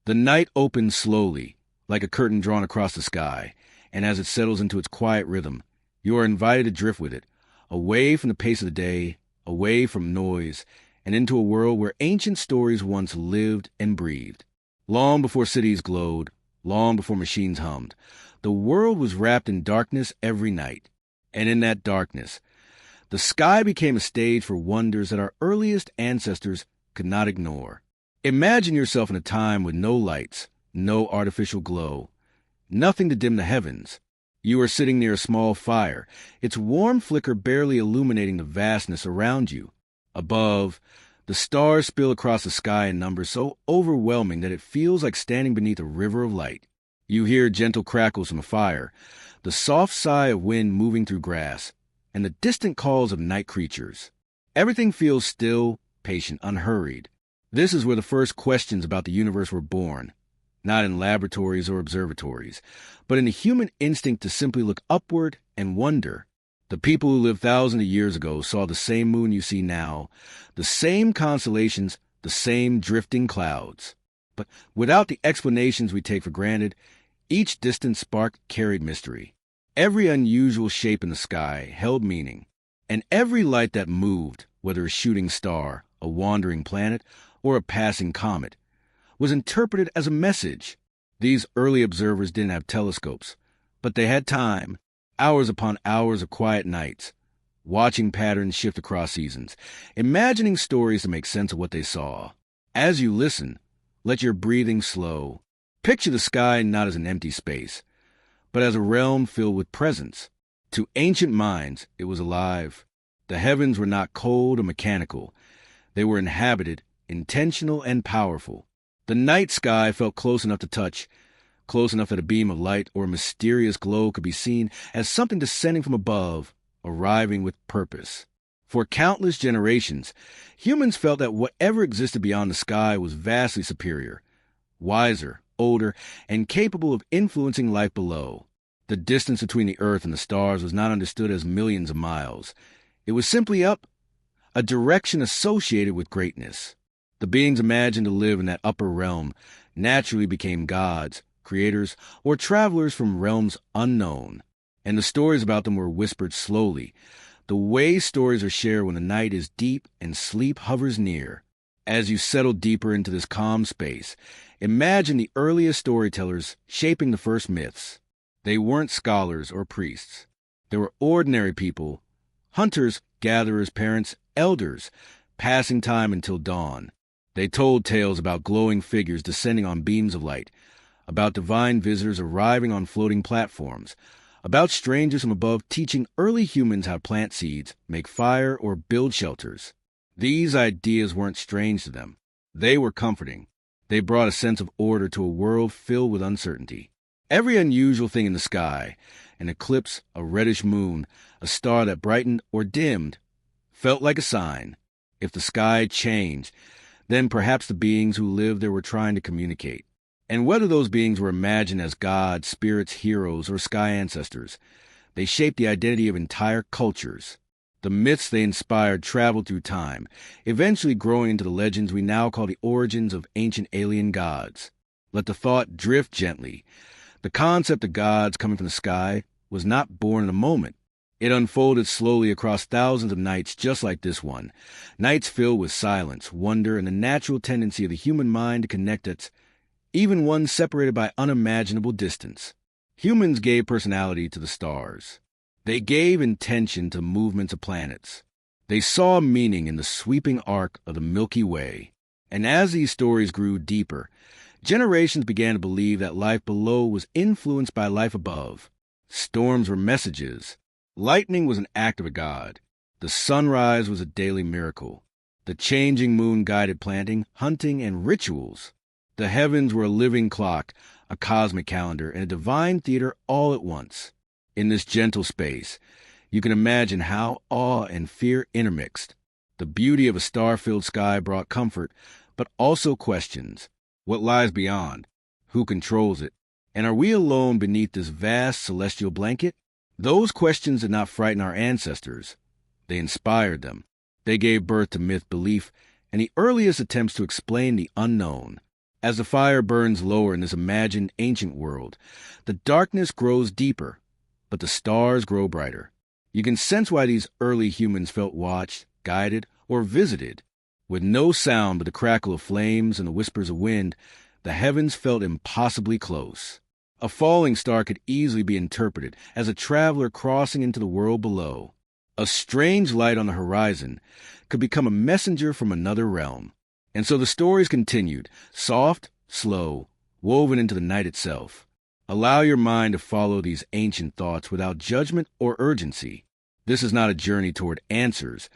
The night opens slowly, like a curtain drawn across the sky, and as it settles into its quiet rhythm, you are invited to drift with it, away from the pace of the day, away from noise, and into a world where ancient stories once lived and breathed. Long before cities glowed, long before machines hummed, the world was wrapped in darkness every night. And in that darkness, the sky became a stage for wonders that our earliest ancestors could not ignore. Imagine yourself in a time with no lights, no artificial glow, nothing to dim the heavens. You are sitting near a small fire, its warm flicker barely illuminating the vastness around you. Above, the stars spill across the sky in numbers so overwhelming that it feels like standing beneath a river of light. You hear gentle crackles from the fire, the soft sigh of wind moving through grass, and the distant calls of night creatures. Everything feels still, patient, unhurried. This is where the first questions about the universe were born, not in laboratories or observatories, but in the human instinct to simply look upward and wonder. The people who lived thousands of years ago saw the same moon you see now, the same constellations, the same drifting clouds. But without the explanations we take for granted, each distant spark carried mystery. Every unusual shape in the sky held meaning, and every light that moved, whether a shooting star, a wandering planet, or a passing comet, was interpreted as a message. These early observers didn't have telescopes, but they had time, hours upon hours of quiet nights, watching patterns shift across seasons, imagining stories to make sense of what they saw. As you listen, let your breathing slow. Picture the sky not as an empty space, but as a realm filled with presence. To ancient minds, it was alive. The heavens were not cold or mechanical. They were inhabited, intentional, and powerful. The night sky felt close enough to touch, close enough that a beam of light or a mysterious glow could be seen as something descending from above, arriving with purpose. For countless generations, humans felt that whatever existed beyond the sky was vastly superior, wiser, older, and capable of influencing life below. The distance between the earth and the stars was not understood as millions of miles. It was simply up, a direction associated with greatness. The beings imagined to live in that upper realm naturally became gods, creators, or travelers from realms unknown, and the stories about them were whispered slowly, the way stories are shared when the night is deep and sleep hovers near. As you settle deeper into this calm space, imagine the earliest storytellers shaping the first myths. They weren't scholars or priests. They were ordinary people, hunters, gatherers, parents, elders, passing time until dawn. They told tales about glowing figures descending on beams of light, about divine visitors arriving on floating platforms, about strangers from above teaching early humans how to plant seeds, make fire, or build shelters. These ideas weren't strange to them. They were comforting. They brought a sense of order to a world filled with uncertainty. Every unusual thing in the sky, an eclipse, a reddish moon, a star that brightened or dimmed, felt like a sign. If the sky changed, then perhaps the beings who lived there were trying to communicate. And whether those beings were imagined as gods, spirits, heroes, or sky ancestors, they shaped the identity of entire cultures. The myths they inspired traveled through time, eventually growing into the legends we now call the origins of ancient alien gods. Let the thought drift gently. The concept of gods coming from the sky was not born in a moment. It unfolded slowly across thousands of nights just like this one, nights filled with silence, wonder, and the natural tendency of the human mind to connect its even one separated by unimaginable distance. Humans gave personality to the stars. They gave intention to movements of planets. They saw meaning in the sweeping arc of the Milky Way. And as these stories grew deeper, generations began to believe that life below was influenced by life above. Storms were messages. Lightning was an act of a god. The sunrise was a daily miracle. The changing moon guided planting, hunting, and rituals. The heavens were a living clock, a cosmic calendar, and a divine theater all at once. In this gentle space, you can imagine how awe and fear intermixed. The beauty of a star-filled sky brought comfort, but also questions. What lies beyond? Who controls it? And are we alone beneath this vast celestial blanket? Those questions did not frighten our ancestors. They inspired them. They gave birth to myth, belief, and the earliest attempts to explain the unknown. As the fire burns lower in this imagined ancient world, the darkness grows deeper, but the stars grow brighter. You can sense why these early humans felt watched, guided, or visited. With no sound but the crackle of flames and the whispers of wind, the heavens felt impossibly close. A falling star could easily be interpreted as a traveler crossing into the world below. A strange light on the horizon could become a messenger from another realm. And so the stories continued, soft, slow, woven into the night itself. Allow your mind to follow these ancient thoughts without judgment or urgency. This is not a journey toward answers,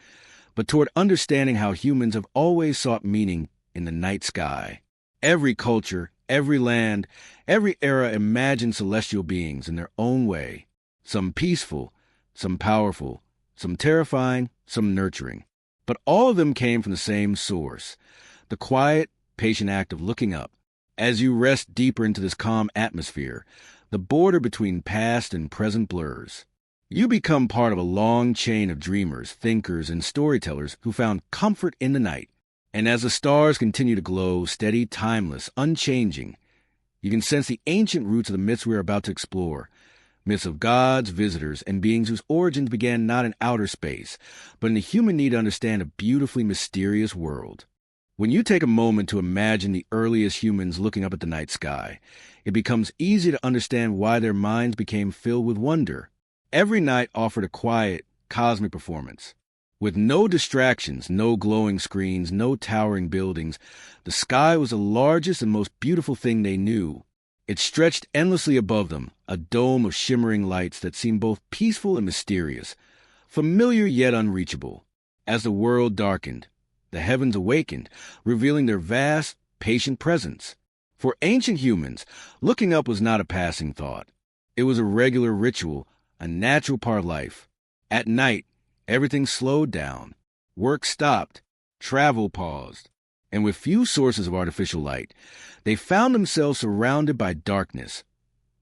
but toward understanding how humans have always sought meaning in the night sky. Every culture, every land, every era imagined celestial beings in their own way, some peaceful, some powerful, some terrifying, some nurturing. But all of them came from the same source, the quiet, patient act of looking up. As you rest deeper into this calm atmosphere, the border between past and present blurs. You become part of a long chain of dreamers, thinkers, and storytellers who found comfort in the night. And as the stars continue to glow, steady, timeless, unchanging, you can sense the ancient roots of the myths we are about to explore. Myths of gods, visitors, and beings whose origins began not in outer space, but in the human need to understand a beautifully mysterious world. When you take a moment to imagine the earliest humans looking up at the night sky, it becomes easy to understand why their minds became filled with wonder. Every night offered a quiet, cosmic performance. With no distractions, no glowing screens, no towering buildings, the sky was the largest and most beautiful thing they knew. It stretched endlessly above them, a dome of shimmering lights that seemed both peaceful and mysterious, familiar yet unreachable. As the world darkened, the heavens awakened, revealing their vast, patient presence. For ancient humans, looking up was not a passing thought. It was a regular ritual, a natural part of life. At night, everything slowed down. Work stopped. Travel paused. And with few sources of artificial light, they found themselves surrounded by darkness,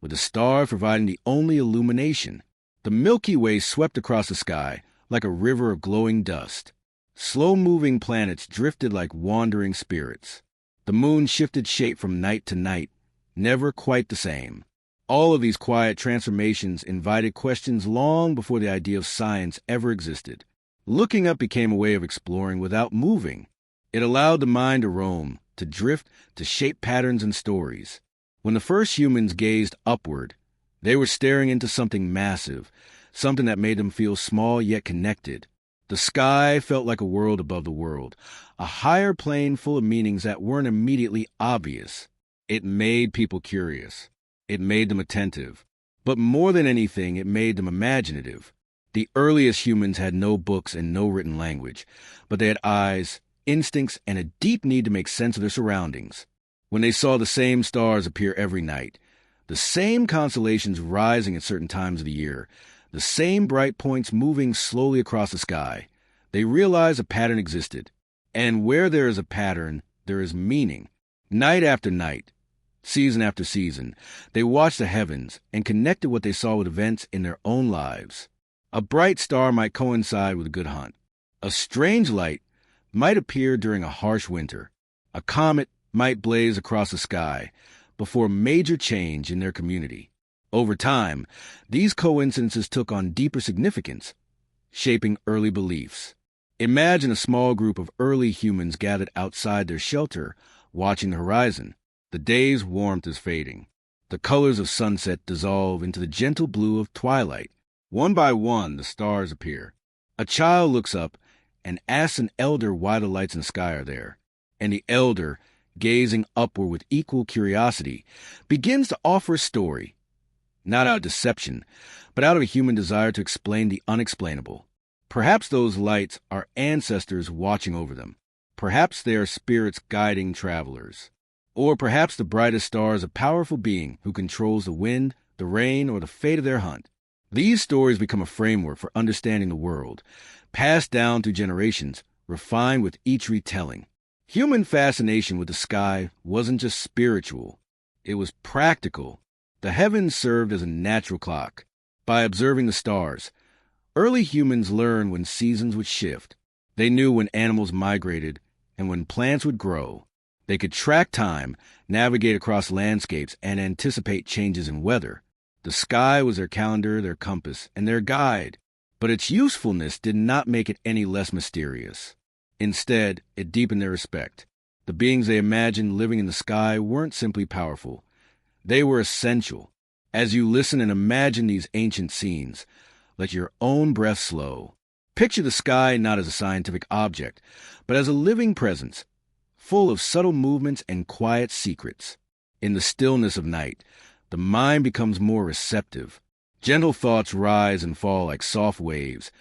with the stars providing the only illumination. The Milky Way swept across the sky like a river of glowing dust. Slow-moving planets drifted like wandering spirits. The moon shifted shape from night to night, never quite the same. All of these quiet transformations invited questions long before the idea of science ever existed. Looking up became a way of exploring without moving. It allowed the mind to roam, to drift, to shape patterns and stories. When the first humans gazed upward, they were staring into something massive, something that made them feel small yet connected. The sky felt like a world above the world, a higher plane full of meanings that weren't immediately obvious. It made people curious. It made them attentive. But more than anything, it made them imaginative. The earliest humans had no books and no written language, but they had eyes, instincts, and a deep need to make sense of their surroundings. When they saw the same stars appear every night, the same constellations rising at certain times of the year, the same bright points moving slowly across the sky, they realized a pattern existed. And where there is a pattern, there is meaning. Night after night, season after season, they watched the heavens and connected what they saw with events in their own lives. A bright star might coincide with a good hunt. A strange light might appear during a harsh winter. A comet might blaze across the sky before major change in their community. Over time, these coincidences took on deeper significance, shaping early beliefs. Imagine a small group of early humans gathered outside their shelter, watching the horizon. The day's warmth is fading. The colors of sunset dissolve into the gentle blue of twilight. One by one, the stars appear. A child looks up and asks an elder why the lights in the sky are there. And the elder, gazing upward with equal curiosity, begins to offer a story. Not out of deception, but out of a human desire to explain the unexplainable. Perhaps those lights are ancestors watching over them. Perhaps they are spirits guiding travelers. Or perhaps the brightest star is a powerful being who controls the wind, the rain, or the fate of their hunt. These stories become a framework for understanding the world, passed down through generations, refined with each retelling. Human fascination with the sky wasn't just spiritual. It was practical. The heavens served as a natural clock. By observing the stars, early humans learned when seasons would shift. They knew when animals migrated and when plants would grow. They could track time, navigate across landscapes, and anticipate changes in weather. The sky was their calendar, their compass, and their guide. But its usefulness did not make it any less mysterious. Instead, it deepened their respect. The beings they imagined living in the sky weren't simply powerful. They were essential. As you listen and imagine these ancient scenes, let your own breath slow. Picture the sky not as a scientific object, but as a living presence, full of subtle movements and quiet secrets. In the stillness of night, the mind becomes more receptive. Gentle thoughts rise and fall like soft waves,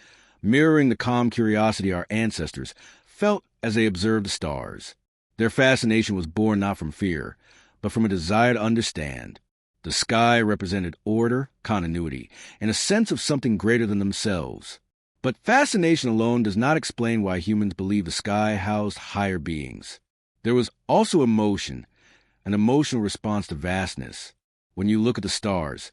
mirroring the calm curiosity our ancestors felt as they observed the stars. Their fascination was born not from fear, but from a desire to understand. The sky represented order, continuity, and a sense of something greater than themselves. But fascination alone does not explain why humans believe the sky housed higher beings. There was also emotion, an emotional response to vastness. When you look at the stars,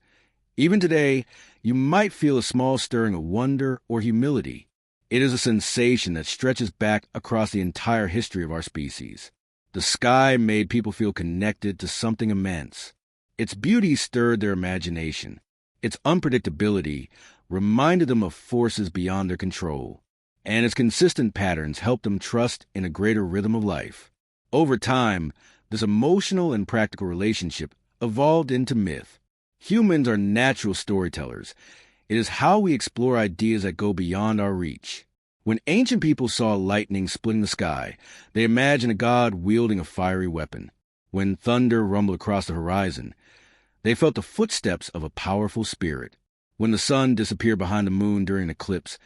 even today, you might feel a small stirring of wonder or humility. It is a sensation that stretches back across the entire history of our species. The sky made people feel connected to something immense. Its beauty stirred their imagination. Its unpredictability reminded them of forces beyond their control. And its consistent patterns helped them trust in a greater rhythm of life. Over time, this emotional and practical relationship evolved into myth. Humans are natural storytellers. It is how we explore ideas that go beyond our reach. When ancient people saw lightning splitting the sky, they imagined a god wielding a fiery weapon. When thunder rumbled across the horizon, they felt the footsteps of a powerful spirit. When the sun disappeared behind the moon during an eclipse,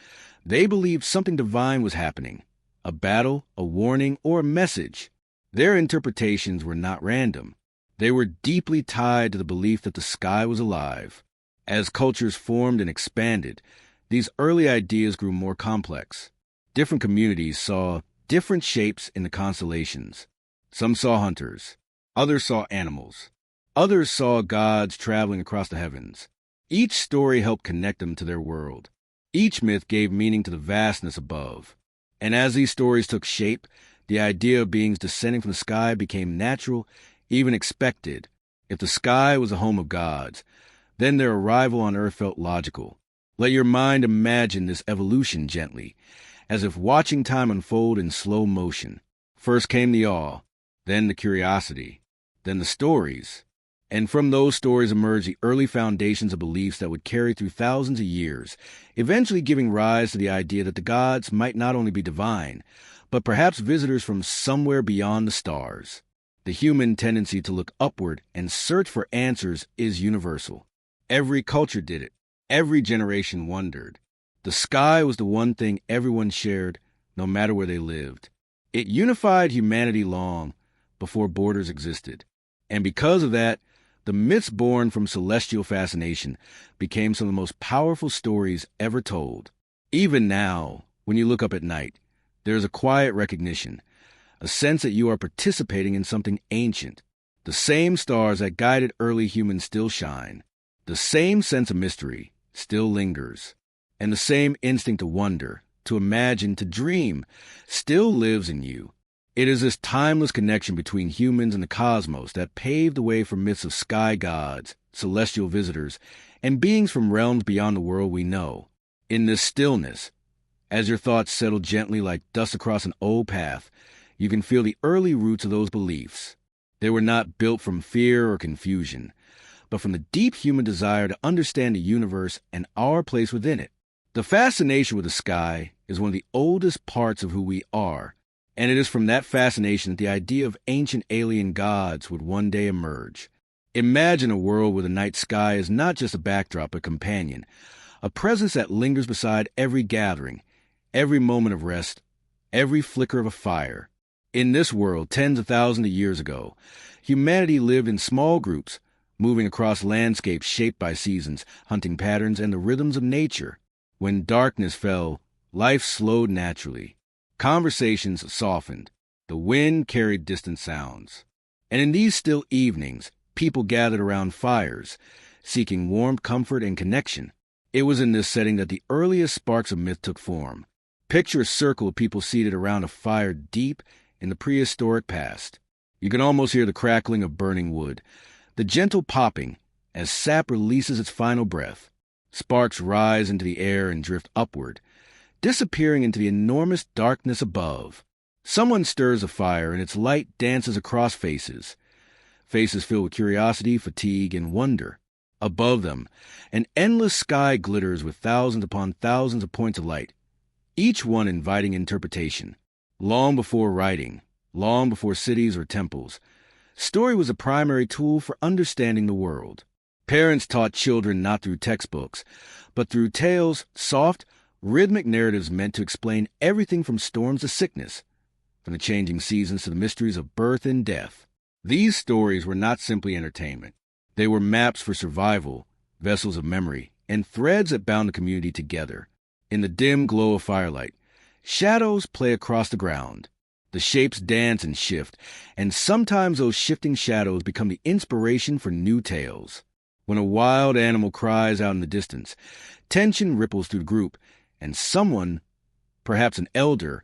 they believed something divine was happening, a battle, a warning, or a message. Their interpretations were not random. They were deeply tied to the belief that the sky was alive. As cultures formed and expanded, these early ideas grew more complex. Different communities saw different shapes in the constellations. Some saw hunters. Others saw animals. Others saw gods traveling across the heavens. Each story helped connect them to their world. Each myth gave meaning to the vastness above. And as these stories took shape, the idea of beings descending from the sky became natural, even expected. If the sky was the home of gods, then their arrival on earth felt logical. Let your mind imagine this evolution gently, as if watching time unfold in slow motion. First came the awe, then the curiosity, then the stories. And from those stories emerged the early foundations of beliefs that would carry through thousands of years, eventually giving rise to the idea that the gods might not only be divine, but perhaps visitors from somewhere beyond the stars. The human tendency to look upward and search for answers is universal. Every culture did it. Every generation wondered. The sky was the one thing everyone shared, no matter where they lived. It unified humanity long before borders existed. And because of that, the myths born from celestial fascination became some of the most powerful stories ever told. Even now, when you look up at night, there is a quiet recognition, a sense that you are participating in something ancient. The same stars that guided early humans still shine. The same sense of mystery still lingers. And the same instinct to wonder, to imagine, to dream still lives in you. It is this timeless connection between humans and the cosmos that paved the way for myths of sky gods, celestial visitors, and beings from realms beyond the world we know. In this stillness, as your thoughts settle gently like dust across an old path, you can feel the early roots of those beliefs. They were not built from fear or confusion, but from the deep human desire to understand the universe and our place within it. The fascination with the sky is one of the oldest parts of who we are, and it is from that fascination that the idea of ancient alien gods would one day emerge. Imagine a world where the night sky is not just a backdrop, but a companion, a presence that lingers beside every gathering, every moment of rest, every flicker of a fire. In this world, tens of thousands of years ago, humanity lived in small groups, moving across landscapes shaped by seasons, hunting patterns, and the rhythms of nature. When darkness fell, life slowed naturally. Conversations softened. The wind carried distant sounds. And in these still evenings, people gathered around fires, seeking warmth, comfort, and connection. It was in this setting that the earliest sparks of myth took form. Picture a circle of people seated around a fire deep in the prehistoric past. You can almost hear the crackling of burning wood, the gentle popping as sap releases its final breath. Sparks rise into the air and drift upward, disappearing into the enormous darkness above. Someone stirs a fire, and its light dances across faces. Faces filled with curiosity, fatigue, and wonder. Above them, an endless sky glitters with thousands upon thousands of points of light, each one inviting interpretation. Long before writing, long before cities or temples, story was a primary tool for understanding the world. Parents taught children not through textbooks, but through tales, soft, rhythmic narratives meant to explain everything from storms to sickness, from the changing seasons to the mysteries of birth and death. These stories were not simply entertainment. They were maps for survival, vessels of memory, and threads that bound the community together. In the dim glow of firelight, shadows play across the ground. The shapes dance and shift, and sometimes those shifting shadows become the inspiration for new tales. When a wild animal cries out in the distance, tension ripples through the group, and someone, perhaps an elder,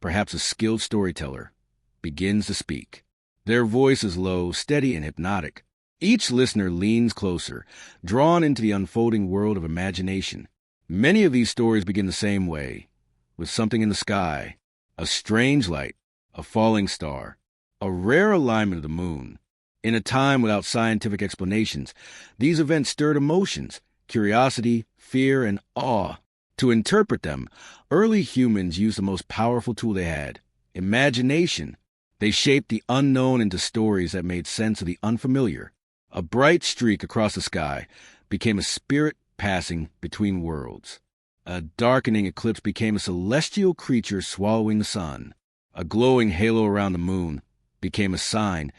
perhaps a skilled storyteller, begins to speak. Their voice is low, steady, and hypnotic. Each listener leans closer, drawn into the unfolding world of imagination. Many of these stories begin the same way, with something in the sky, a strange light, a falling star, a rare alignment of the moon. In a time without scientific explanations, these events stirred emotions, curiosity, fear, and awe. To interpret them, early humans used the most powerful tool they had, imagination. They shaped the unknown into stories that made sense of the unfamiliar. A bright streak across the sky became a spirit passing between worlds. A darkening eclipse became a celestial creature swallowing the sun. A glowing halo around the moon became a sign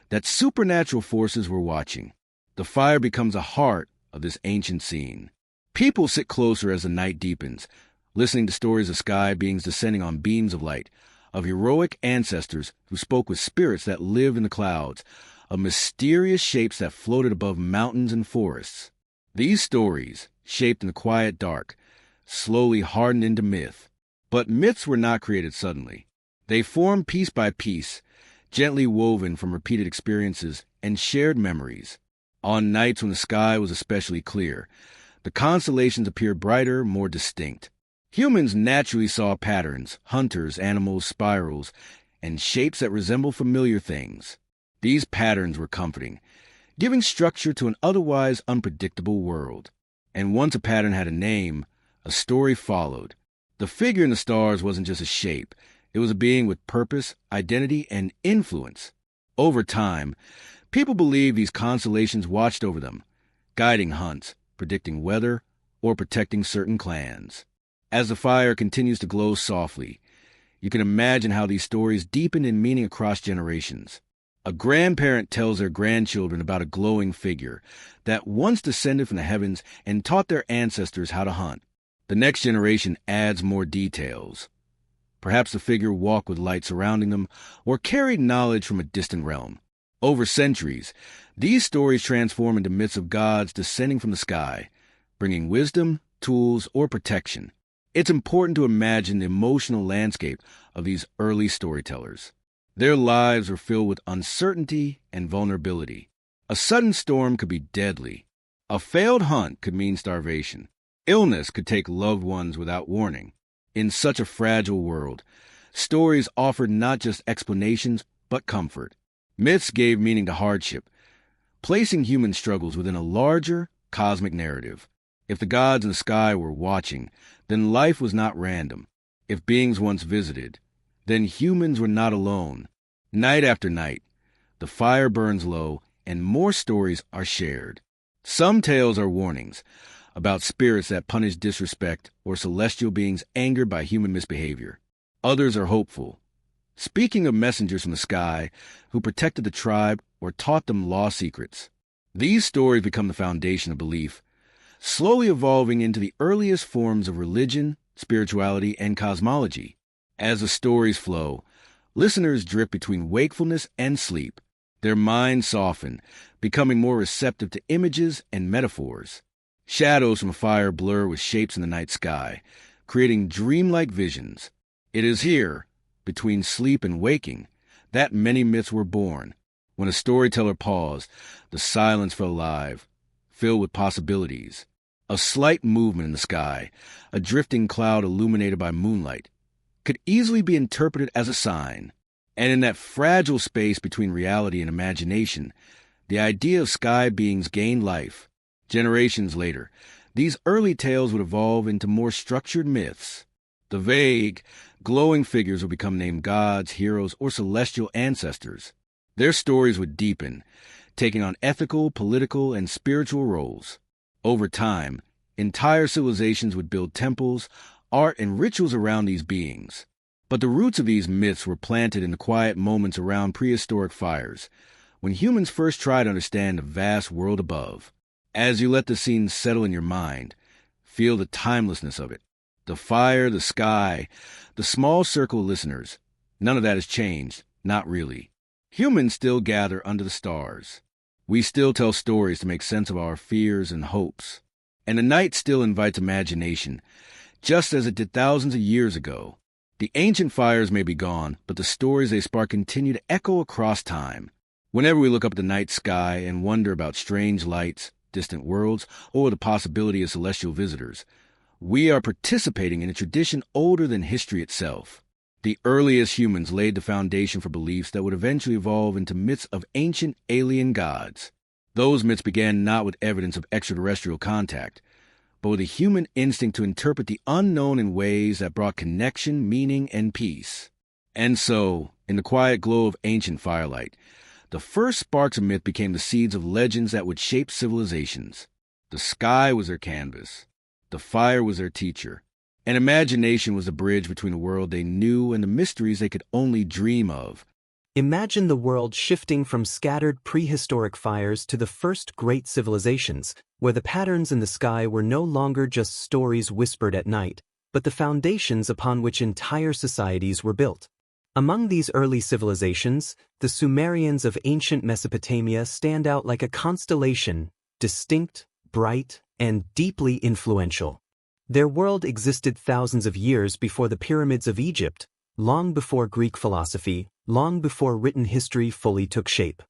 that supernatural forces were watching. The fire becomes the heart of this ancient scene. People sit closer as the night deepens, listening to stories of sky beings descending on beams of light, of heroic ancestors who spoke with spirits that lived in the clouds, of mysterious shapes that floated above mountains and forests. These stories, shaped in the quiet dark, slowly hardened into myth. But myths were not created suddenly. They formed piece by piece, gently woven from repeated experiences and shared memories. On nights when the sky was especially clear, the constellations appeared brighter, more distinct. Humans naturally saw patterns, hunters, animals, spirals, and shapes that resembled familiar things. These patterns were comforting, giving structure to an otherwise unpredictable world. And once a pattern had a name, a story followed. The figure in the stars wasn't just a shape. It was a being with purpose, identity, and influence. Over time, people believed these constellations watched over them, guiding hunts, predicting weather, or protecting certain clans. As the fire continues to glow softly, you can imagine how these stories deepen in meaning across generations. A grandparent tells their grandchildren about a glowing figure that once descended from the heavens and taught their ancestors how to hunt. The next generation adds more details. Perhaps the figure walked with light surrounding them or carried knowledge from a distant realm. Over centuries, these stories transform into myths of gods descending from the sky, bringing wisdom, tools, or protection. It's important to imagine the emotional landscape of these early storytellers. Their lives were filled with uncertainty and vulnerability. A sudden storm could be deadly. A failed hunt could mean starvation. Illness could take loved ones without warning. In such a fragile world, stories offered not just explanations, but comfort. Myths gave meaning to hardship, placing human struggles within a larger, cosmic narrative. If the gods in the sky were watching, then life was not random. If beings once visited, then humans were not alone. Night after night, the fire burns low, and more stories are shared. Some tales are warnings about spirits that punish disrespect or celestial beings angered by human misbehavior. Others are hopeful, speaking of messengers from the sky who protected the tribe or taught them lost secrets. These stories become the foundation of belief, slowly evolving into the earliest forms of religion, spirituality, and cosmology. As the stories flow, listeners drift between wakefulness and sleep. Their minds soften, becoming more receptive to images and metaphors. Shadows from a fire blur with shapes in the night sky, creating dreamlike visions. It is here, between sleep and waking, That many myths were born. When a storyteller paused, the silence felt alive, filled with possibilities. A slight movement in the sky, a drifting cloud illuminated by moonlight, could easily be interpreted as a sign. And in that fragile space between reality and imagination, the idea of sky beings gained life. Generations later, these early tales would evolve into more structured myths. The vague, glowing figures would become named gods, heroes, or celestial ancestors. Their stories would deepen, taking on ethical, political, and spiritual roles. Over time, entire civilizations would build temples, art, and rituals around these beings. But the roots of these myths were planted in the quiet moments around prehistoric fires, when humans first tried to understand the vast world above. As you let the scene settle in your mind, feel the timelessness of it. The fire, the sky, the small circle of listeners. None of that has changed, not really. Humans still gather under the stars. We still tell stories to make sense of our fears and hopes. And the night still invites imagination, just as it did thousands of years ago. The ancient fires may be gone, but the stories they spark continue to echo across time. Whenever we look up at the night sky and wonder about strange lights, distant worlds, or the possibility of celestial visitors, we are participating in a tradition older than history itself. The earliest humans laid the foundation for beliefs that would eventually evolve into myths of ancient alien gods. Those myths began not with evidence of extraterrestrial contact, but with a human instinct to interpret the unknown in ways that brought connection, meaning, and peace. And so, in the quiet glow of ancient firelight, the first sparks of myth became the seeds of legends that would shape civilizations. The sky was their canvas. The fire was their teacher. And imagination was the bridge between the world they knew and the mysteries they could only dream of. Imagine the world shifting from scattered prehistoric fires to the first great civilizations, where the patterns in the sky were no longer just stories whispered at night, but the foundations upon which entire societies were built. Among these early civilizations, the Sumerians of ancient Mesopotamia stand out like a constellation, distinct, bright, and deeply influential. Their world existed thousands of years before the pyramids of Egypt, long before Greek philosophy, long before written history fully took shape.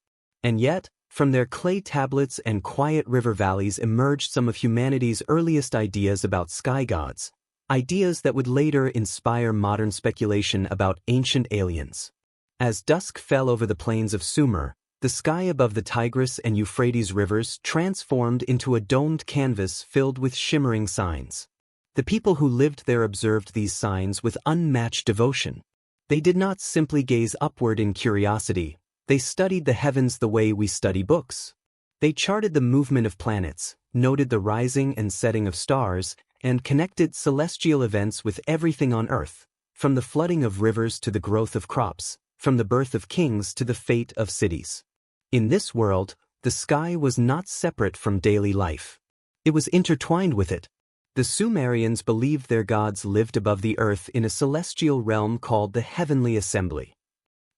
And yet, from their clay tablets and quiet river valleys emerged some of humanity's earliest ideas about sky gods, ideas that would later inspire modern speculation about ancient aliens. As dusk fell over the plains of Sumer, the sky above the Tigris and Euphrates rivers transformed into a domed canvas filled with shimmering signs. The people who lived there observed these signs with unmatched devotion. They did not simply gaze upward in curiosity, they studied the heavens the way we study books. They charted the movement of planets, noted the rising and setting of stars, and connected celestial events with everything on earth, from the flooding of rivers to the growth of crops, from the birth of kings to the fate of cities. In this world, the sky was not separate from daily life. It was intertwined with it. The Sumerians believed their gods lived above the earth in a celestial realm called the Heavenly Assembly.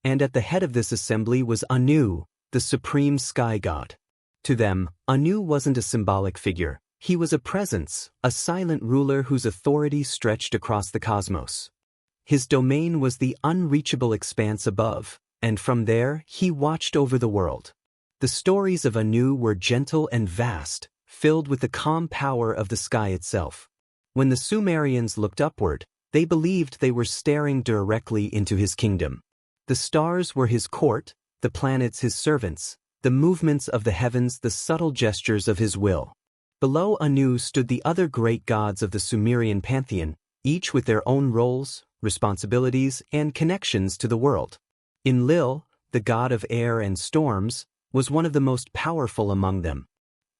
And at the head of this assembly was Anu, the supreme sky god. To them, Anu wasn't a symbolic figure. He was a presence, a silent ruler whose authority stretched across the cosmos. His domain was the unreachable expanse above, and from there he watched over the world. The stories of Anu were gentle and vast, filled with the calm power of the sky itself. When the Sumerians looked upward, they believed they were staring directly into his kingdom. The stars were his court, the planets his servants, the movements of the heavens the subtle gestures of his will. Below Anu stood the other great gods of the Sumerian pantheon, each with their own roles, responsibilities, and connections to the world. Enlil, the god of air and storms, was one of the most powerful among them.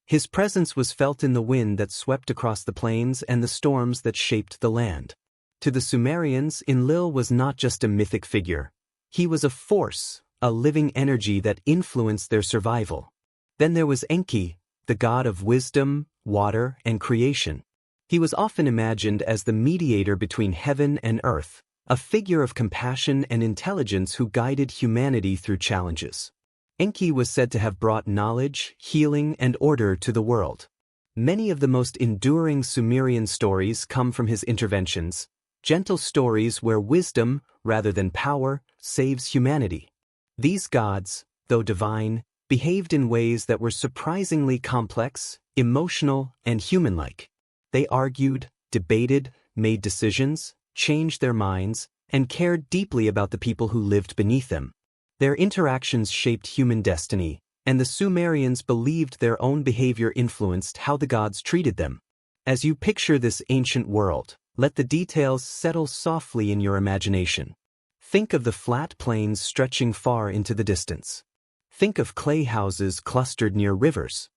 His presence was felt in the wind that swept across the plains and the storms that shaped the land. To the Sumerians, Enlil was not just a mythic figure. He was a force, a living energy that influenced their survival. Then there was Enki, the god of wisdom, water, and creation. He was often imagined as the mediator between heaven and earth, a figure of compassion and intelligence who guided humanity through challenges. Enki was said to have brought knowledge, healing, and order to the world. Many of the most enduring Sumerian stories come from his interventions, gentle stories where wisdom, rather than power, saves humanity. These gods, though divine, behaved in ways that were surprisingly complex, emotional, and human-like. They argued, debated, made decisions, changed their minds, and cared deeply about the people who lived beneath them. Their interactions shaped human destiny, and the Sumerians believed their own behavior influenced how the gods treated them. As you picture this ancient world, let the details settle softly in your imagination. Think of the flat plains stretching far into the distance. Think of clay houses clustered near rivers.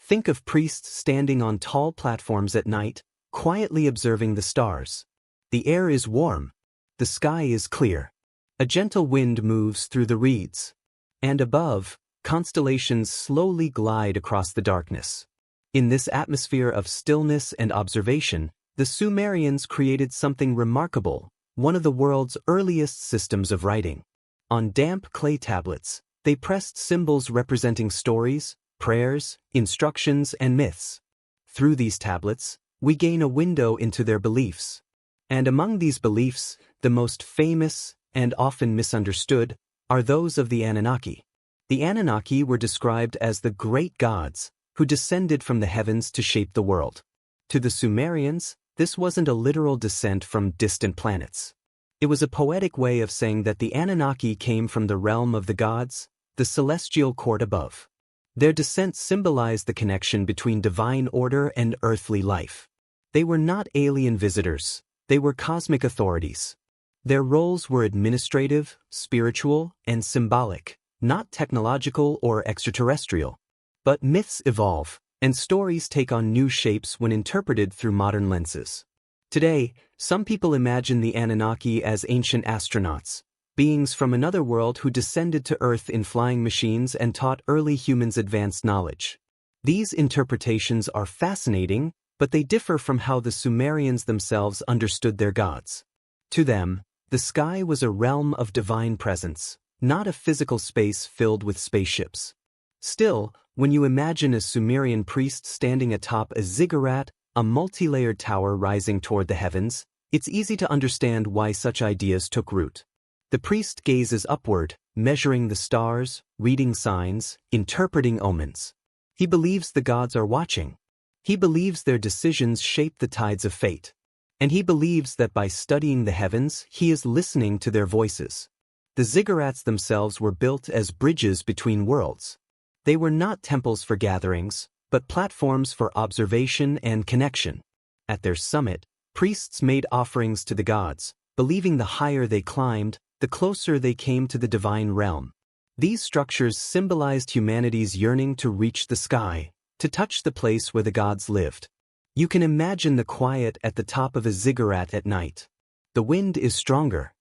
Think of priests standing on tall platforms at night, quietly observing the stars. The air is warm. The sky is clear. A gentle wind moves through the reeds. And above, constellations slowly glide across the darkness. In this atmosphere of stillness and observation, the Sumerians created something remarkable, one of the world's earliest systems of writing. On damp clay tablets, they pressed symbols representing stories, prayers, instructions, and myths. Through these tablets, we gain a window into their beliefs. And among these beliefs, the most famous, and often misunderstood, are those of the Anunnaki. The Anunnaki were described as the great gods who descended from the heavens to shape the world. To the Sumerians, this wasn't a literal descent from distant planets. It was a poetic way of saying that the Anunnaki came from the realm of the gods, the celestial court above. Their descent symbolized the connection between divine order and earthly life. They were not alien visitors, they were cosmic authorities. Their roles were administrative, spiritual, and symbolic, not technological or extraterrestrial. But myths evolve, and stories take on new shapes when interpreted through modern lenses. Today, some people imagine the Anunnaki as ancient astronauts, beings from another world who descended to Earth in flying machines and taught early humans advanced knowledge. These interpretations are fascinating, but they differ from how the Sumerians themselves understood their gods. To them, the sky was a realm of divine presence, not a physical space filled with spaceships. Still, when you imagine a Sumerian priest standing atop a ziggurat, a multi-layered tower rising toward the heavens, it's easy to understand why such ideas took root. The priest gazes upward, measuring the stars, reading signs, interpreting omens. He believes the gods are watching. He believes their decisions shape the tides of fate. And he believes that by studying the heavens, he is listening to their voices. The ziggurats themselves were built as bridges between worlds. They were not temples for gatherings, but platforms for observation and connection. At their summit, priests made offerings to the gods, believing the higher they climbed, the closer they came to the divine realm. These structures symbolized humanity's yearning to reach the sky, to touch the place where the gods lived. You can imagine the quiet at the top of a ziggurat at night. The wind is stronger.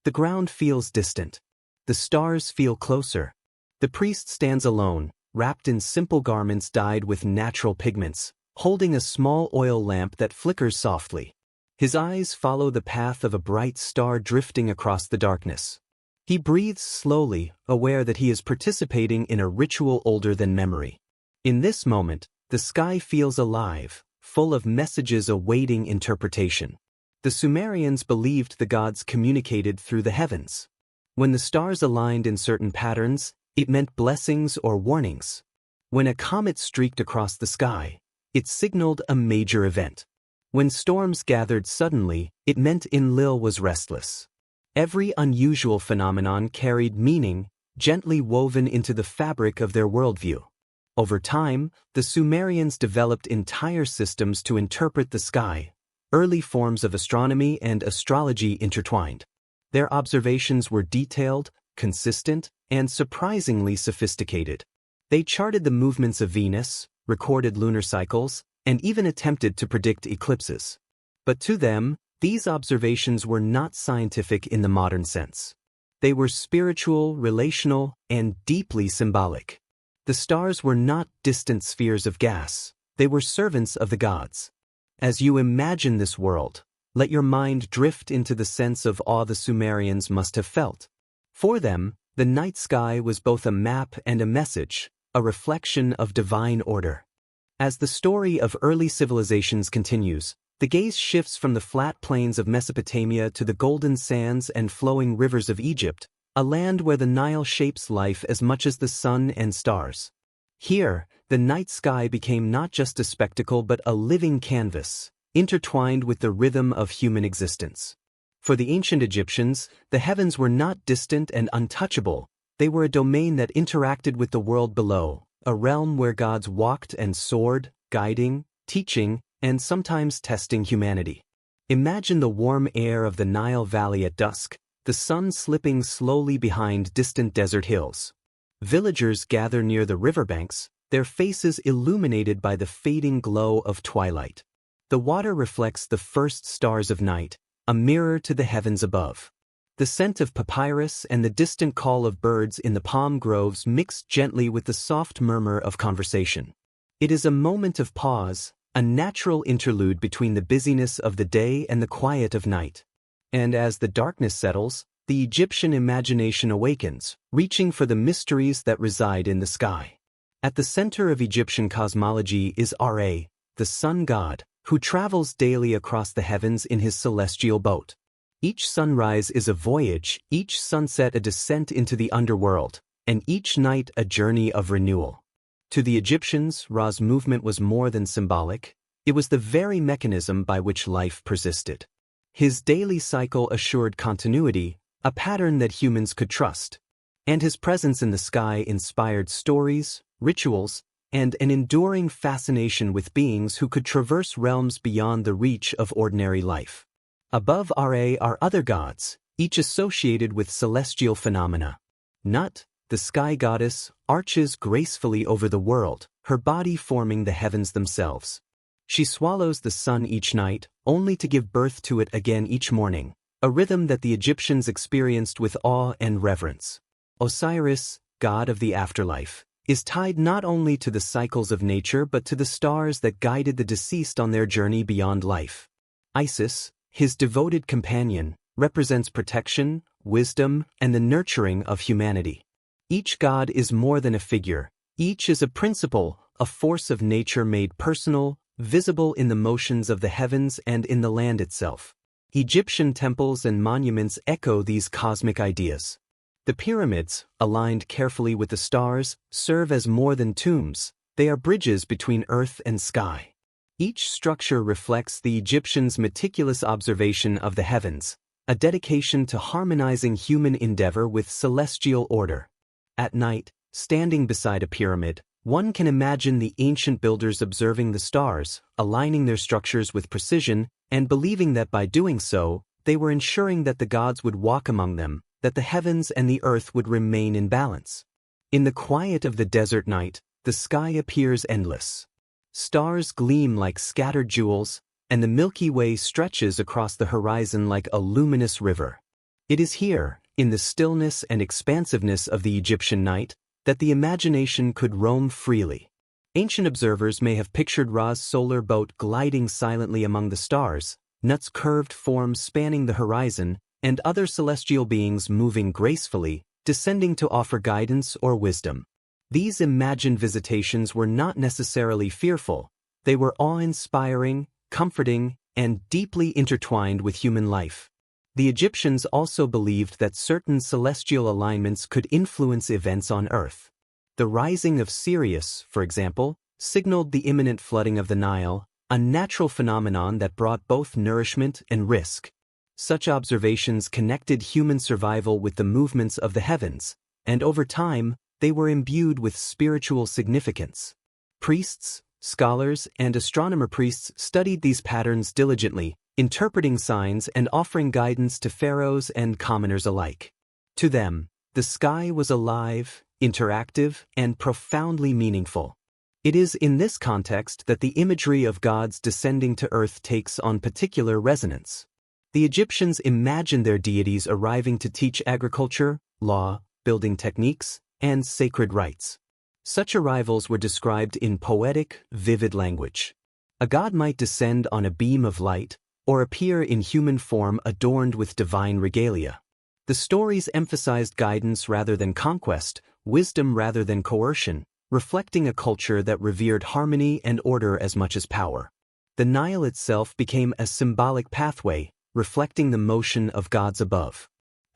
The ground feels distant. The stars feel closer. The priest stands alone, wrapped in simple garments dyed with natural pigments, holding a small oil lamp that flickers softly. His eyes follow the path of a bright star drifting across the darkness. He breathes slowly, aware that he is participating in a ritual older than memory. In this moment, the sky feels alive, full of messages awaiting interpretation. The Sumerians believed the gods communicated through the heavens. When the stars aligned in certain patterns, it meant blessings or warnings. When a comet streaked across the sky, it signaled a major event. When storms gathered suddenly, it meant Enlil was restless. Every unusual phenomenon carried meaning, gently woven into the fabric of their worldview. Over time, the Sumerians developed entire systems to interpret the sky, early forms of astronomy and astrology intertwined. Their observations were detailed, consistent, and surprisingly sophisticated. They charted the movements of Venus, recorded lunar cycles, and even attempted to predict eclipses. But to them, these observations were not scientific in the modern sense. They were spiritual, relational, and deeply symbolic. The stars were not distant spheres of gas, they were servants of the gods. As you imagine this world, let your mind drift into the sense of awe the Sumerians must have felt. For them, the night sky was both a map and a message, a reflection of divine order. As the story of early civilizations continues, the gaze shifts from the flat plains of Mesopotamia to the golden sands and flowing rivers of Egypt, a land where the Nile shapes life as much as the sun and stars. Here, the night sky became not just a spectacle but a living canvas, intertwined with the rhythm of human existence. For the ancient Egyptians, the heavens were not distant and untouchable, they were a domain that interacted with the world below, a realm where gods walked and soared, guiding, teaching, and sometimes testing humanity. Imagine the warm air of the Nile Valley at dusk, the sun slipping slowly behind distant desert hills. Villagers gather near the riverbanks, their faces illuminated by the fading glow of twilight. The water reflects the first stars of night, a mirror to the heavens above. The scent of papyrus and the distant call of birds in the palm groves mix gently with the soft murmur of conversation. It is a moment of pause, a natural interlude between the busyness of the day and the quiet of night. And as the darkness settles, the Egyptian imagination awakens, reaching for the mysteries that reside in the sky. At the center of Egyptian cosmology is Ra, the sun god, who travels daily across the heavens in his celestial boat. Each sunrise is a voyage, each sunset a descent into the underworld, and each night a journey of renewal. To the Egyptians, Ra's movement was more than symbolic, it was the very mechanism by which life persisted. His daily cycle assured continuity, a pattern that humans could trust, and his presence in the sky inspired stories, rituals, and an enduring fascination with beings who could traverse realms beyond the reach of ordinary life. Above Ra are other gods, each associated with celestial phenomena. Nut, the sky goddess, arches gracefully over the world, her body forming the heavens themselves. She swallows the sun each night, only to give birth to it again each morning, a rhythm that the Egyptians experienced with awe and reverence. Osiris, god of the afterlife, is tied not only to the cycles of nature but to the stars that guided the deceased on their journey beyond life. Isis, his devoted companion, represents protection, wisdom, and the nurturing of humanity. Each god is more than a figure, each is a principle, a force of nature made personal, visible in the motions of the heavens and in the land itself. Egyptian temples and monuments echo these cosmic ideas. The pyramids, aligned carefully with the stars, serve as more than tombs, they are bridges between earth and sky. Each structure reflects the Egyptians' meticulous observation of the heavens, a dedication to harmonizing human endeavor with celestial order. At night, standing beside a pyramid, one can imagine the ancient builders observing the stars, aligning their structures with precision, and believing that by doing so, they were ensuring that the gods would walk among them, that the heavens and the earth would remain in balance. In the quiet of the desert night, the sky appears endless. Stars gleam like scattered jewels, and the Milky Way stretches across the horizon like a luminous river. It is here, in the stillness and expansiveness of the Egyptian night, that the imagination could roam freely. Ancient observers may have pictured Ra's solar boat gliding silently among the stars, Nut's curved form spanning the horizon, and other celestial beings moving gracefully, descending to offer guidance or wisdom. These imagined visitations were not necessarily fearful, they were awe-inspiring, comforting, and deeply intertwined with human life. The Egyptians also believed that certain celestial alignments could influence events on Earth. The rising of Sirius, for example, signaled the imminent flooding of the Nile, a natural phenomenon that brought both nourishment and risk. Such observations connected human survival with the movements of the heavens, and over time, they were imbued with spiritual significance. Priests, scholars, and astronomer priests studied these patterns diligently, interpreting signs and offering guidance to pharaohs and commoners alike. To them, the sky was alive, interactive, and profoundly meaningful. It is in this context that the imagery of gods descending to earth takes on particular resonance. The Egyptians imagined their deities arriving to teach agriculture, law, building techniques, and sacred rites. Such arrivals were described in poetic, vivid language. A god might descend on a beam of light, or appear in human form adorned with divine regalia. The stories emphasized guidance rather than conquest, wisdom rather than coercion, reflecting a culture that revered harmony and order as much as power. The Nile itself became a symbolic pathway, reflecting the motion of gods above.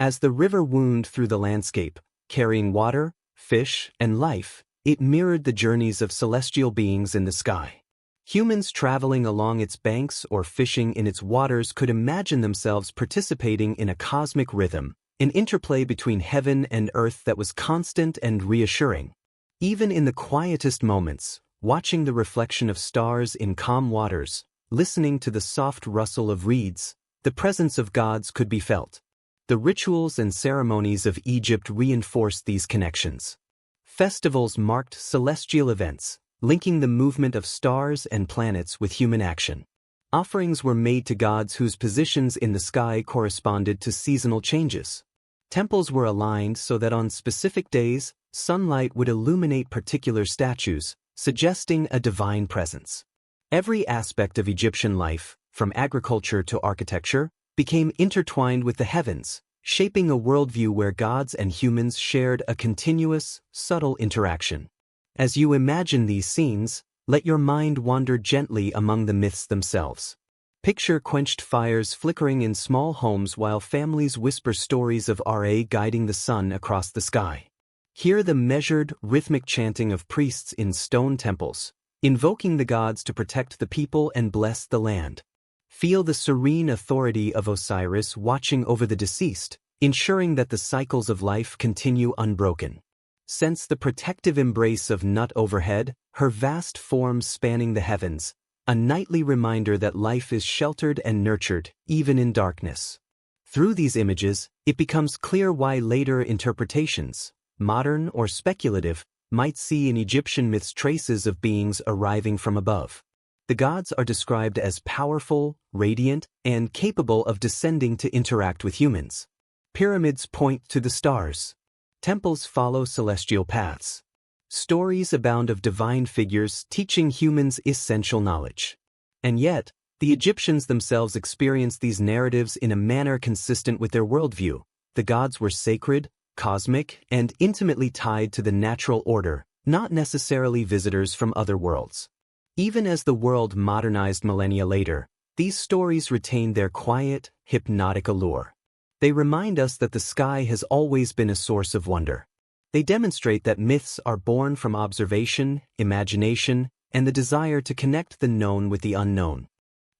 As the river wound through the landscape, carrying water, fish, and life, it mirrored the journeys of celestial beings in the sky. Humans traveling along its banks or fishing in its waters could imagine themselves participating in a cosmic rhythm, an interplay between heaven and earth that was constant and reassuring. Even in the quietest moments, watching the reflection of stars in calm waters, listening to the soft rustle of reeds, the presence of gods could be felt. The rituals and ceremonies of Egypt reinforced these connections. Festivals marked celestial events, linking the movement of stars and planets with human action. Offerings were made to gods whose positions in the sky corresponded to seasonal changes. Temples were aligned so that on specific days, sunlight would illuminate particular statues, suggesting a divine presence. Every aspect of Egyptian life, from agriculture to architecture, became intertwined with the heavens, shaping a worldview where gods and humans shared a continuous, subtle interaction. As you imagine these scenes, let your mind wander gently among the myths themselves. Picture quenched fires flickering in small homes while families whisper stories of Ra guiding the sun across the sky. Hear the measured, rhythmic chanting of priests in stone temples, invoking the gods to protect the people and bless the land. Feel the serene authority of Osiris watching over the deceased, ensuring that the cycles of life continue unbroken. Sense the protective embrace of Nut overhead, her vast form spanning the heavens, a nightly reminder that life is sheltered and nurtured, even in darkness. Through these images, it becomes clear why later interpretations, modern or speculative, might see in Egyptian myths traces of beings arriving from above. The gods are described as powerful, radiant, and capable of descending to interact with humans. Pyramids point to the stars. Temples follow celestial paths. Stories abound of divine figures teaching humans essential knowledge. And yet, the Egyptians themselves experienced these narratives in a manner consistent with their worldview. The gods were sacred, cosmic, and intimately tied to the natural order, not necessarily visitors from other worlds. Even as the world modernized millennia later, these stories retained their quiet, hypnotic allure. They remind us that the sky has always been a source of wonder. They demonstrate that myths are born from observation, imagination, and the desire to connect the known with the unknown.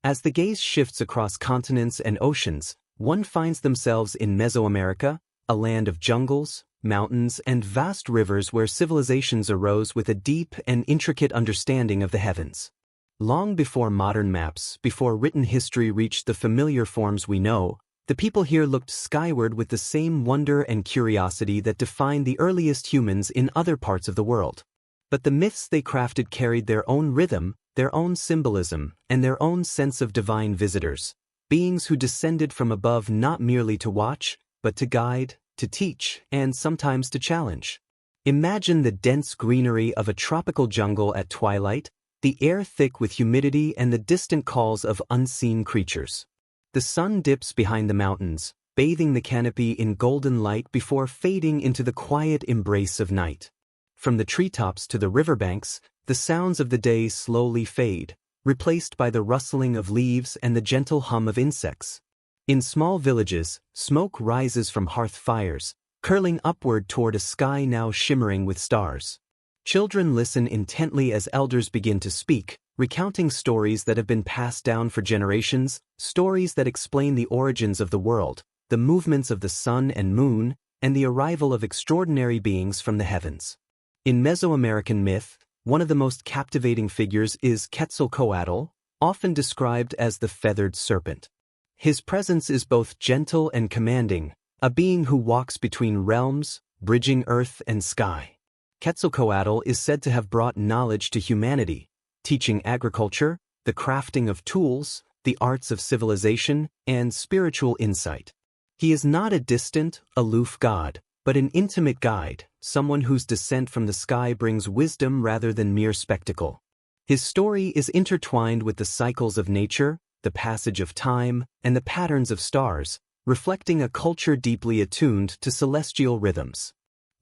As the gaze shifts across continents and oceans, one finds themselves in Mesoamerica, a land of jungles, mountains, and vast rivers where civilizations arose with a deep and intricate understanding of the heavens. Long before modern maps, before written history reached the familiar forms we know, the people here looked skyward with the same wonder and curiosity that defined the earliest humans in other parts of the world. But the myths they crafted carried their own rhythm, their own symbolism, and their own sense of divine visitors, beings who descended from above not merely to watch, but to guide, to teach, and sometimes to challenge. Imagine the dense greenery of a tropical jungle at twilight, the air thick with humidity and the distant calls of unseen creatures. The sun dips behind the mountains, bathing the canopy in golden light before fading into the quiet embrace of night. From the treetops to the riverbanks, the sounds of the day slowly fade, replaced by the rustling of leaves and the gentle hum of insects. In small villages, smoke rises from hearth fires, curling upward toward a sky now shimmering with stars. Children listen intently as elders begin to speak, recounting stories that have been passed down for generations, stories that explain the origins of the world, the movements of the sun and moon, and the arrival of extraordinary beings from the heavens. In Mesoamerican myth, one of the most captivating figures is Quetzalcoatl, often described as the feathered serpent. His presence is both gentle and commanding, a being who walks between realms, bridging earth and sky. Quetzalcoatl is said to have brought knowledge to humanity, teaching agriculture, the crafting of tools, the arts of civilization, and spiritual insight. He is not a distant, aloof god, but an intimate guide, someone whose descent from the sky brings wisdom rather than mere spectacle. His story is intertwined with the cycles of nature, the passage of time, and the patterns of stars, reflecting a culture deeply attuned to celestial rhythms.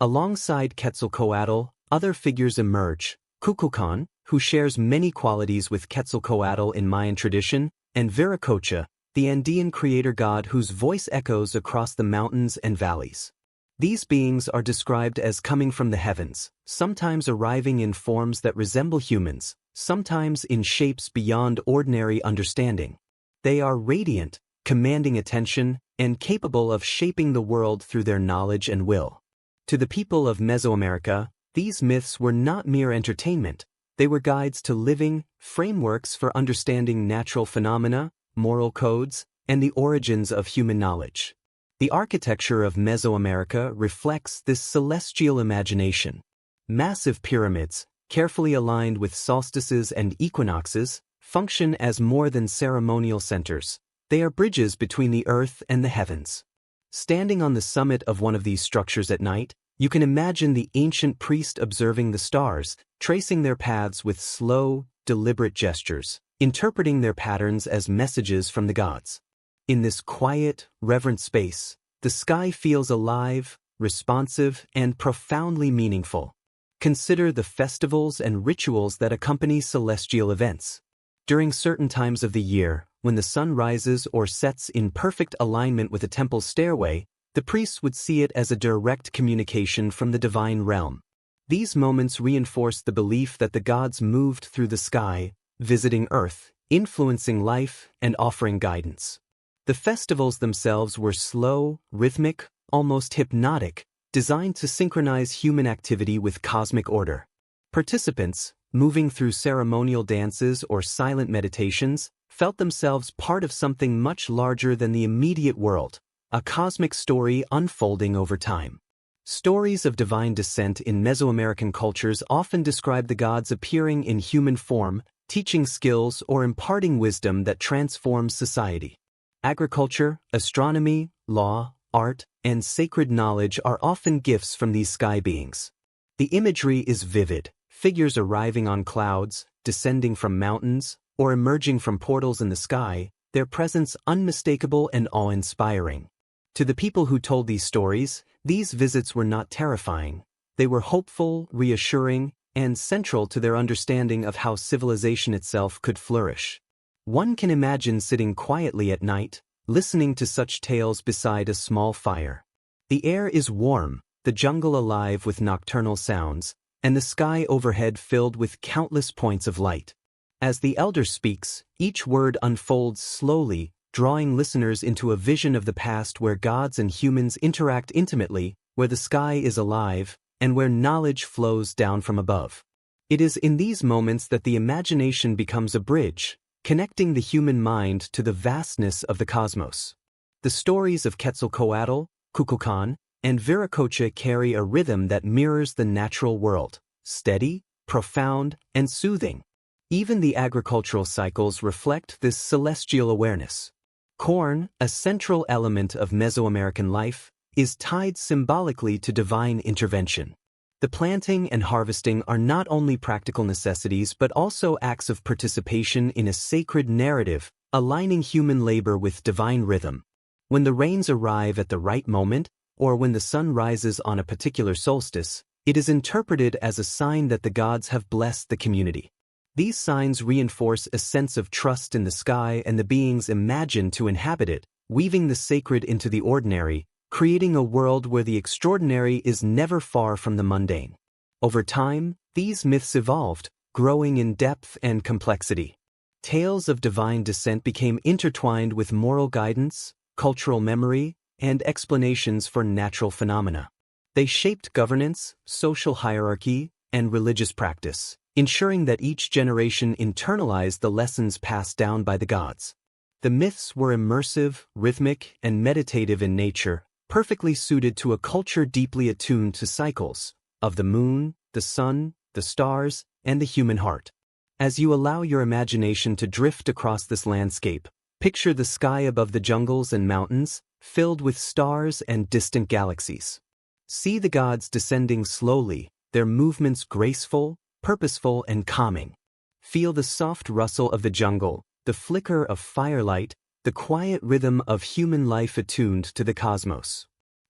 Alongside Quetzalcoatl, other figures emerge: Kukulkan, who shares many qualities with Quetzalcoatl in Mayan tradition, and Viracocha, the Andean creator god whose voice echoes across the mountains and valleys. These beings are described as coming from the heavens, sometimes arriving in forms that resemble humans, sometimes in shapes beyond ordinary understanding. They are radiant, commanding attention, and capable of shaping the world through their knowledge and will. To the people of Mesoamerica, these myths were not mere entertainment. They were guides to living, frameworks for understanding natural phenomena, moral codes, and the origins of human knowledge. The architecture of Mesoamerica reflects this celestial imagination. Massive pyramids, carefully aligned with solstices and equinoxes, function as more than ceremonial centers. They are bridges between the earth and the heavens. Standing on the summit of one of these structures at night, you can imagine the ancient priest observing the stars, tracing their paths with slow, deliberate gestures, interpreting their patterns as messages from the gods. In this quiet, reverent space, the sky feels alive, responsive, and profoundly meaningful. Consider the festivals and rituals that accompany celestial events. During certain times of the year, when the sun rises or sets in perfect alignment with a temple's stairway, the priests would see it as a direct communication from the divine realm. These moments reinforced the belief that the gods moved through the sky, visiting Earth, influencing life, and offering guidance. The festivals themselves were slow, rhythmic, almost hypnotic, designed to synchronize human activity with cosmic order. Participants, moving through ceremonial dances or silent meditations, felt themselves part of something much larger than the immediate world, a cosmic story unfolding over time. Stories of divine descent in Mesoamerican cultures often describe the gods appearing in human form, teaching skills or imparting wisdom that transforms society. Agriculture, astronomy, law, art, and sacred knowledge are often gifts from these sky beings. The imagery is vivid, figures arriving on clouds, descending from mountains, or emerging from portals in the sky, their presence unmistakable and awe-inspiring. To the people who told these stories, these visits were not terrifying. They were hopeful, reassuring, and central to their understanding of how civilization itself could flourish. One can imagine sitting quietly at night, listening to such tales beside a small fire. The air is warm, the jungle alive with nocturnal sounds, and the sky overhead filled with countless points of light. As the elder speaks, each word unfolds slowly, drawing listeners into a vision of the past where gods and humans interact intimately, where the sky is alive, and where knowledge flows down from above. It is in these moments that the imagination becomes a bridge, connecting the human mind to the vastness of the cosmos. The stories of Quetzalcoatl, Kukulkan, and Viracocha carry a rhythm that mirrors the natural world, steady, profound, and soothing. Even the agricultural cycles reflect this celestial awareness. Corn, a central element of Mesoamerican life, is tied symbolically to divine intervention. The planting and harvesting are not only practical necessities but also acts of participation in a sacred narrative, aligning human labor with divine rhythm. When the rains arrive at the right moment, or when the sun rises on a particular solstice, it is interpreted as a sign that the gods have blessed the community. These signs reinforce a sense of trust in the sky and the beings imagined to inhabit it, weaving the sacred into the ordinary, creating a world where the extraordinary is never far from the mundane. Over time, these myths evolved, growing in depth and complexity. Tales of divine descent became intertwined with moral guidance, cultural memory, and explanations for natural phenomena. They shaped governance, social hierarchy, and religious practice, ensuring that each generation internalized the lessons passed down by the gods. The myths were immersive, rhythmic, and meditative in nature, perfectly suited to a culture deeply attuned to cycles of the moon, the sun, the stars, and the human heart. As you allow your imagination to drift across this landscape, picture the sky above the jungles and mountains, filled with stars and distant galaxies. See the gods descending slowly, their movements graceful, purposeful, and calming. Feel the soft rustle of the jungle, the flicker of firelight, the quiet rhythm of human life attuned to the cosmos.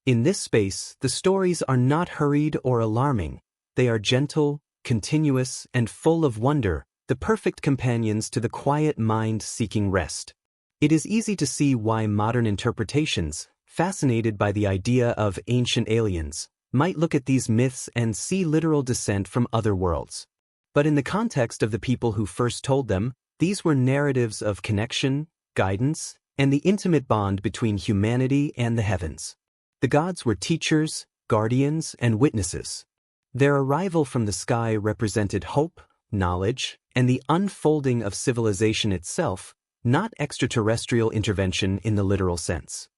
In this space, the stories are not hurried or alarming. They are gentle, continuous, and full of wonder, the perfect companions to the quiet mind seeking rest. It is easy to see why modern interpretations, fascinated by the idea of ancient aliens, might look at these myths and see literal descent from other worlds. But in the context of the people who first told them, these were narratives of connection, guidance, and the intimate bond between humanity and the heavens. The gods were teachers, guardians, and witnesses. Their arrival from the sky represented hope, knowledge, and the unfolding of civilization itself, not extraterrestrial intervention in the literal sense.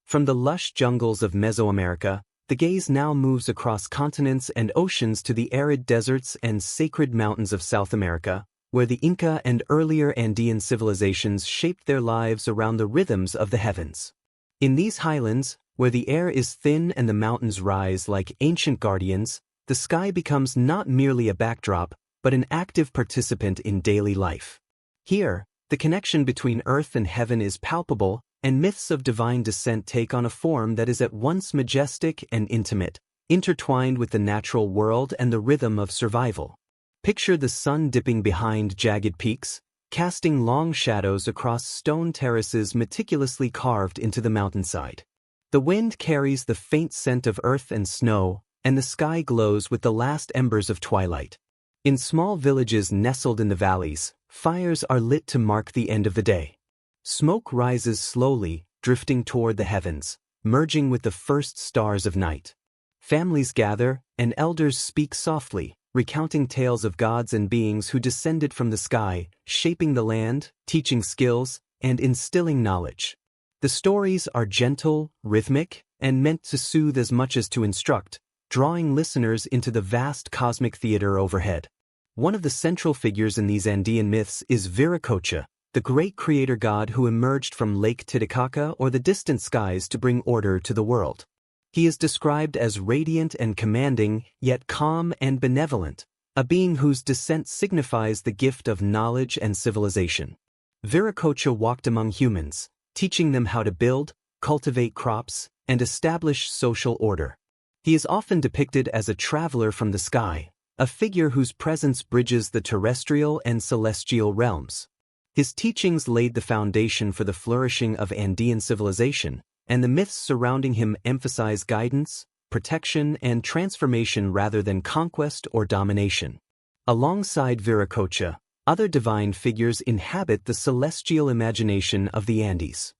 From the lush jungles of Mesoamerica, the gaze now moves across continents and oceans to the arid deserts and sacred mountains of South America, where the Inca and earlier Andean civilizations shaped their lives around the rhythms of the heavens. In these highlands, where the air is thin and the mountains rise like ancient guardians, the sky becomes not merely a backdrop, but an active participant in daily life. Here, the connection between earth and heaven is palpable, and myths of divine descent take on a form that is at once majestic and intimate, intertwined with the natural world and the rhythm of survival. Picture the sun dipping behind jagged peaks, casting long shadows across stone terraces meticulously carved into the mountainside. The wind carries the faint scent of earth and snow, and the sky glows with the last embers of twilight. In small villages nestled in the valleys, fires are lit to mark the end of the day. Smoke rises slowly, drifting toward the heavens, merging with the first stars of night. Families gather, and elders speak softly, recounting tales of gods and beings who descended from the sky, shaping the land, teaching skills, and instilling knowledge. The stories are gentle, rhythmic, and meant to soothe as much as to instruct, drawing listeners into the vast cosmic theater overhead. One of the central figures in these Andean myths is Viracocha, the great creator god who emerged from Lake Titicaca or the distant skies to bring order to the world. He is described as radiant and commanding, yet calm and benevolent, a being whose descent signifies the gift of knowledge and civilization. Viracocha walked among humans, teaching them how to build, cultivate crops, and establish social order. He is often depicted as a traveler from the sky, a figure whose presence bridges the terrestrial and celestial realms. His teachings laid the foundation for the flourishing of Andean civilization, and the myths surrounding him emphasize guidance, protection, and transformation rather than conquest or domination. Alongside Viracocha, other divine figures inhabit the celestial imagination of the Andes.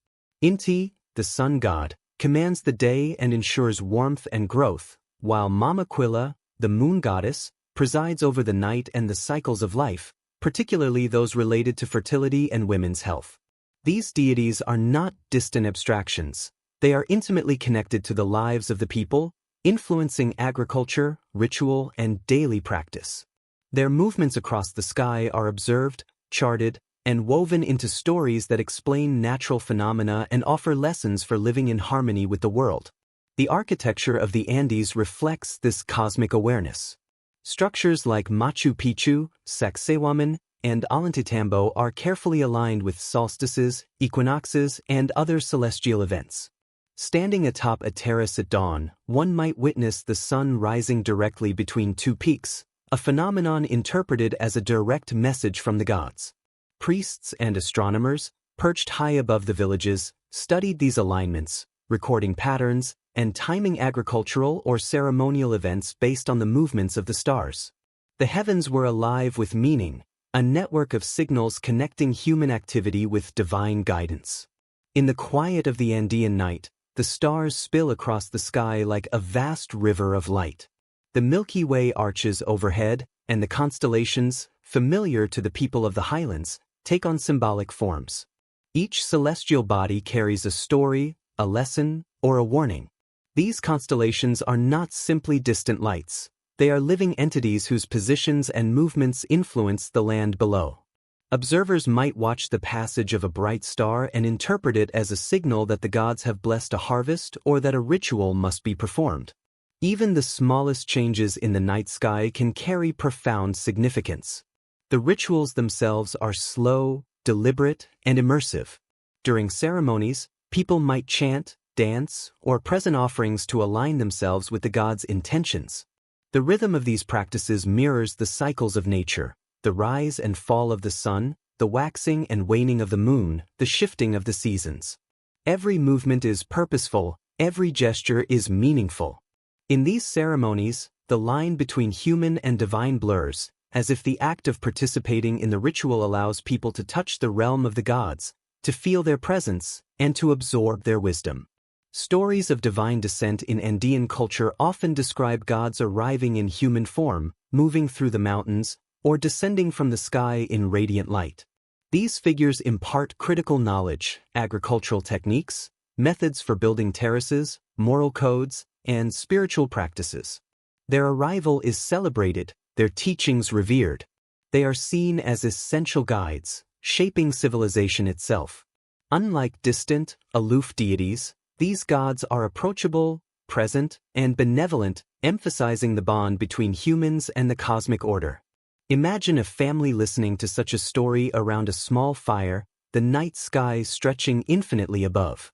Inti, the sun god, commands the day and ensures warmth and growth, while Mamaquilla, the moon goddess, presides over the night and the cycles of life, particularly those related to fertility and women's health. These deities are not distant abstractions. They are intimately connected to the lives of the people, influencing agriculture, ritual, and daily practice. Their movements across the sky are observed, charted, and woven into stories that explain natural phenomena and offer lessons for living in harmony with the world. The architecture of the Andes reflects this cosmic awareness. Structures like Machu Picchu, Sacsayhuaman, and Ollantaytambo are carefully aligned with solstices, equinoxes, and other celestial events. Standing atop a terrace at dawn, one might witness the sun rising directly between two peaks, a phenomenon interpreted as a direct message from the gods. Priests and astronomers, perched high above the villages, studied these alignments, recording patterns, and timing agricultural or ceremonial events based on the movements of the stars. The heavens were alive with meaning, a network of signals connecting human activity with divine guidance. In the quiet of the Andean night, the stars spill across the sky like a vast river of light. The Milky Way arches overhead, and the constellations, familiar to the people of the highlands, take on symbolic forms. Each celestial body carries a story, a lesson, or a warning. These constellations are not simply distant lights. They are living entities whose positions and movements influence the land below. Observers might watch the passage of a bright star and interpret it as a signal that the gods have blessed a harvest or that a ritual must be performed. Even the smallest changes in the night sky can carry profound significance. The rituals themselves are slow, deliberate, and immersive. During ceremonies, people might chant, dance, or present offerings to align themselves with the gods' intentions. The rhythm of these practices mirrors the cycles of nature, the rise and fall of the sun, the waxing and waning of the moon, the shifting of the seasons. Every movement is purposeful, every gesture is meaningful. In these ceremonies, the line between human and divine blurs, as if the act of participating in the ritual allows people to touch the realm of the gods, to feel their presence, and to absorb their wisdom. Stories of divine descent in Andean culture often describe gods arriving in human form, moving through the mountains, or descending from the sky in radiant light. These figures impart critical knowledge, agricultural techniques, methods for building terraces, moral codes, and spiritual practices. Their arrival is celebrated, their teachings revered. They are seen as essential guides, shaping civilization itself. Unlike distant, aloof deities, these gods are approachable, present, and benevolent, emphasizing the bond between humans and the cosmic order. Imagine a family listening to such a story around a small fire, the night sky stretching infinitely above.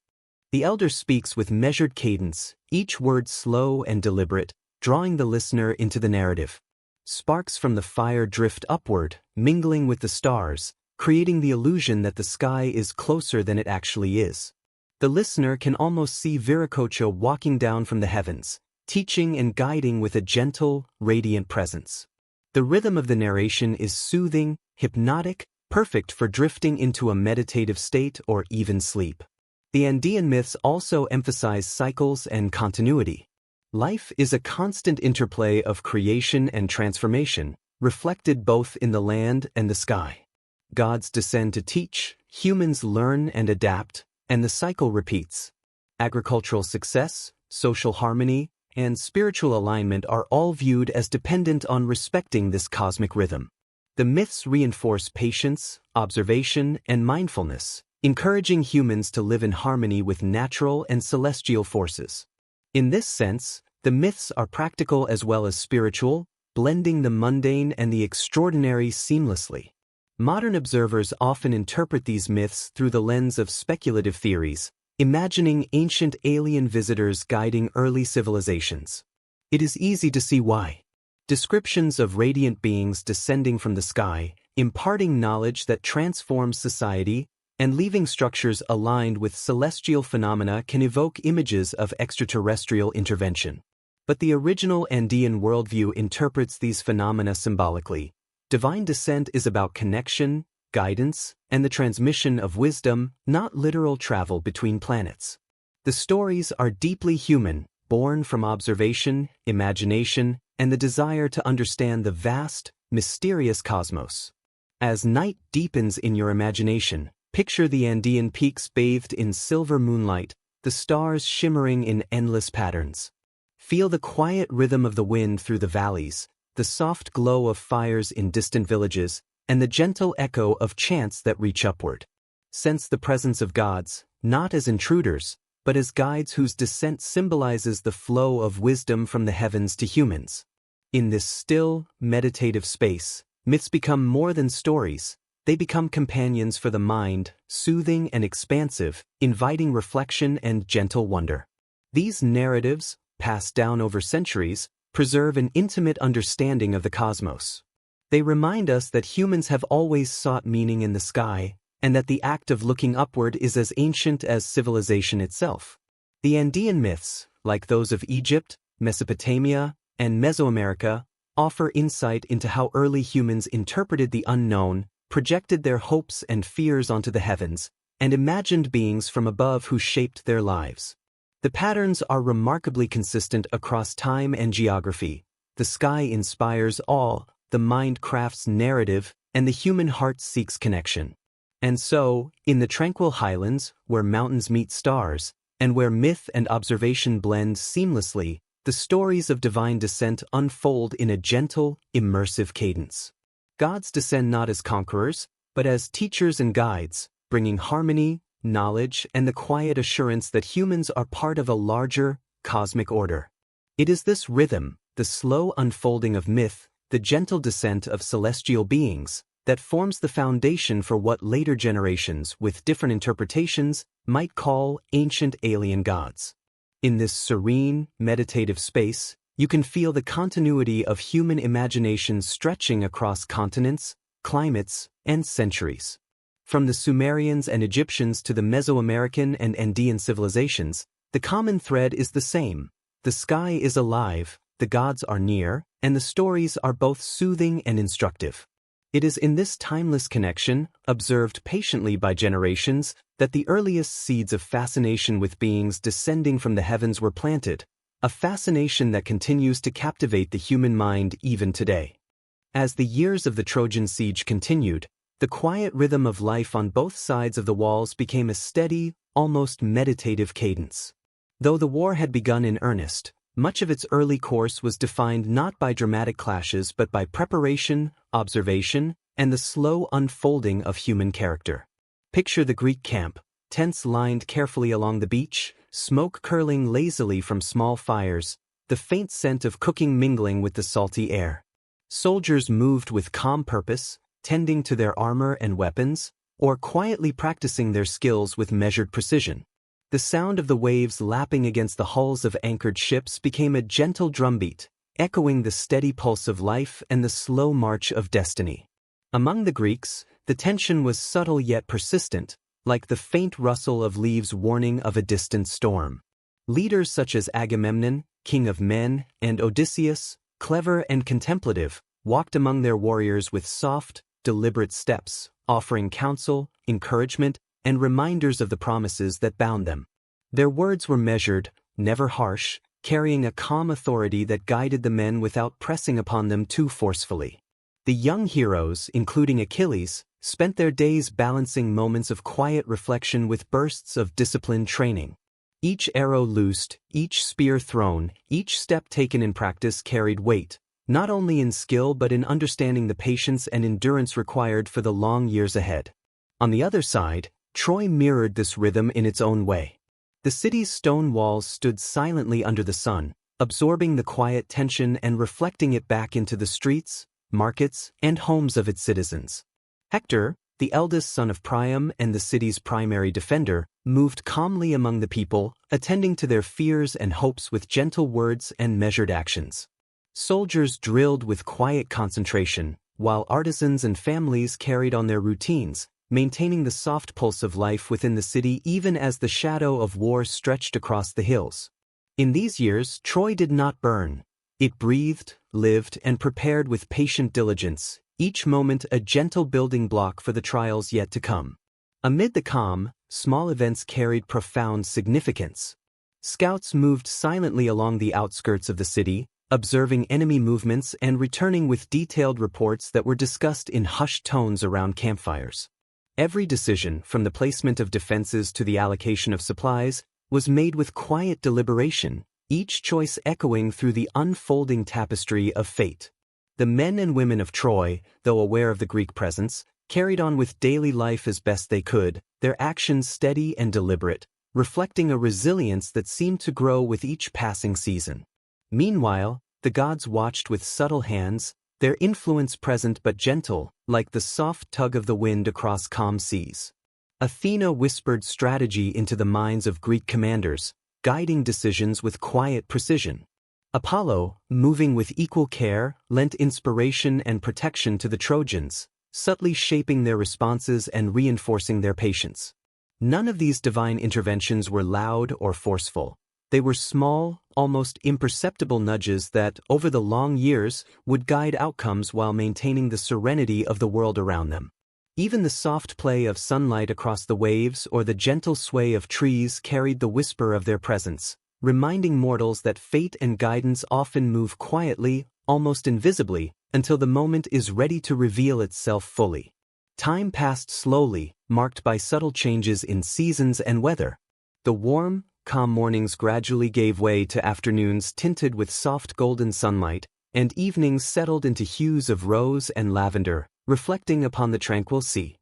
The elder speaks with measured cadence, each word slow and deliberate, drawing the listener into the narrative. Sparks from the fire drift upward, mingling with the stars, creating the illusion that the sky is closer than it actually is. The listener can almost see Viracocha walking down from the heavens, teaching and guiding with a gentle, radiant presence. The rhythm of the narration is soothing, hypnotic, perfect for drifting into a meditative state or even sleep. The Andean myths also emphasize cycles and continuity. Life is a constant interplay of creation and transformation, reflected both in the land and the sky. Gods descend to teach, humans learn and adapt, and the cycle repeats. Agricultural success, social harmony, and spiritual alignment are all viewed as dependent on respecting this cosmic rhythm. The myths reinforce patience, observation, and mindfulness, encouraging humans to live in harmony with natural and celestial forces. In this sense, the myths are practical as well as spiritual, blending the mundane and the extraordinary seamlessly. Modern observers often interpret these myths through the lens of speculative theories, imagining ancient alien visitors guiding early civilizations. It is easy to see why. Descriptions of radiant beings descending from the sky, imparting knowledge that transforms society, and leaving structures aligned with celestial phenomena can evoke images of extraterrestrial intervention. But the original Andean worldview interprets these phenomena symbolically. Divine descent is about connection, guidance, and the transmission of wisdom, not literal travel between planets. The stories are deeply human, born from observation, imagination, and the desire to understand the vast, mysterious cosmos. As night deepens in your imagination, picture the Andean peaks bathed in silver moonlight, the stars shimmering in endless patterns. Feel the quiet rhythm of the wind through the valleys, the soft glow of fires in distant villages, and the gentle echo of chants that reach upward. Sense the presence of gods, not as intruders, but as guides whose descent symbolizes the flow of wisdom from the heavens to humans. In this still, meditative space, myths become more than stories. They become companions for the mind, soothing and expansive, inviting reflection and gentle wonder. These narratives, passed down over centuries, preserve an intimate understanding of the cosmos. They remind us that humans have always sought meaning in the sky, and that the act of looking upward is as ancient as civilization itself. The Andean myths, like those of Egypt, Mesopotamia, and Mesoamerica, offer insight into how early humans interpreted the unknown, projected their hopes and fears onto the heavens, and imagined beings from above who shaped their lives. The patterns are remarkably consistent across time and geography. The sky inspires awe, the mind crafts narrative, and the human heart seeks connection. And so, in the tranquil highlands, where mountains meet stars, and where myth and observation blend seamlessly, the stories of divine descent unfold in a gentle, immersive cadence. Gods descend not as conquerors, but as teachers and guides, bringing harmony, knowledge, and the quiet assurance that humans are part of a larger, cosmic order. It is this rhythm, the slow unfolding of myth, the gentle descent of celestial beings, that forms the foundation for what later generations, with different interpretations, might call ancient alien gods. In this serene, meditative space, you can feel the continuity of human imagination stretching across continents, climates, and centuries. From the Sumerians and Egyptians to the Mesoamerican and Andean civilizations, the common thread is the same. The sky is alive, the gods are near, and the stories are both soothing and instructive. It is in this timeless connection, observed patiently by generations, that the earliest seeds of fascination with beings descending from the heavens were planted, a fascination that continues to captivate the human mind even today. As the years of the Trojan siege continued, the quiet rhythm of life on both sides of the walls became a steady, almost meditative cadence. Though the war had begun in earnest, much of its early course was defined not by dramatic clashes but by preparation, observation, and the slow unfolding of human character. Picture the Greek camp, tents lined carefully along the beach, smoke curling lazily from small fires, the faint scent of cooking mingling with the salty air. Soldiers moved with calm purpose, tending to their armor and weapons, or quietly practicing their skills with measured precision. The sound of the waves lapping against the hulls of anchored ships became a gentle drumbeat, echoing the steady pulse of life and the slow march of destiny. Among the Greeks, the tension was subtle yet persistent, like the faint rustle of leaves warning of a distant storm. Leaders such as Agamemnon, king of men, and Odysseus, clever and contemplative, walked among their warriors with soft, deliberate steps, offering counsel, encouragement, and reminders of the promises that bound them. Their words were measured, never harsh, carrying a calm authority that guided the men without pressing upon them too forcefully. The young heroes, including Achilles, spent their days balancing moments of quiet reflection with bursts of disciplined training. Each arrow loosed, each spear thrown, each step taken in practice carried weight, not only in skill but in understanding the patience and endurance required for the long years ahead. On the other side, Troy mirrored this rhythm in its own way. The city's stone walls stood silently under the sun, absorbing the quiet tension and reflecting it back into the streets, markets, and homes of its citizens. Hector, the eldest son of Priam and the city's primary defender, moved calmly among the people, attending to their fears and hopes with gentle words and measured actions. Soldiers drilled with quiet concentration, while artisans and families carried on their routines, maintaining the soft pulse of life within the city even as the shadow of war stretched across the hills. In these years, Troy did not burn. It breathed, lived, and prepared with patient diligence, each moment a gentle building block for the trials yet to come. Amid the calm, small events carried profound significance. Scouts moved silently along the outskirts of the city, observing enemy movements and returning with detailed reports that were discussed in hushed tones around campfires. Every decision, from the placement of defenses to the allocation of supplies, was made with quiet deliberation, each choice echoing through the unfolding tapestry of fate. The men and women of Troy, though aware of the Greek presence, carried on with daily life as best they could, their actions steady and deliberate, reflecting a resilience that seemed to grow with each passing season. Meanwhile, the gods watched with subtle hands, their influence present but gentle, like the soft tug of the wind across calm seas. Athena whispered strategy into the minds of Greek commanders, guiding decisions with quiet precision. Apollo, moving with equal care, lent inspiration and protection to the Trojans, subtly shaping their responses and reinforcing their patience. None of these divine interventions were loud or forceful. They were small, almost imperceptible nudges that, over the long years, would guide outcomes while maintaining the serenity of the world around them. Even the soft play of sunlight across the waves or the gentle sway of trees carried the whisper of their presence, reminding mortals that fate and guidance often move quietly, almost invisibly, until the moment is ready to reveal itself fully. Time passed slowly, marked by subtle changes in seasons and weather. The warm, calm mornings gradually gave way to afternoons tinted with soft golden sunlight, and evenings settled into hues of rose and lavender, reflecting upon the tranquil sea.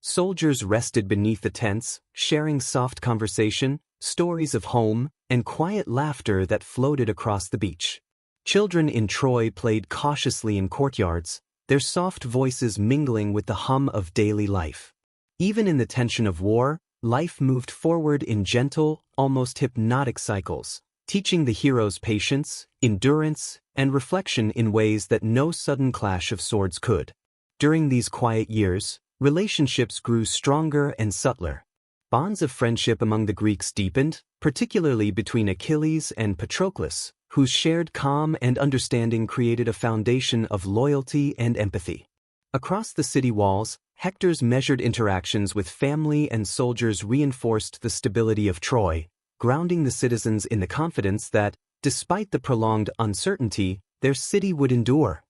Soldiers rested beneath the tents, sharing soft conversation, stories of home, and quiet laughter that floated across the beach. Children in Troy played cautiously in courtyards, their soft voices mingling with the hum of daily life. Even in the tension of war, life moved forward in gentle, almost hypnotic cycles, teaching the heroes patience, endurance, and reflection in ways that no sudden clash of swords could. During these quiet years, Relationships grew stronger and subtler. Bonds of friendship among the Greeks deepened, particularly between Achilles and Patroclus, whose shared calm and understanding created a foundation of loyalty and empathy. Across the city walls, Hector's measured interactions with family and soldiers reinforced the stability of Troy, grounding the citizens in the confidence that, despite the prolonged uncertainty, their city would endure.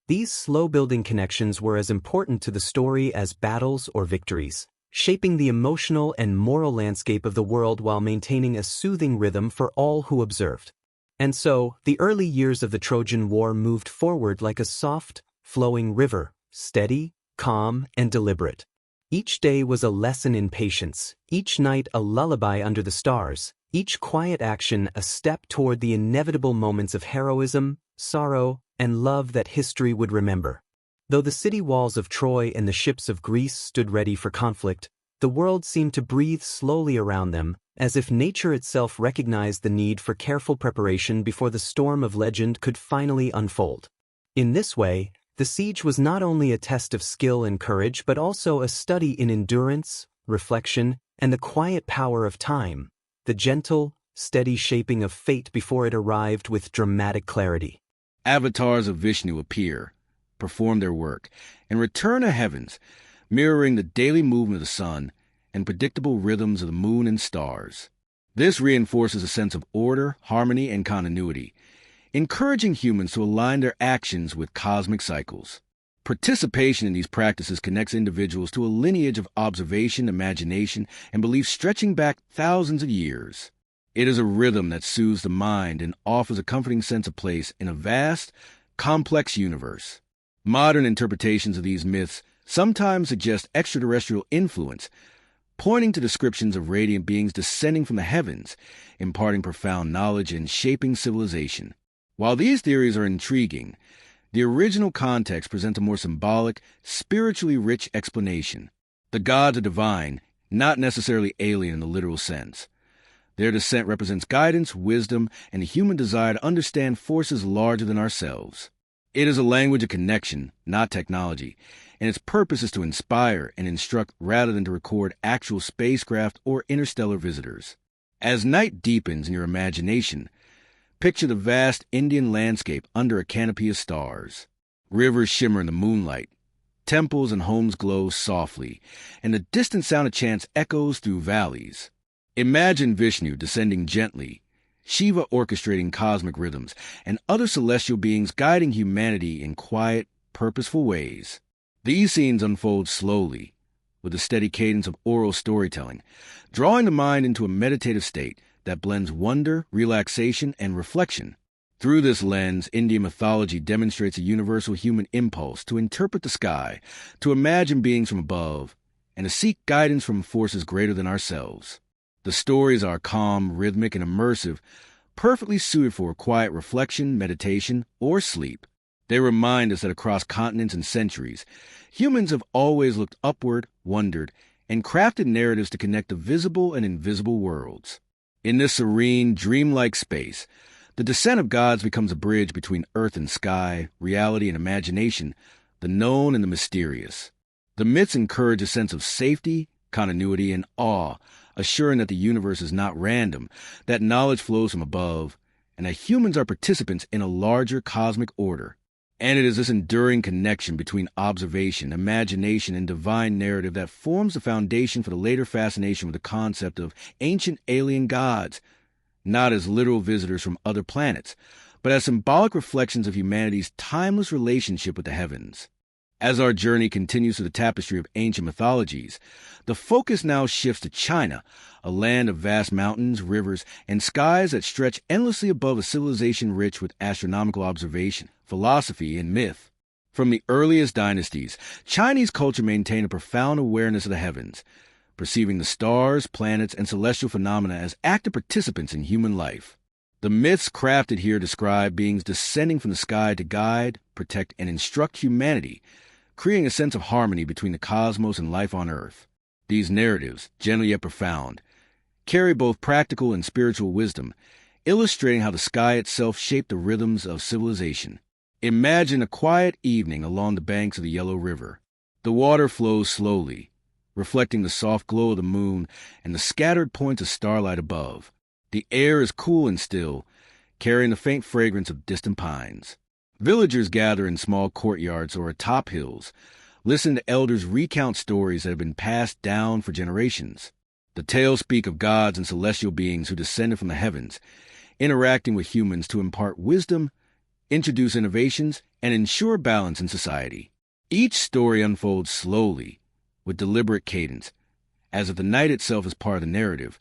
These slow-building connections were as important to the story as battles or victories, shaping the emotional and moral landscape of the world while maintaining a soothing rhythm for all who observed. And so, the early years of the Trojan War moved forward like a soft, flowing river, steady, calm, and deliberate. Each day was a lesson in patience, each night a lullaby under the stars, each quiet action a step toward the inevitable moments of heroism, sorrow, and love that history would remember. Though the city walls of Troy and the ships of Greece stood ready for conflict, the world seemed to breathe slowly around them, as if nature itself recognized the need for careful preparation before the storm of legend could finally unfold. In this way, the siege was not only a test of skill and courage but also a study in endurance, reflection, and the quiet power of time, the gentle, steady shaping of fate before it arrived with dramatic clarity. Avatars of Vishnu appear, perform their work, and return to heavens, mirroring the daily movement of the sun and predictable rhythms of the moon and stars. This reinforces a sense of order, harmony, and continuity, encouraging humans to align their actions with cosmic cycles. Participation in these practices connects individuals to a lineage of observation, imagination, and belief stretching back thousands of years. It is a rhythm that soothes the mind and offers a comforting sense of place in a vast, complex universe. Modern interpretations of these myths sometimes suggest extraterrestrial influence, pointing to descriptions of radiant beings descending from the heavens, imparting profound knowledge and shaping civilization. While these theories are intriguing, the original context presents a more symbolic, spiritually rich explanation. The gods are divine, not necessarily alien in the literal sense. Their descent represents guidance, wisdom, and the human desire to understand forces larger than ourselves. It is a language of connection, not technology, and its purpose is to inspire and instruct rather than to record actual spacecraft or interstellar visitors. As night deepens in your imagination, picture the vast Indian landscape under a canopy of stars. Rivers shimmer in the moonlight, temples and homes glow softly, and the distant sound of chants echoes through valleys. Imagine Vishnu descending gently, Shiva orchestrating cosmic rhythms, and other celestial beings guiding humanity in quiet, purposeful ways. These scenes unfold slowly, with a steady cadence of oral storytelling, drawing the mind into a meditative state that blends wonder, relaxation, and reflection. Through this lens, Indian mythology demonstrates a universal human impulse to interpret the sky, to imagine beings from above, and to seek guidance from forces greater than ourselves. The stories are calm, rhythmic, and immersive, perfectly suited for quiet reflection, meditation, or sleep. They remind us that across continents and centuries, humans have always looked upward, wondered, and crafted narratives to connect the visible and invisible worlds. In this serene, dreamlike space, the descent of gods becomes a bridge between earth and sky, reality and imagination, the known and the mysterious. The myths encourage a sense of safety, continuity, and awe, assuring that the universe is not random, that knowledge flows from above, and that humans are participants in a larger cosmic order. And it is this enduring connection between observation, imagination, and divine narrative that forms the foundation for the later fascination with the concept of ancient alien gods, not as literal visitors from other planets, but as symbolic reflections of humanity's timeless relationship with the heavens. As our journey continues through the tapestry of ancient mythologies, the focus now shifts to China, a land of vast mountains, rivers, and skies that stretch endlessly above a civilization rich with astronomical observation, philosophy, and myth. From the earliest dynasties, Chinese culture maintained a profound awareness of the heavens, perceiving the stars, planets, and celestial phenomena as active participants in human life. The myths crafted here describe beings descending from the sky to guide, protect, and instruct humanity, creating a sense of harmony between the cosmos and life on Earth. These narratives, gentle yet profound, carry both practical and spiritual wisdom, illustrating how the sky itself shaped the rhythms of civilization. Imagine a quiet evening along the banks of the Yellow River. The water flows slowly, reflecting the soft glow of the moon and the scattered points of starlight above. The air is cool and still, carrying the faint fragrance of distant pines. Villagers gather in small courtyards or atop hills, listening to elders recount stories that have been passed down for generations. The tales speak of gods and celestial beings who descended from the heavens, interacting with humans to impart wisdom, introduce innovations, and ensure balance in society. Each story unfolds slowly, with deliberate cadence, as if the night itself is part of the narrative,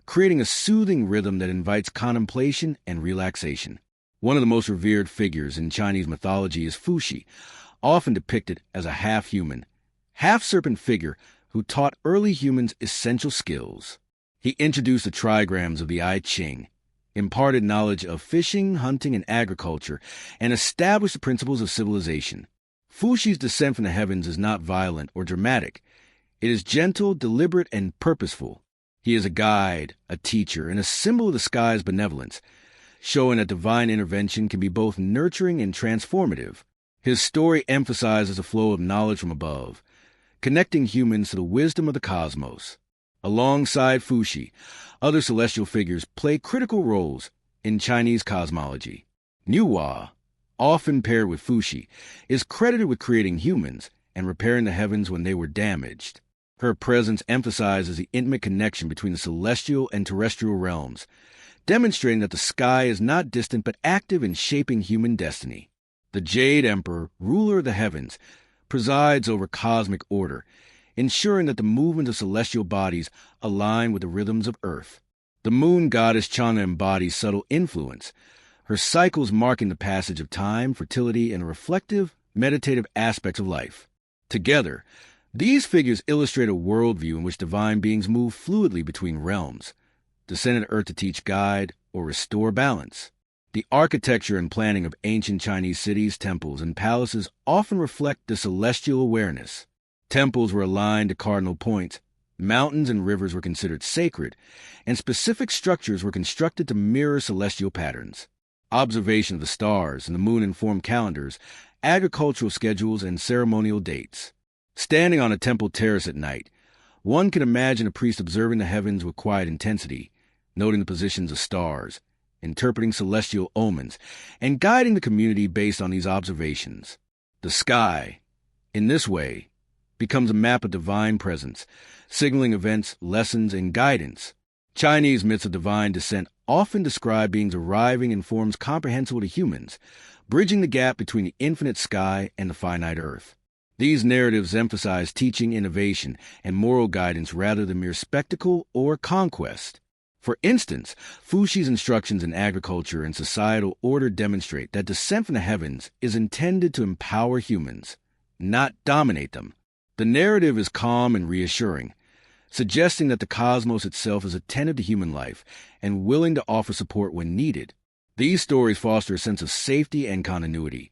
creating a soothing rhythm that invites contemplation and relaxation. One of the most revered figures in Chinese mythology is Fuxi, often depicted as a half-human, half-serpent figure who taught early humans essential skills. He introduced the trigrams of the I Ching, imparted knowledge of fishing, hunting, and agriculture, and established the principles of civilization. Fuxi's descent from the heavens is not violent or dramatic. It is gentle, deliberate, and purposeful. He is a guide, a teacher, and a symbol of the sky's benevolence, showing that divine intervention can be both nurturing and transformative. His story emphasizes a flow of knowledge from above, connecting humans to the wisdom of the cosmos. Alongside Fuxi, other celestial figures play critical roles in Chinese cosmology. Nuwa, often paired with Fuxi, is credited with creating humans and repairing the heavens when they were damaged. Her presence emphasizes the intimate connection between the celestial and terrestrial realms, demonstrating that the sky is not distant but active in shaping human destiny. The Jade Emperor, ruler of the heavens, presides over cosmic order, ensuring that the movement of celestial bodies align with the rhythms of Earth. The moon goddess Chang'e embodies subtle influence, her cycles marking the passage of time, fertility, and reflective, meditative aspects of life. Together, these figures illustrate a worldview in which divine beings move fluidly between realms, descended to Earth to teach, guide, or restore balance. The architecture and planning of ancient Chinese cities, temples, and palaces often reflect the celestial awareness. Temples were aligned to cardinal points, mountains and rivers were considered sacred, and specific structures were constructed to mirror celestial patterns. Observation of the stars and the moon informed calendars, agricultural schedules, and ceremonial dates. Standing on a temple terrace at night, one can imagine a priest observing the heavens with quiet intensity, noting the positions of stars, interpreting celestial omens, and guiding the community based on these observations. The sky, in this way, becomes a map of divine presence, signaling events, lessons, and guidance. Chinese myths of divine descent often describe beings arriving in forms comprehensible to humans, bridging the gap between the infinite sky and the finite earth. These narratives emphasize teaching, innovation, and moral guidance rather than mere spectacle or conquest. For instance, Fuxi's instructions in agriculture and societal order demonstrate that descent from the heavens is intended to empower humans, not dominate them. The narrative is calm and reassuring, suggesting that the cosmos itself is attentive to human life and willing to offer support when needed. These stories foster a sense of safety and continuity,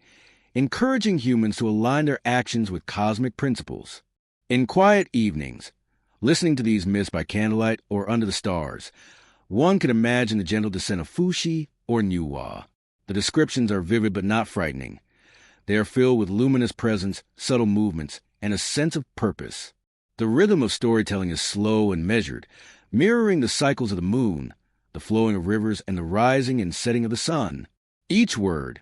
encouraging humans to align their actions with cosmic principles. In quiet evenings, listening to these myths by candlelight or under the stars, one can imagine the gentle descent of Fuxi or Nuwa. The descriptions are vivid but not frightening. They are filled with luminous presence, subtle movements, and a sense of purpose. The rhythm of storytelling is slow and measured, mirroring the cycles of the moon, the flowing of rivers, and the rising and setting of the sun. Each word,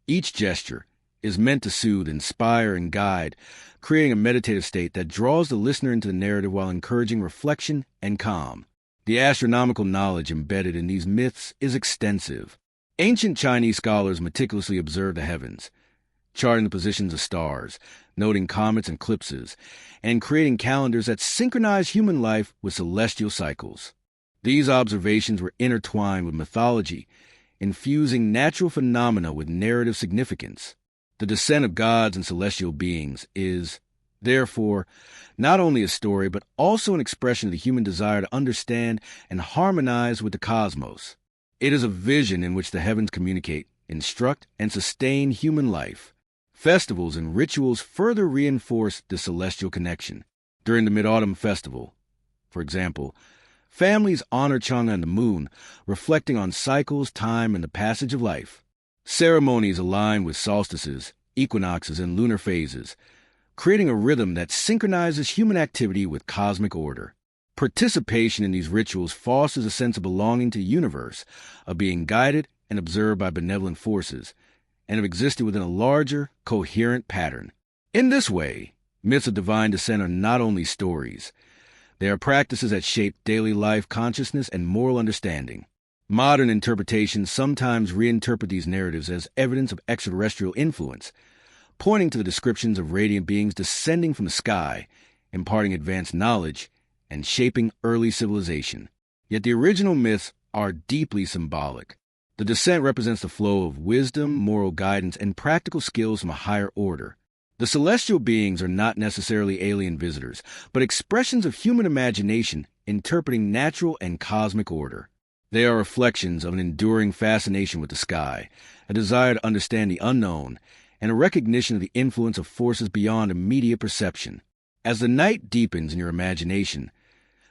each gesture, is meant to soothe, inspire, and guide, creating a meditative state that draws the listener into the narrative while encouraging reflection and calm. The astronomical knowledge embedded in these myths is extensive. Ancient Chinese scholars meticulously observed the heavens, charting the positions of stars, noting comets and eclipses, and creating calendars that synchronize human life with celestial cycles. These observations were intertwined with mythology, infusing natural phenomena with narrative significance. The descent of gods and celestial beings is, therefore, not only a story but also an expression of the human desire to understand and harmonize with the cosmos. It is a vision in which the heavens communicate, instruct, and sustain human life. Festivals and rituals further reinforce the celestial connection. During the Mid-Autumn Festival, for example, families honor Chang'e and the moon, reflecting on cycles, time, and the passage of life. Ceremonies align with solstices, equinoxes, and lunar phases, creating a rhythm that synchronizes human activity with cosmic order. Participation in these rituals fosters a sense of belonging to the universe, of being guided and observed by benevolent forces, and of existing within a larger, coherent pattern. In this way, myths of divine descent are not only stories. They are practices that shape daily life consciousness and moral understanding. Modern interpretations sometimes reinterpret these narratives as evidence of extraterrestrial influence, pointing to the descriptions of radiant beings descending from the sky, imparting advanced knowledge, and shaping early civilization. Yet the original myths are deeply symbolic. The descent represents the flow of wisdom, moral guidance, and practical skills from a higher order. The celestial beings are not necessarily alien visitors, but expressions of human imagination interpreting natural and cosmic order. They are reflections of an enduring fascination with the sky, a desire to understand the unknown, and a recognition of the influence of forces beyond immediate perception. As the night deepens in your imagination,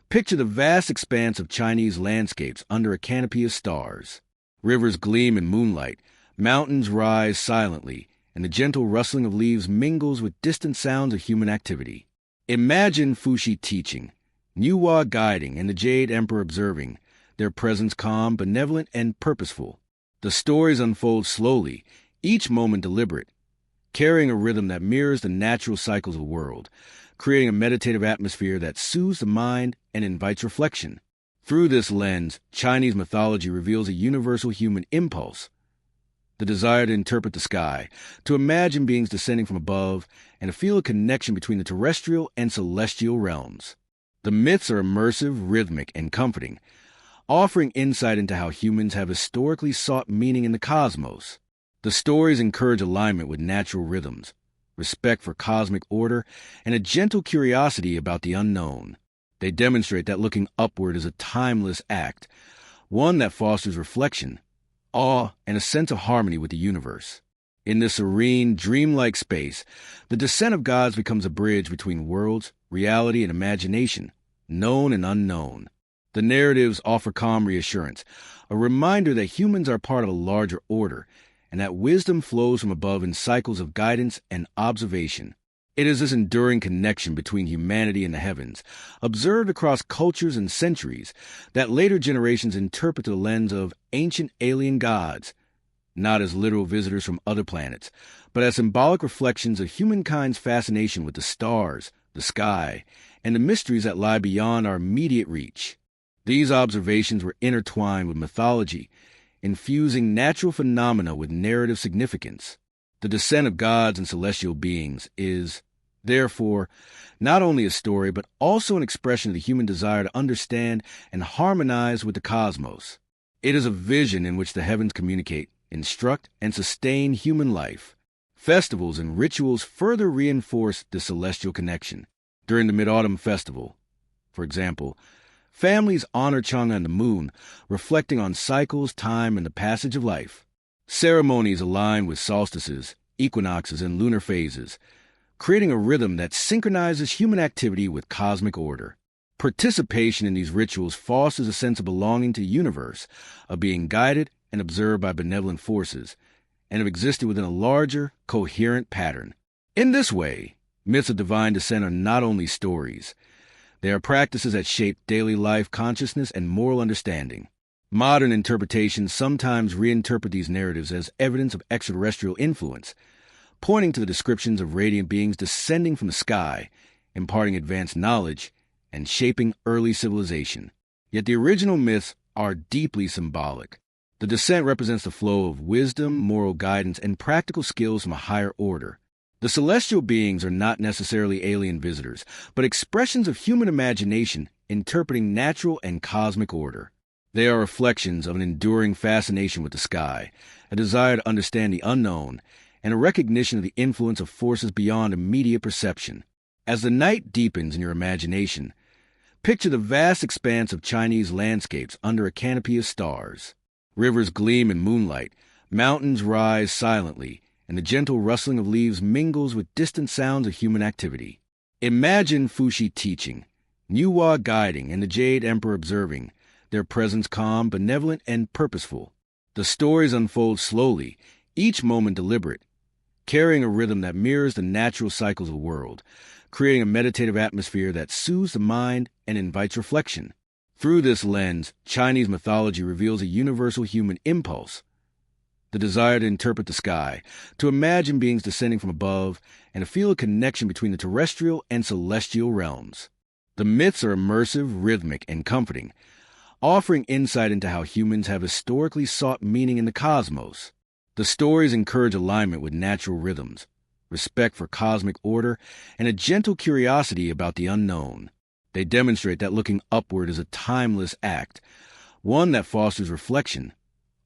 picture the vast expanse of Chinese landscapes under a canopy of stars. Rivers gleam in moonlight, mountains rise silently, and the gentle rustling of leaves mingles with distant sounds of human activity. Imagine Fuxi teaching, Niuhua guiding, and the Jade Emperor observing, their presence calm, benevolent, and purposeful. The stories unfold slowly, each moment deliberate, carrying a rhythm that mirrors the natural cycles of the world, creating a meditative atmosphere that soothes the mind and invites reflection. Through this lens, Chinese mythology reveals a universal human impulse, the desire to interpret the sky, to imagine beings descending from above, and to feel a connection between the terrestrial and celestial realms. The myths are immersive, rhythmic, and comforting, offering insight into how humans have historically sought meaning in the cosmos. The stories encourage alignment with natural rhythms, respect for cosmic order, and a gentle curiosity about the unknown. They demonstrate that looking upward is a timeless act, one that fosters reflection, awe, and a sense of harmony with the universe. In this serene, dreamlike space, the descent of gods becomes a bridge between worlds, reality, and imagination, known and unknown. The narratives offer calm reassurance, a reminder that humans are part of a larger order, and that wisdom flows from above in cycles of guidance and observation. It is this enduring connection between humanity and the heavens, observed across cultures and centuries, that later generations interpret through the lens of ancient alien gods, not as literal visitors from other planets, but as symbolic reflections of humankind's fascination with the stars, the sky, and the mysteries that lie beyond our immediate reach. These observations were intertwined with mythology, infusing natural phenomena with narrative significance. The descent of gods and celestial beings is, therefore, not only a story, but also an expression of the human desire to understand and harmonize with the cosmos. It is a vision in which the heavens communicate, instruct, and sustain human life. Festivals and rituals further reinforce the celestial connection. During the Mid-Autumn Festival, for example, families honor Chang'e and the moon, reflecting on cycles, time, and the passage of life. Ceremonies align with solstices, equinoxes, and lunar phases, creating a rhythm that synchronizes human activity with cosmic order. Participation in these rituals fosters a sense of belonging to the universe, of being guided and observed by benevolent forces, and of existing within a larger, coherent pattern. In this way, myths of divine descent are not only stories. They are practices that shape daily life consciousness and moral understanding. Modern interpretations sometimes reinterpret these narratives as evidence of extraterrestrial influence, pointing to the descriptions of radiant beings descending from the sky, imparting advanced knowledge, and shaping early civilization. Yet the original myths are deeply symbolic. The descent represents the flow of wisdom, moral guidance, and practical skills from a higher order. The celestial beings are not necessarily alien visitors, but expressions of human imagination interpreting natural and cosmic order. They are reflections of an enduring fascination with the sky, a desire to understand the unknown, and a recognition of the influence of forces beyond immediate perception. As the night deepens in your imagination, picture the vast expanse of Chinese landscapes under a canopy of stars. Rivers gleam in moonlight, mountains rise silently, and the gentle rustling of leaves mingles with distant sounds of human activity. Imagine Fuxi teaching, Niuhua guiding, and the Jade Emperor observing, their presence calm, benevolent, and purposeful. The stories unfold slowly, each moment deliberate, carrying a rhythm that mirrors the natural cycles of the world, creating a meditative atmosphere that soothes the mind and invites reflection. Through this lens, Chinese mythology reveals a universal human impulse, the desire to interpret the sky, to imagine beings descending from above, and to feel a connection between the terrestrial and celestial realms. The myths are immersive, rhythmic, and comforting, offering insight into how humans have historically sought meaning in the cosmos. The stories encourage alignment with natural rhythms, respect for cosmic order, and a gentle curiosity about the unknown. They demonstrate that looking upward is a timeless act, one that fosters reflection,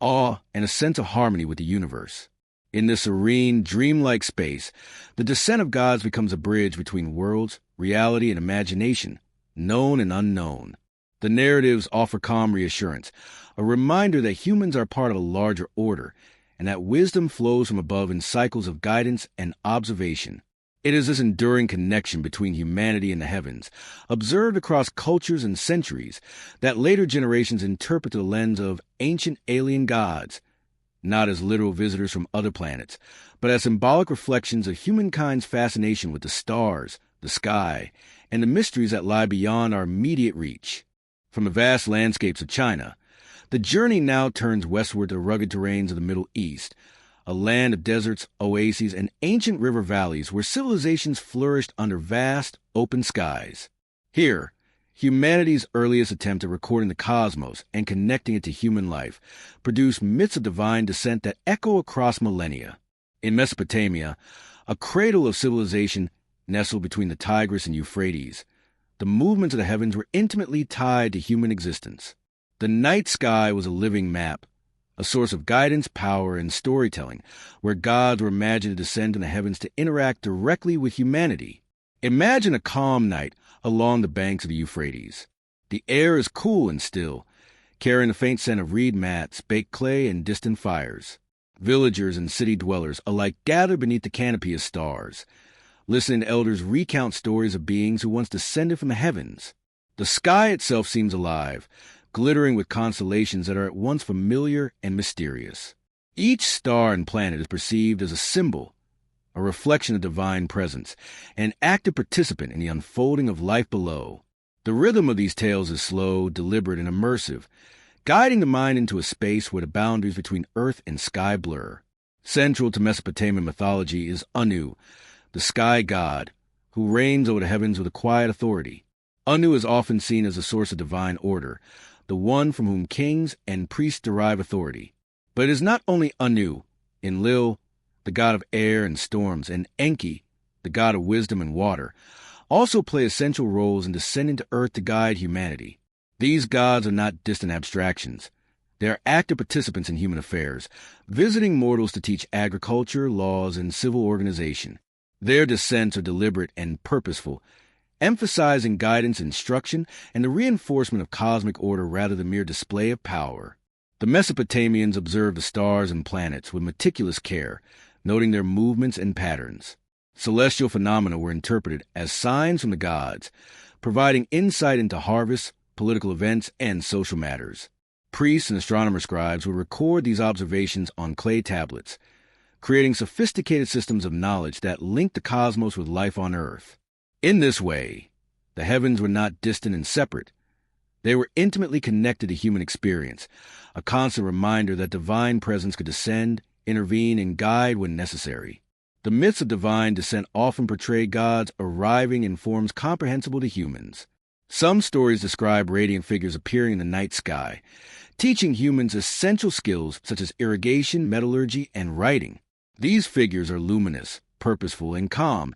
awe, and a sense of harmony with the universe. In this serene, dreamlike space, the descent of gods becomes a bridge between worlds, reality, and imagination, known and unknown. The narratives offer calm reassurance, a reminder that humans are part of a larger order, and that wisdom flows from above in cycles of guidance and observation. It is this enduring connection between humanity and the heavens, observed across cultures and centuries, that later generations interpret through the lens of ancient alien gods, not as literal visitors from other planets, but as symbolic reflections of humankind's fascination with the stars, the sky, and the mysteries that lie beyond our immediate reach. From the vast landscapes of China, the journey now turns westward to the rugged terrains of the Middle East, a land of deserts, oases, and ancient river valleys where civilizations flourished under vast, open skies. Here, humanity's earliest attempt at recording the cosmos and connecting it to human life produced myths of divine descent that echo across millennia. In Mesopotamia, a cradle of civilization nestled between the Tigris and Euphrates, the movements of the heavens were intimately tied to human existence. The night sky was a living map, a source of guidance, power, and storytelling, where gods were imagined to descend in the heavens to interact directly with humanity. Imagine a calm night along the banks of the Euphrates. The air is cool and still, carrying the faint scent of reed mats, baked clay, and distant fires. Villagers and city dwellers alike gather beneath the canopy of stars, listening to elders recount stories of beings who once descended from the heavens. The sky itself seems alive, glittering with constellations that are at once familiar and mysterious. Each star and planet is perceived as a symbol, a reflection of divine presence, an active participant in the unfolding of life below. The rhythm of these tales is slow, deliberate, and immersive, guiding the mind into a space where the boundaries between earth and sky blur. Central to Mesopotamian mythology is Anu, the sky god, who reigns over the heavens with a quiet authority. Anu is often seen as a source of divine order, the one from whom kings and priests derive authority. But it is not only Anu. Enlil, the god of air and storms, and Enki, the god of wisdom and water, also play essential roles in descending to earth to guide humanity. These gods are not distant abstractions. They are active participants in human affairs, visiting mortals to teach agriculture, laws, and civil organization. Their descents are deliberate and purposeful, emphasizing guidance, instruction, and the reinforcement of cosmic order rather than mere display of power. The Mesopotamians observed the stars and planets with meticulous care, noting their movements and patterns. Celestial phenomena were interpreted as signs from the gods, providing insight into harvests, political events, and social matters. Priests and astronomer scribes would record these observations on clay tablets, creating sophisticated systems of knowledge that linked the cosmos with life on Earth. In this way, the heavens were not distant and separate. They were intimately connected to human experience, a constant reminder that divine presence could descend, intervene, and guide when necessary. The myths of divine descent often portray gods arriving in forms comprehensible to humans. Some stories describe radiant figures appearing in the night sky, teaching humans essential skills such as irrigation, metallurgy, and writing. These figures are luminous, purposeful, and calm,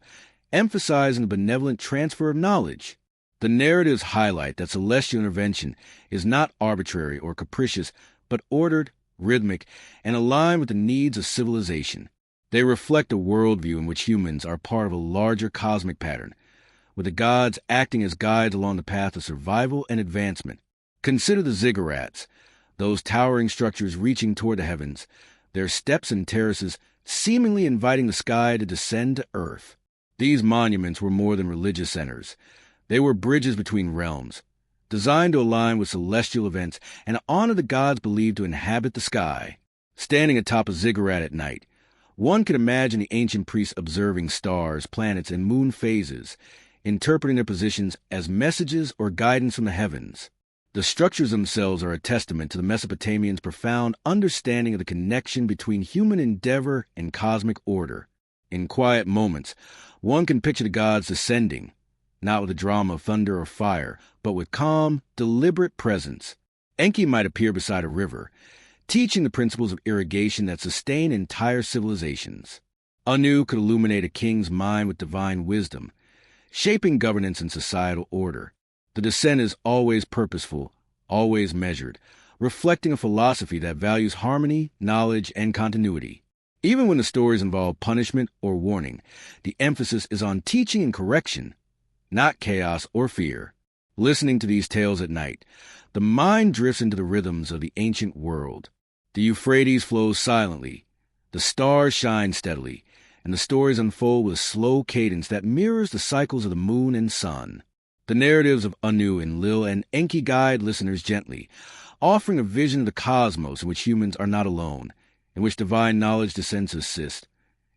emphasizing the benevolent transfer of knowledge. The narratives highlight that celestial intervention is not arbitrary or capricious, but ordered, rhythmic, and aligned with the needs of civilization. They reflect a worldview in which humans are part of a larger cosmic pattern, with the gods acting as guides along the path of survival and advancement. Consider the ziggurats, those towering structures reaching toward the heavens, their steps and terraces seemingly inviting the sky to descend to earth. These monuments were more than religious centers. They were bridges between realms, designed to align with celestial events and honor the gods believed to inhabit the sky. Standing atop a ziggurat at night, One can imagine the ancient priests observing stars, planets, and moon phases, interpreting their positions as messages or guidance from the heavens. The structures themselves are a testament to the Mesopotamians' profound understanding of the connection between human endeavor and cosmic order. In quiet moments, one can picture the gods descending, not with the drama of thunder or fire, but with calm, deliberate presence. Enki might appear beside a river, teaching the principles of irrigation that sustain entire civilizations. Anu could illuminate a king's mind with divine wisdom, shaping governance and societal order. The descent is always purposeful, always measured, reflecting a philosophy that values harmony, knowledge, and continuity. Even when the stories involve punishment or warning, the emphasis is on teaching and correction, not chaos or fear. Listening to these tales at night, the mind drifts into the rhythms of the ancient world. The Euphrates flows silently, the stars shine steadily, and the stories unfold with a slow cadence that mirrors the cycles of the moon and sun. The narratives of Anu, Enlil, and Enki guide listeners gently, offering a vision of the cosmos in which humans are not alone, in which divine knowledge descends to assist,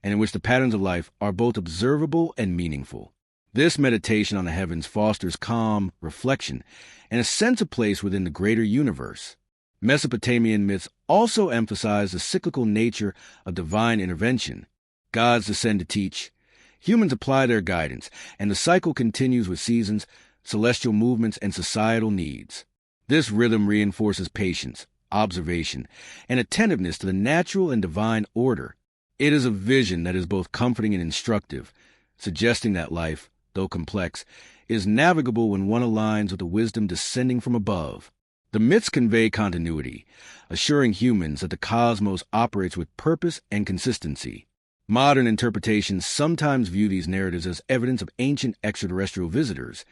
and in which the patterns of life are both observable and meaningful. This meditation on the heavens fosters calm, reflection, and a sense of place within the greater universe. Mesopotamian myths also emphasize the cyclical nature of divine intervention. Gods descend to teach, humans apply their guidance, and the cycle continues with seasons, celestial movements, and societal needs. This rhythm reinforces patience, observation, and attentiveness to the natural and divine order. It is a vision that is both comforting and instructive, suggesting that life, though complex, is navigable when one aligns with the wisdom descending from above. The myths convey continuity, assuring humans that the cosmos operates with purpose and consistency. Modern interpretations sometimes view these narratives as evidence of ancient extraterrestrial visitors,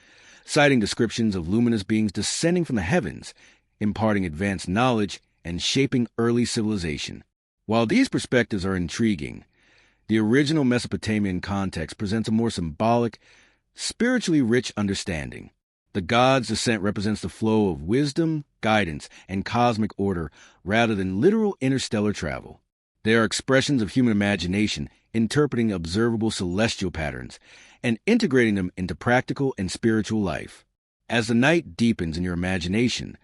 citing descriptions of luminous beings descending from the heavens, imparting advanced knowledge and shaping early civilization. While these perspectives are intriguing, the original Mesopotamian context presents a more symbolic, spiritually rich understanding. The gods' descent represents the flow of wisdom, guidance, and cosmic order rather than literal interstellar travel. They are expressions of human imagination, interpreting observable celestial patterns and integrating them into practical and spiritual life. As the night deepens in your imagination,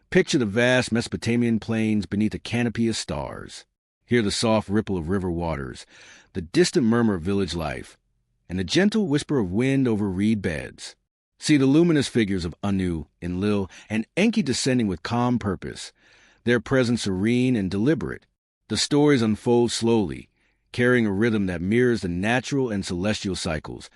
picture the vast Mesopotamian plains beneath a canopy of stars. Hear the soft ripple of river waters, the distant murmur of village life, and the gentle whisper of wind over reed beds. See the luminous figures of Anu, Enlil, and Enki descending with calm purpose, their presence serene and deliberate. The stories unfold slowly, carrying a rhythm that mirrors the natural and celestial cycles,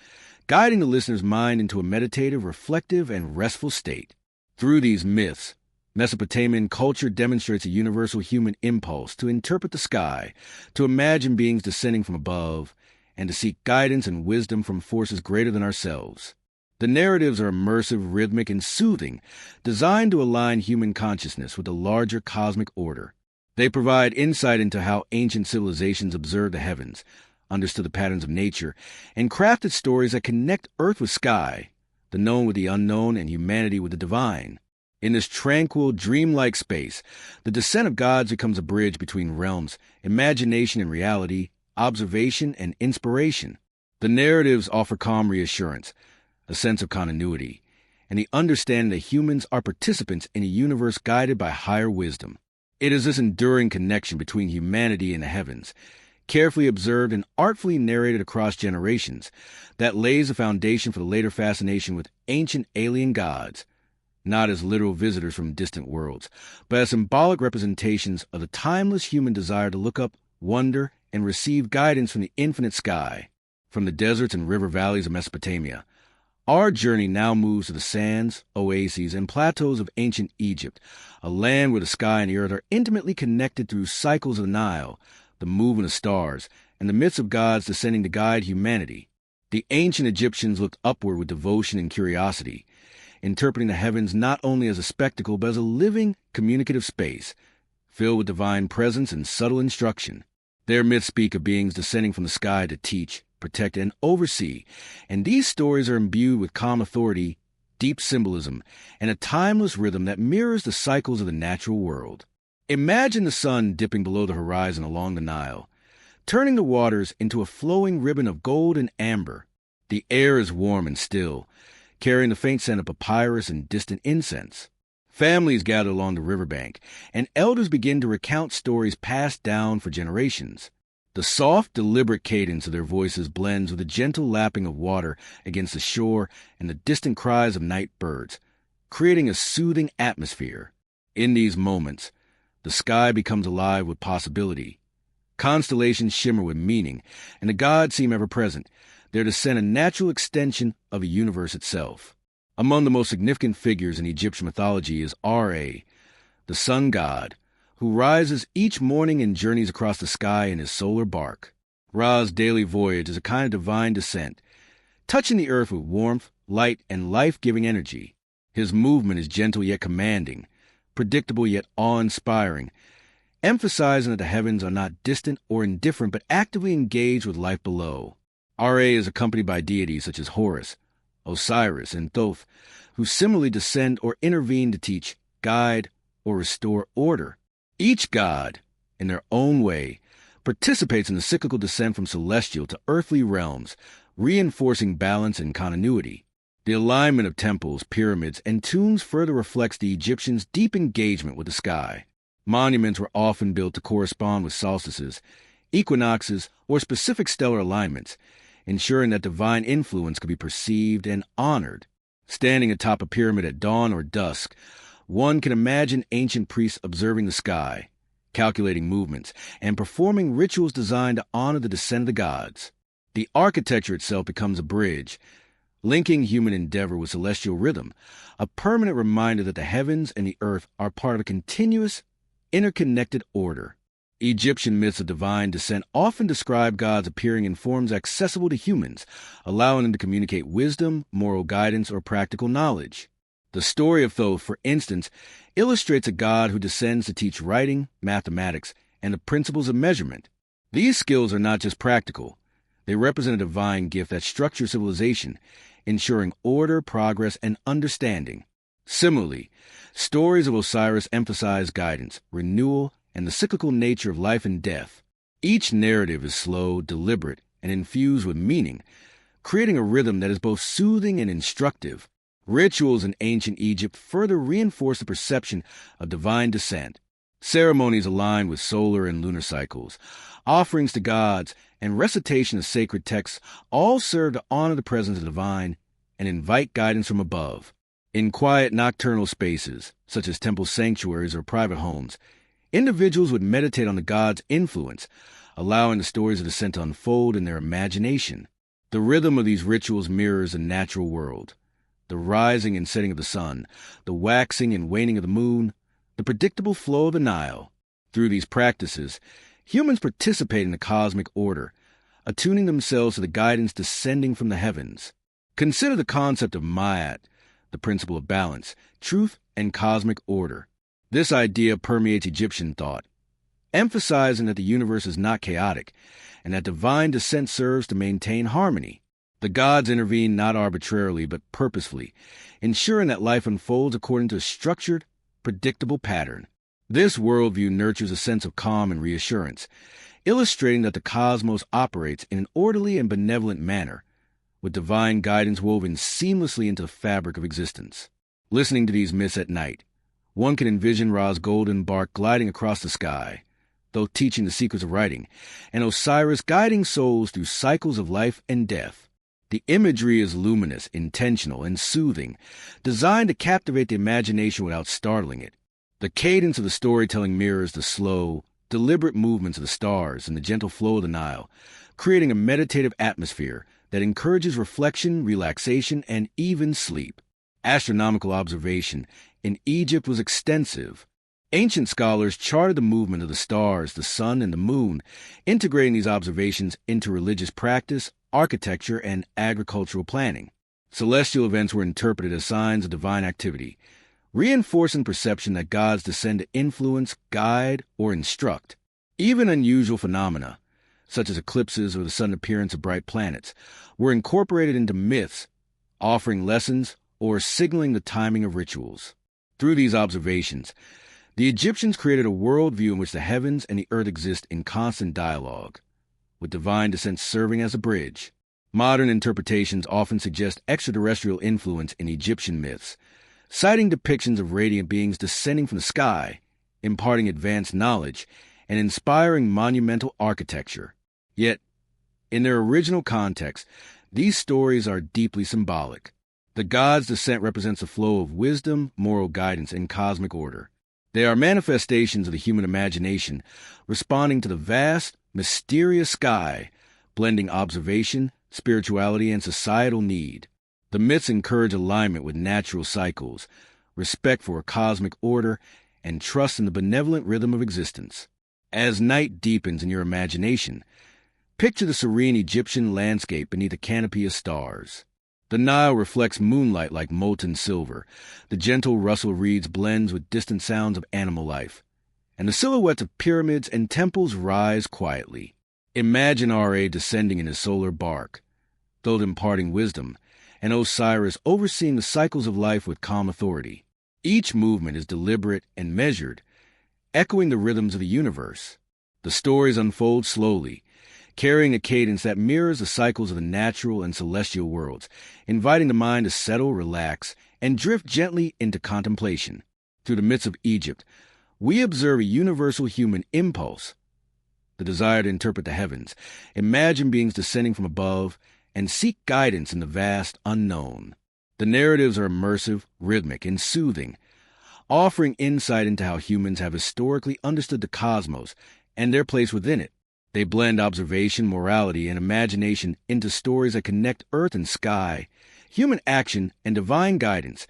guiding the listener's mind into a meditative, reflective, and restful state. Through these myths, Mesopotamian culture demonstrates a universal human impulse to interpret the sky, to imagine beings descending from above, and to seek guidance and wisdom from forces greater than ourselves. The narratives are immersive, rhythmic, and soothing, designed to align human consciousness with the larger cosmic order. They provide insight into how ancient civilizations observed the heavens, understood the patterns of nature, and crafted stories that connect earth with sky, the known with the unknown, and humanity with the divine. In this tranquil, dreamlike space, the descent of gods becomes a bridge between realms, imagination and reality, observation and inspiration. The narratives offer calm reassurance, a sense of continuity, and the understanding that humans are participants in a universe guided by higher wisdom. It is this enduring connection between humanity and the heavens, carefully observed and artfully narrated across generations, that lays the foundation for the later fascination with ancient alien gods, not as literal visitors from distant worlds, but as symbolic representations of the timeless human desire to look up, wonder, and receive guidance from the infinite sky. From the deserts and river valleys of Mesopotamia, our journey now moves to the sands, oases, and plateaus of ancient Egypt, a land where the sky and the earth are intimately connected through cycles of the Nile, the movement of stars, and the myths of gods descending to guide humanity. The ancient Egyptians looked upward with devotion and curiosity, interpreting the heavens not only as a spectacle but as a living, communicative space, filled with divine presence and subtle instruction. Their myths speak of beings descending from the sky to teach, protect, and oversee, and these stories are imbued with calm authority, deep symbolism, and a timeless rhythm that mirrors the cycles of the natural world. Imagine the sun dipping below the horizon along the Nile, turning the waters into a flowing ribbon of gold and amber. The air is warm and still, carrying the faint scent of papyrus and distant incense. Families gather along the riverbank, and elders begin to recount stories passed down for generations. The soft, deliberate cadence of their voices blends with the gentle lapping of water against the shore and the distant cries of night birds, creating a soothing atmosphere. In these moments, the sky becomes alive with possibility. Constellations shimmer with meaning, and the gods seem ever present, their descent a natural extension of the universe itself. Among the most significant figures in Egyptian mythology is Ra, the sun god, who rises each morning and journeys across the sky in his solar bark. Ra's daily voyage is a kind of divine descent, touching the earth with warmth, light, and life-giving energy. His movement is gentle yet commanding, predictable yet awe-inspiring, emphasizing that the heavens are not distant or indifferent but actively engaged with life below. Ra is accompanied by deities such as Horus, Osiris, and Thoth, who similarly descend or intervene to teach, guide, or restore order. Each god, in their own way, participates in the cyclical descent from celestial to earthly realms, reinforcing balance and continuity. The alignment of temples, pyramids, and tombs further reflects the Egyptians' deep engagement with the sky. Monuments were often built to correspond with solstices, equinoxes, or specific stellar alignments, ensuring that divine influence could be perceived and honored. Standing atop a pyramid at dawn or dusk, one can imagine ancient priests observing the sky, calculating movements, and performing rituals designed to honor the descent of the gods. The architecture itself becomes a bridge, linking human endeavor with celestial rhythm, a permanent reminder that the heavens and the earth are part of a continuous, interconnected order. Egyptian myths of divine descent often describe gods appearing in forms accessible to humans, allowing them to communicate wisdom, moral guidance, or practical knowledge. The story of Thoth, for instance, illustrates a god who descends to teach writing, mathematics, and the principles of measurement. These skills are not just practical. They represent a divine gift that structures civilization, ensuring order, progress, and understanding. Similarly, stories of Osiris emphasize guidance, renewal, and the cyclical nature of life and death. Each narrative is slow, deliberate, and infused with meaning, creating a rhythm that is both soothing and instructive. Rituals in ancient Egypt further reinforce the perception of divine descent. Ceremonies aligned with solar and lunar cycles, offerings to gods, and recitation of sacred texts all serve to honor the presence of the divine and invite guidance from above. In quiet nocturnal spaces, such as temple sanctuaries or private homes, individuals would meditate on the gods' influence, allowing the stories of descent to unfold in their imagination. The rhythm of these rituals mirrors the natural world. The rising and setting of the sun, the waxing and waning of the moon, the predictable flow of the Nile. Through these practices, humans participate in the cosmic order, attuning themselves to the guidance descending from the heavens. Consider the concept of Ma'at, the principle of balance, truth, and cosmic order. This idea permeates Egyptian thought, emphasizing that the universe is not chaotic and that divine descent serves to maintain harmony. The gods intervene not arbitrarily but purposefully, ensuring that life unfolds according to a structured, predictable pattern. This worldview nurtures a sense of calm and reassurance, illustrating that the cosmos operates in an orderly and benevolent manner, with divine guidance woven seamlessly into the fabric of existence. Listening to these myths at night, one can envision Ra's golden bark gliding across the sky, Thoth teaching the secrets of writing, and Osiris guiding souls through cycles of life and death. The imagery is luminous, intentional, and soothing, designed to captivate the imagination without startling it. The cadence of the storytelling mirrors the slow, deliberate movements of the stars and the gentle flow of the Nile, creating a meditative atmosphere that encourages reflection, relaxation, and even sleep. Astronomical observation in Egypt was extensive. Ancient scholars charted the movement of the stars, the sun, and the moon, integrating these observations into religious practice, architecture, and agricultural planning. Celestial events were interpreted as signs of divine activity, reinforcing perception that gods descend to influence, guide, or instruct. Even unusual phenomena, such as eclipses or the sudden appearance of bright planets, were incorporated into myths, offering lessons or signaling the timing of rituals. Through these observations, the Egyptians created a worldview in which the heavens and the earth exist in constant dialogue. with divine descent serving as a bridge. Modern interpretations often suggest extraterrestrial influence in Egyptian myths, citing depictions of radiant beings descending from the sky, imparting advanced knowledge, and inspiring monumental architecture. Yet, in their original context, these stories are deeply symbolic. The gods' descent represents a flow of wisdom, moral guidance, and cosmic order. They are manifestations of the human imagination, responding to the vast, mysterious sky, blending observation, spirituality, and societal need. The myths encourage alignment with natural cycles, respect for a cosmic order, and trust in the benevolent rhythm of existence. As night deepens in your imagination, picture the serene Egyptian landscape beneath a canopy of stars. The Nile reflects moonlight like molten silver. The gentle rustle of reeds blends with distant sounds of animal life. And the silhouettes of pyramids and temples rise quietly. Imagine Ra descending in his solar bark, Thoth imparting wisdom, and Osiris overseeing the cycles of life with calm authority. Each movement is deliberate and measured, echoing the rhythms of the universe. The stories unfold slowly, carrying a cadence that mirrors the cycles of the natural and celestial worlds, inviting the mind to settle, relax, and drift gently into contemplation. Through the myths of Egypt, we observe a universal human impulse, the desire to interpret the heavens, imagine beings descending from above, and seek guidance in the vast unknown. The narratives are immersive, rhythmic, and soothing, offering insight into how humans have historically understood the cosmos and their place within it. They blend observation, morality, and imagination into stories that connect earth and sky, human action and divine guidance,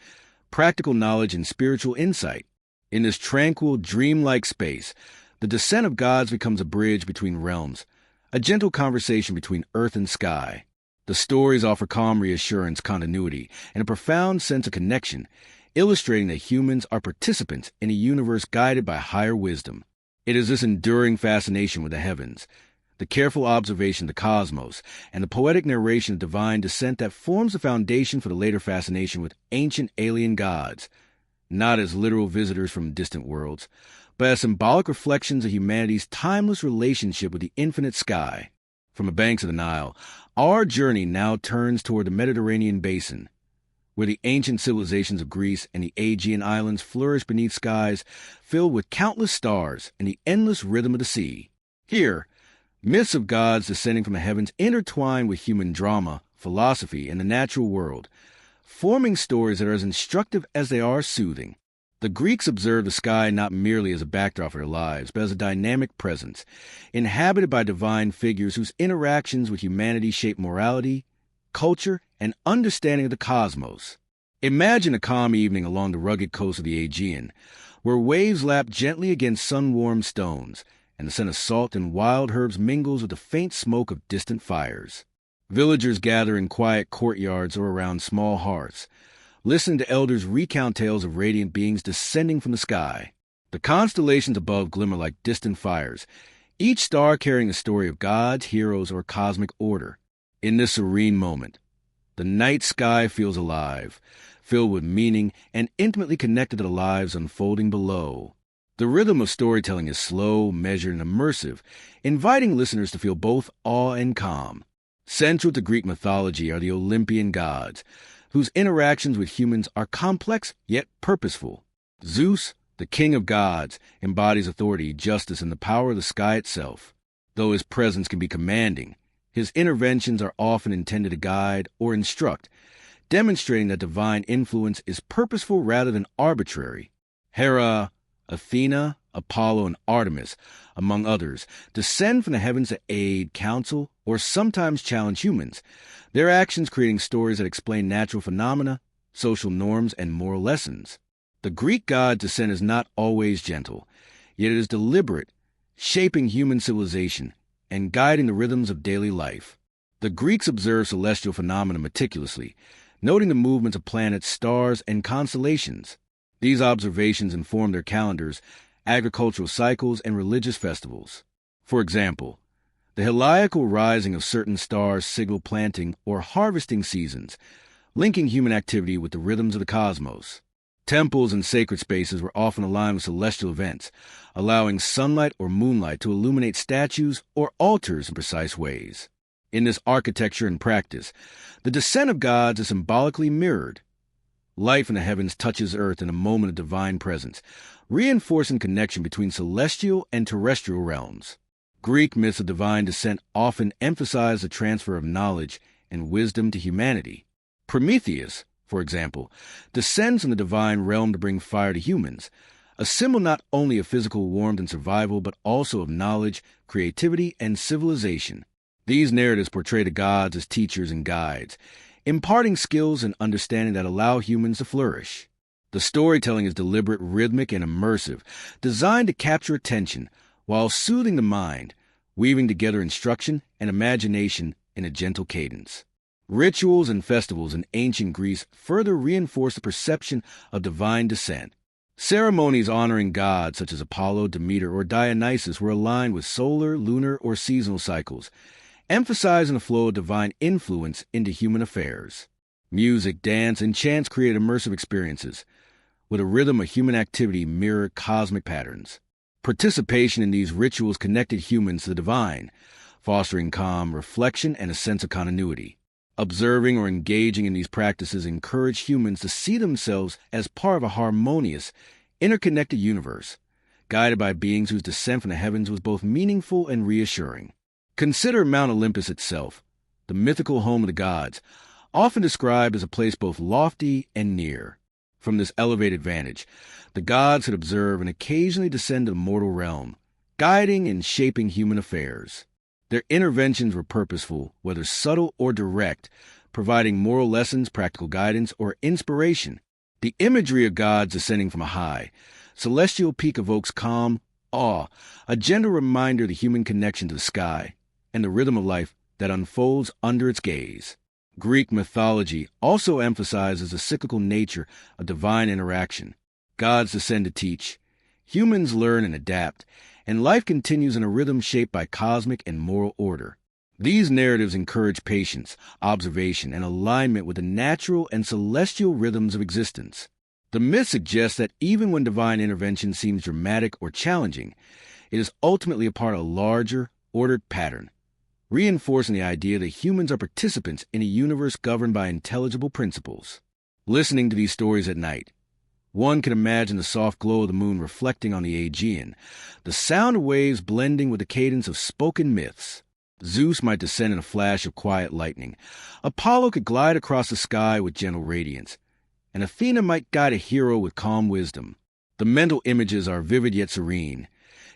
practical knowledge and spiritual insight. In this tranquil, dreamlike space, the descent of gods becomes a bridge between realms, a gentle conversation between earth and sky. The stories offer calm reassurance, continuity, and a profound sense of connection, illustrating that humans are participants in a universe guided by higher wisdom. It is this enduring fascination with the heavens, the careful observation of the cosmos, and the poetic narration of divine descent that forms the foundation for the later fascination with ancient alien gods, not as literal visitors from distant worlds, but as symbolic reflections of humanity's timeless relationship with the infinite sky. From the banks of the Nile, our journey now turns toward the Mediterranean basin, where the ancient civilizations of Greece and the Aegean islands flourish beneath skies filled with countless stars and the endless rhythm of the sea. Here, myths of gods descending from the heavens intertwine with human drama, philosophy, and the natural world, forming stories that are as instructive as they are soothing. The Greeks observed the sky not merely as a backdrop for their lives, but as a dynamic presence, inhabited by divine figures whose interactions with humanity shape morality, culture, and understanding of the cosmos. Imagine a calm evening along the rugged coast of the Aegean, where waves lap gently against sun-warmed stones, and the scent of salt and wild herbs mingles with the faint smoke of distant fires. Villagers gather in quiet courtyards or around small hearths, listening to elders recount tales of radiant beings descending from the sky. The constellations above glimmer like distant fires, each star carrying a story of gods, heroes, or cosmic order. In this serene moment, the night sky feels alive, filled with meaning, and intimately connected to the lives unfolding below. The rhythm of storytelling is slow, measured, and immersive, inviting listeners to feel both awe and calm. Central to Greek mythology are the Olympian gods, whose interactions with humans are complex yet purposeful. Zeus, the king of gods, embodies authority, justice, and the power of the sky itself. Though his presence can be commanding, his interventions are often intended to guide or instruct, demonstrating that divine influence is purposeful rather than arbitrary. Hera, Athena, Apollo, and Artemis, among others, descend from the heavens to aid, counsel, or sometimes challenge humans, their actions creating stories that explain natural phenomena, social norms, and moral lessons. The Greek god descent is not always gentle, yet it is deliberate, shaping human civilization and guiding the rhythms of daily life. The Greeks observed celestial phenomena meticulously, noting the movements of planets, stars, and constellations. These observations informed their calendars, agricultural cycles, and religious festivals. For example, the heliacal rising of certain stars signal planting or harvesting seasons, linking human activity with the rhythms of the cosmos. Temples and sacred spaces were often aligned with celestial events, allowing sunlight or moonlight to illuminate statues or altars in precise ways. In this architecture and practice, the descent of gods is symbolically mirrored. Life in the heavens touches earth in a moment of divine presence, reinforcing connection between celestial and terrestrial realms. Greek myths of divine descent often emphasize the transfer of knowledge and wisdom to humanity. Prometheus, for example, descends from the divine realm to bring fire to humans, a symbol not only of physical warmth and survival, but also of knowledge, creativity, and civilization. These narratives portray the gods as teachers and guides, imparting skills and understanding that allow humans to flourish. The storytelling is deliberate, rhythmic, and immersive, designed to capture attention while soothing the mind, weaving together instruction and imagination in a gentle cadence. Rituals and festivals in ancient Greece further reinforce the perception of divine descent. Ceremonies honoring gods such as Apollo, Demeter, or Dionysus were aligned with solar, lunar, or seasonal cycles, emphasizing the flow of divine influence into human affairs. Music, dance, and chants create immersive experiences, with a rhythm of human activity mirror cosmic patterns. Participation in these rituals connected humans to the divine, fostering calm, reflection, and a sense of continuity. Observing or engaging in these practices encourage humans to see themselves as part of a harmonious, interconnected universe, guided by beings whose descent from the heavens was both meaningful and reassuring. Consider Mount Olympus itself, the mythical home of the gods, often described as a place both lofty and near. From this elevated vantage, the gods could observe and occasionally descend to the mortal realm, guiding and shaping human affairs. Their interventions were purposeful, whether subtle or direct, providing moral lessons, practical guidance, or inspiration. The imagery of gods descending from a high, celestial peak evokes calm, awe, a gentle reminder of the human connection to the sky, and the rhythm of life that unfolds under its gaze. Greek mythology also emphasizes the cyclical nature of divine interaction. Gods descend to teach, humans learn and adapt, and life continues in a rhythm shaped by cosmic and moral order. These narratives encourage patience, observation, and alignment with the natural and celestial rhythms of existence. The myth suggests that even when divine intervention seems dramatic or challenging, it is ultimately a part of a larger, ordered pattern, reinforcing the idea that humans are participants in a universe governed by intelligible principles. Listening to these stories at night, one can imagine the soft glow of the moon reflecting on the Aegean, the sound of waves blending with the cadence of spoken myths. Zeus might descend in a flash of quiet lightning. Apollo could glide across the sky with gentle radiance, and Athena might guide a hero with calm wisdom. The mental images are vivid yet serene,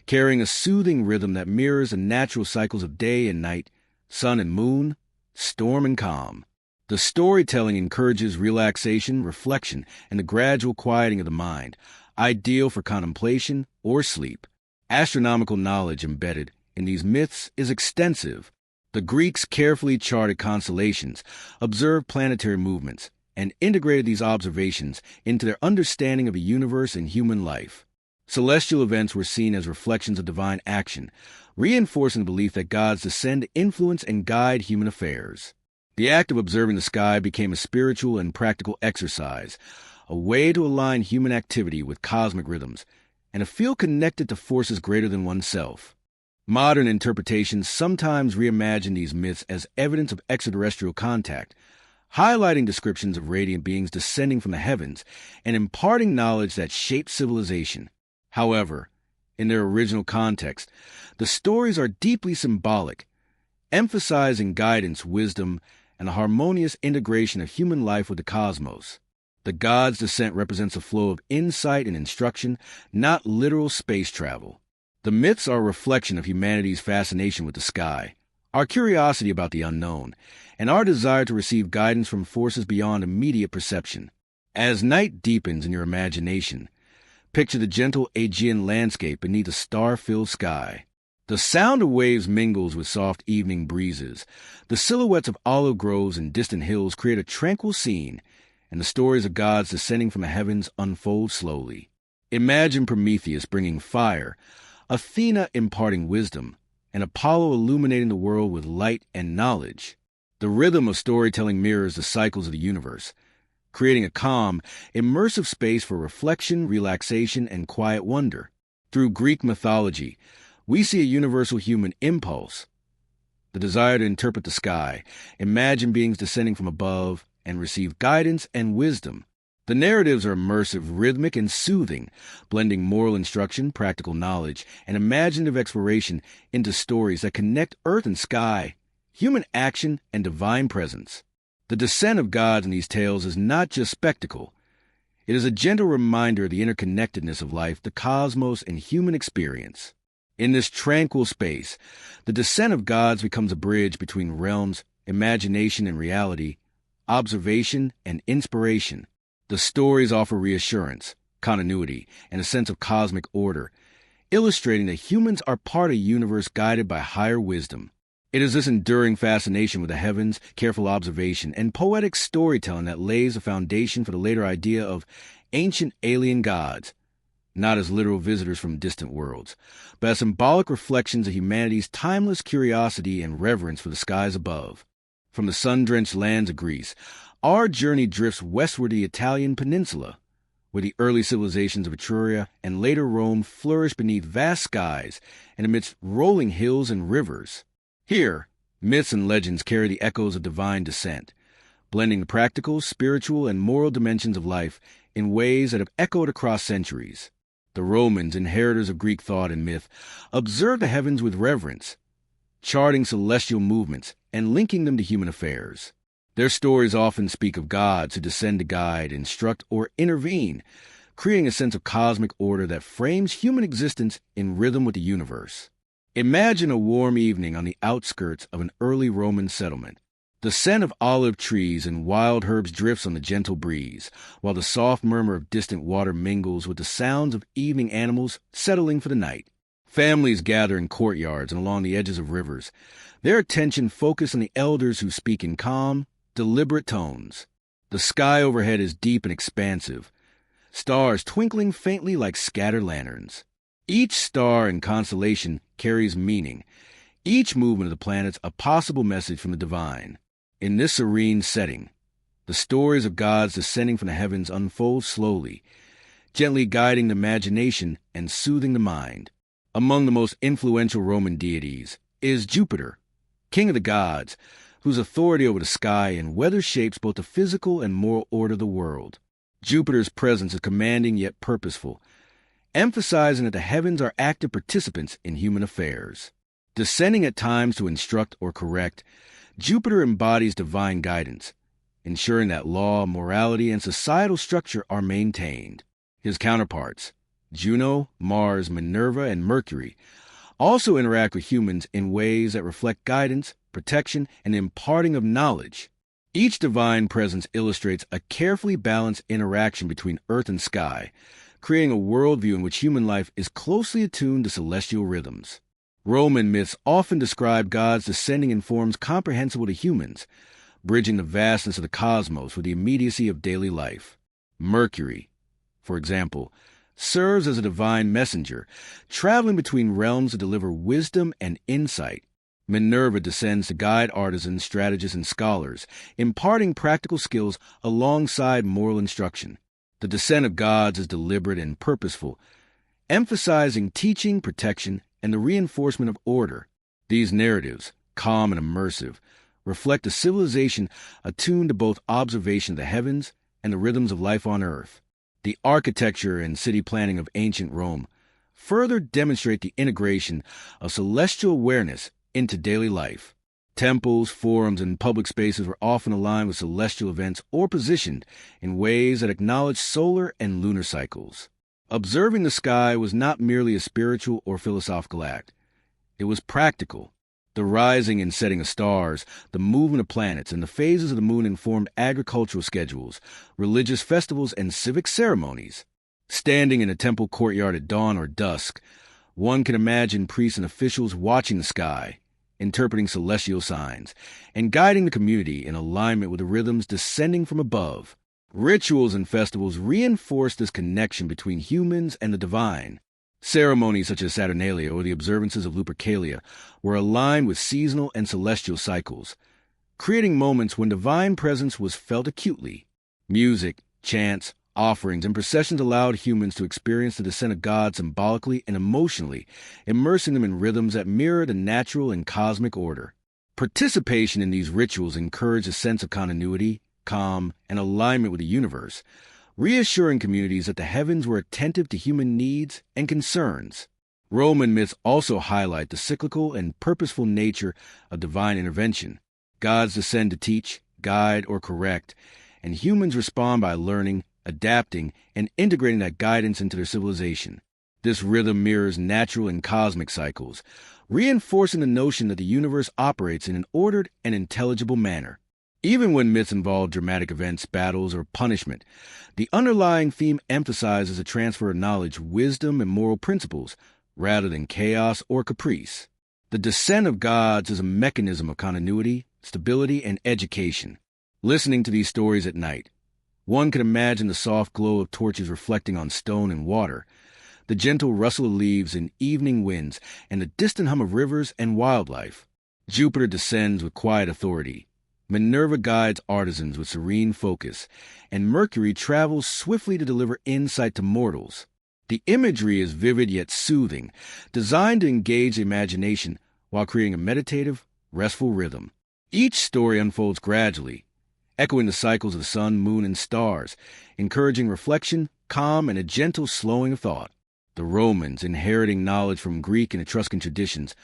carrying a soothing rhythm that mirrors the natural cycles of day and night, sun and moon, storm and calm. The storytelling encourages relaxation, reflection, and the gradual quieting of the mind, ideal for contemplation or sleep. Astronomical knowledge embedded in these myths is extensive. The Greeks carefully charted constellations, observed planetary movements, and integrated these observations into their understanding of the universe and human life. Celestial events were seen as reflections of divine action, reinforcing the belief that gods descend to influence and guide human affairs. The act of observing the sky became a spiritual and practical exercise, a way to align human activity with cosmic rhythms, and to feel connected to forces greater than oneself. Modern interpretations sometimes reimagine these myths as evidence of extraterrestrial contact, highlighting descriptions of radiant beings descending from the heavens and imparting knowledge that shaped civilization. However, in their original context, the stories are deeply symbolic, emphasizing guidance, wisdom, and the harmonious integration of human life with the cosmos. The gods' descent represents a flow of insight and instruction, not literal space travel. The myths are a reflection of humanity's fascination with the sky, our curiosity about the unknown, and our desire to receive guidance from forces beyond immediate perception. As night deepens in your imagination, picture the gentle Aegean landscape beneath a star-filled sky. The sound of waves mingles with soft evening breezes. The silhouettes of olive groves and distant hills create a tranquil scene, and the stories of gods descending from the heavens unfold slowly. Imagine Prometheus bringing fire, Athena imparting wisdom, and Apollo illuminating the world with light and knowledge. The rhythm of storytelling mirrors the cycles of the universe, creating a calm, immersive space for reflection, relaxation, and quiet wonder. Through Greek mythology, we see a universal human impulse, the desire to interpret the sky, imagine beings descending from above, and receive guidance and wisdom. The narratives are immersive, rhythmic, and soothing, blending moral instruction, practical knowledge, and imaginative exploration into stories that connect earth and sky, human action, and divine presence. The descent of gods in these tales is not just spectacle. It is a gentle reminder of the interconnectedness of life, the cosmos, and human experience. In this tranquil space, the descent of gods becomes a bridge between realms, imagination and reality, observation and inspiration. The stories offer reassurance, continuity, and a sense of cosmic order, illustrating that humans are part of a universe guided by higher wisdom. It is this enduring fascination with the heavens, careful observation, and poetic storytelling that lays the foundation for the later idea of ancient alien gods, not as literal visitors from distant worlds, but as symbolic reflections of humanity's timeless curiosity and reverence for the skies above. From the sun-drenched lands of Greece, our journey drifts westward to the Italian peninsula, where the early civilizations of Etruria and later Rome flourished beneath vast skies and amidst rolling hills and rivers. Here, myths and legends carry the echoes of divine descent, blending the practical, spiritual, and moral dimensions of life in ways that have echoed across centuries. The Romans, inheritors of Greek thought and myth, observed the heavens with reverence, charting celestial movements and linking them to human affairs. Their stories often speak of gods who descend to guide, instruct, or intervene, creating a sense of cosmic order that frames human existence in rhythm with the universe. Imagine a warm evening on the outskirts of an early Roman settlement. The scent of olive trees and wild herbs drifts on the gentle breeze, while the soft murmur of distant water mingles with the sounds of evening animals settling for the night. Families gather in courtyards and along the edges of rivers, their attention focused on the elders who speak in calm, deliberate tones. The sky overhead is deep and expansive, stars twinkling faintly like scattered lanterns. Each star and constellation carries meaning, each movement of the planets a possible message from the divine. In this serene setting, the stories of gods descending from the heavens unfold slowly, gently guiding the imagination and soothing the mind. Among the most influential Roman deities is Jupiter, king of the gods, whose authority over the sky and weather shapes both the physical and moral order of the world. Jupiter's presence is commanding yet purposeful, emphasizing that the heavens are active participants in human affairs. Descending at times to instruct or correct, Jupiter embodies divine guidance, ensuring that law, morality, and societal structure are maintained. His counterparts, Juno, Mars, Minerva, and Mercury, also interact with humans in ways that reflect guidance, protection, and imparting of knowledge. Each divine presence illustrates a carefully balanced interaction between earth and sky, creating a worldview in which human life is closely attuned to celestial rhythms. Roman myths often describe gods descending in forms comprehensible to humans, bridging the vastness of the cosmos with the immediacy of daily life. Mercury, for example, serves as a divine messenger, traveling between realms to deliver wisdom and insight. Minerva descends to guide artisans, strategists, and scholars, imparting practical skills alongside moral instruction. The descent of gods is deliberate and purposeful, emphasizing teaching, protection, and the reinforcement of order. These narratives, calm and immersive, reflect a civilization attuned to both observation of the heavens and the rhythms of life on earth. The architecture and city planning of ancient Rome further demonstrate the integration of celestial awareness into daily life. Temples, forums, and public spaces were often aligned with celestial events or positioned in ways that acknowledged solar and lunar cycles. Observing the sky was not merely a spiritual or philosophical act. It was practical. The rising and setting of stars, the movement of planets, and the phases of the moon informed agricultural schedules, religious festivals, and civic ceremonies. Standing in a temple courtyard at dawn or dusk, one can imagine priests and officials watching the sky, interpreting celestial signs, and guiding the community in alignment with the rhythms descending from above. Rituals and festivals reinforce this connection between humans and the divine. Ceremonies such as Saturnalia or the observances of Lupercalia were aligned with seasonal and celestial cycles, creating moments when divine presence was felt acutely. Music, chants, offerings, and processions allowed humans to experience the descent of God symbolically and emotionally, immersing them in rhythms that mirror the natural and cosmic order. Participation in these rituals encouraged a sense of continuity, calm, and alignment with the universe, reassuring communities that the heavens were attentive to human needs and concerns. Roman myths also highlight the cyclical and purposeful nature of divine intervention. Gods descend to teach, guide, or correct, and humans respond by learning, adapting, and integrating that guidance into their civilization. This rhythm mirrors natural and cosmic cycles, reinforcing the notion that the universe operates in an ordered and intelligible manner. Even when myths involve dramatic events, battles, or punishment, the underlying theme emphasizes a transfer of knowledge, wisdom, and moral principles, rather than chaos or caprice. The descent of gods is a mechanism of continuity, stability, and education. Listening to these stories at night, one could imagine the soft glow of torches reflecting on stone and water, the gentle rustle of leaves in evening winds, and the distant hum of rivers and wildlife. Jupiter descends with quiet authority. Minerva guides artisans with serene focus, and Mercury travels swiftly to deliver insight to mortals. The imagery is vivid yet soothing, designed to engage the imagination while creating a meditative, restful rhythm. Each story unfolds gradually, echoing the cycles of the sun, moon, and stars, encouraging reflection, calm, and a gentle slowing of thought. The Romans, inheriting knowledge from Greek and Etruscan traditions,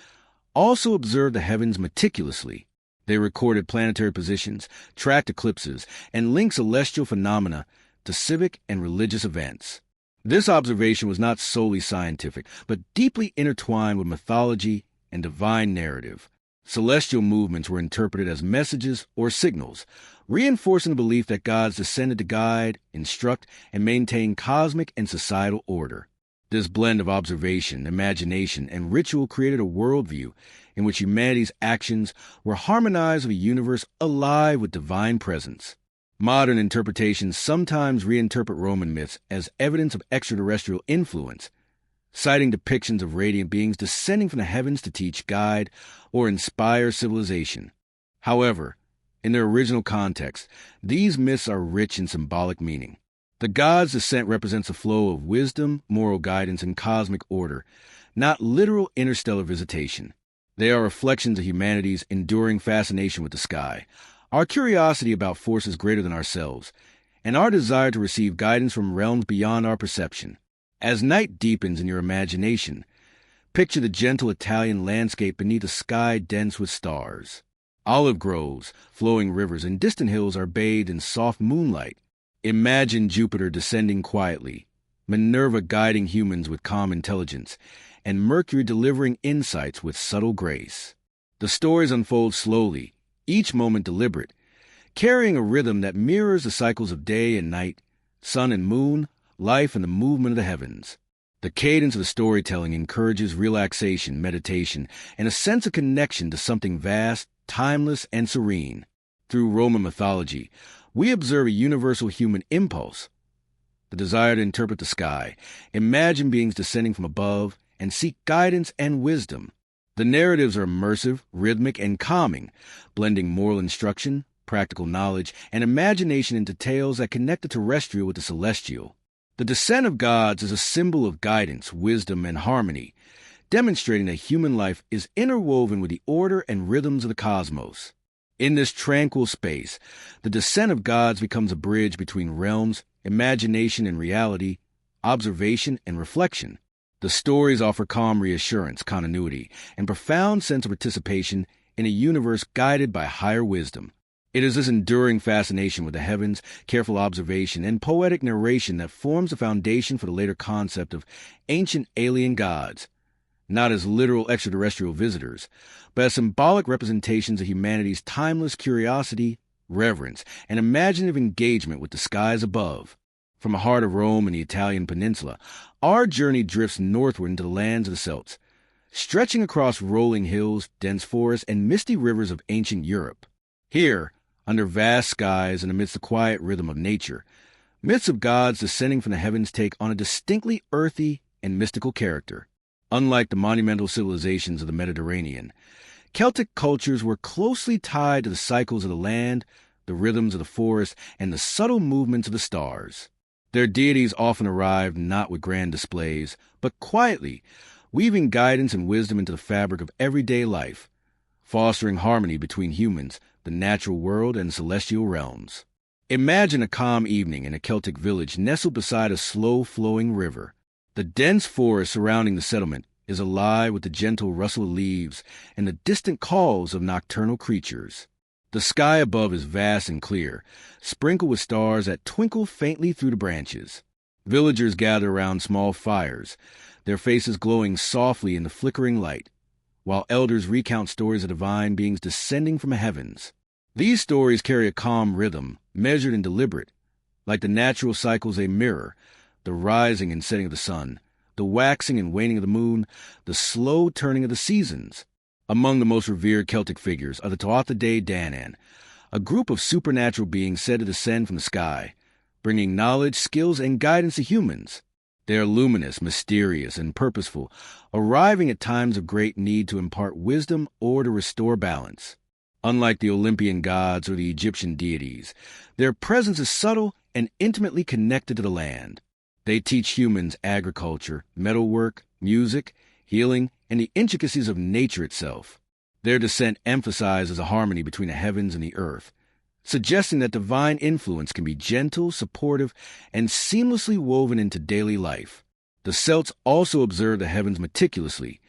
also observed the heavens meticulously. They recorded planetary positions, tracked eclipses, and linked celestial phenomena to civic and religious events. This observation was not solely scientific, but deeply intertwined with mythology and divine narrative. Celestial movements were interpreted as messages or signals, reinforcing the belief that gods descended to guide, instruct, and maintain cosmic and societal order. This blend of observation, imagination, and ritual created a worldview in which humanity's actions were harmonized with a universe alive with divine presence. Modern interpretations sometimes reinterpret Roman myths as evidence of extraterrestrial influence, citing depictions of radiant beings descending from the heavens to teach, guide, or inspire civilization. However, in their original context, these myths are rich in symbolic meaning. The gods' descent represents a flow of wisdom, moral guidance, and cosmic order, not literal interstellar visitation. They are reflections of humanity's enduring fascination with the sky, our curiosity about forces greater than ourselves, and our desire to receive guidance from realms beyond our perception. As night deepens in your imagination, picture the gentle Italian landscape beneath a sky dense with stars. Olive groves, flowing rivers, and distant hills are bathed in soft moonlight. Imagine Jupiter descending quietly, Minerva guiding humans with calm intelligence, and Mercury delivering insights with subtle grace. The stories unfold slowly, each moment deliberate, carrying a rhythm that mirrors the cycles of day and night, sun and moon, life and the movement of the heavens. The cadence of the storytelling encourages relaxation, meditation, and a sense of connection to something vast, timeless, and serene. Through Roman mythology, we observe a universal human impulse, the desire to interpret the sky, imagine beings descending from above, and seek guidance and wisdom. The narratives are immersive, rhythmic, and calming, blending moral instruction, practical knowledge, and imagination into tales that connect the terrestrial with the celestial. The descent of gods is a symbol of guidance, wisdom, and harmony, demonstrating that human life is interwoven with the order and rhythms of the cosmos. In this tranquil space, the descent of gods becomes a bridge between realms, imagination and reality, observation and reflection. The stories offer calm reassurance, continuity, and profound sense of participation in a universe guided by higher wisdom. It is this enduring fascination with the heavens, careful observation, and poetic narration that forms the foundation for the later concept of ancient alien gods, not as literal extraterrestrial visitors, but as symbolic representations of humanity's timeless curiosity, reverence, and imaginative engagement with the skies above. From the heart of Rome and the Italian peninsula, our journey drifts northward into the lands of the Celts, stretching across rolling hills, dense forests, and misty rivers of ancient Europe. Here, under vast skies and amidst the quiet rhythm of nature, myths of gods descending from the heavens take on a distinctly earthy and mystical character. Unlike the monumental civilizations of the Mediterranean, Celtic cultures were closely tied to the cycles of the land, the rhythms of the forest, and the subtle movements of the stars. Their deities often arrived not with grand displays, but quietly, weaving guidance and wisdom into the fabric of everyday life, fostering harmony between humans, the natural world, and celestial realms. Imagine a calm evening in a Celtic village nestled beside a slow-flowing river. The dense forest surrounding the settlement is alive with the gentle rustle of leaves and the distant calls of nocturnal creatures. The sky above is vast and clear, sprinkled with stars that twinkle faintly through the branches. Villagers gather around small fires, their faces glowing softly in the flickering light, while elders recount stories of divine beings descending from the heavens. These stories carry a calm rhythm, measured and deliberate, like the natural cycles they mirror, the rising and setting of the sun, the waxing and waning of the moon, the slow turning of the seasons. Among the most revered Celtic figures are the Tuatha Dé Danann, a group of supernatural beings said to descend from the sky, bringing knowledge, skills, and guidance to humans. They are luminous, mysterious, and purposeful, arriving at times of great need to impart wisdom or to restore balance. Unlike the Olympian gods or the Egyptian deities, their presence is subtle and intimately connected to the land. They teach humans agriculture, metalwork, music, healing, and the intricacies of nature itself. Their descent emphasizes a harmony between the heavens and the earth, suggesting that divine influence can be gentle, supportive, and seamlessly woven into daily life. The Celts also observe the heavens meticulously,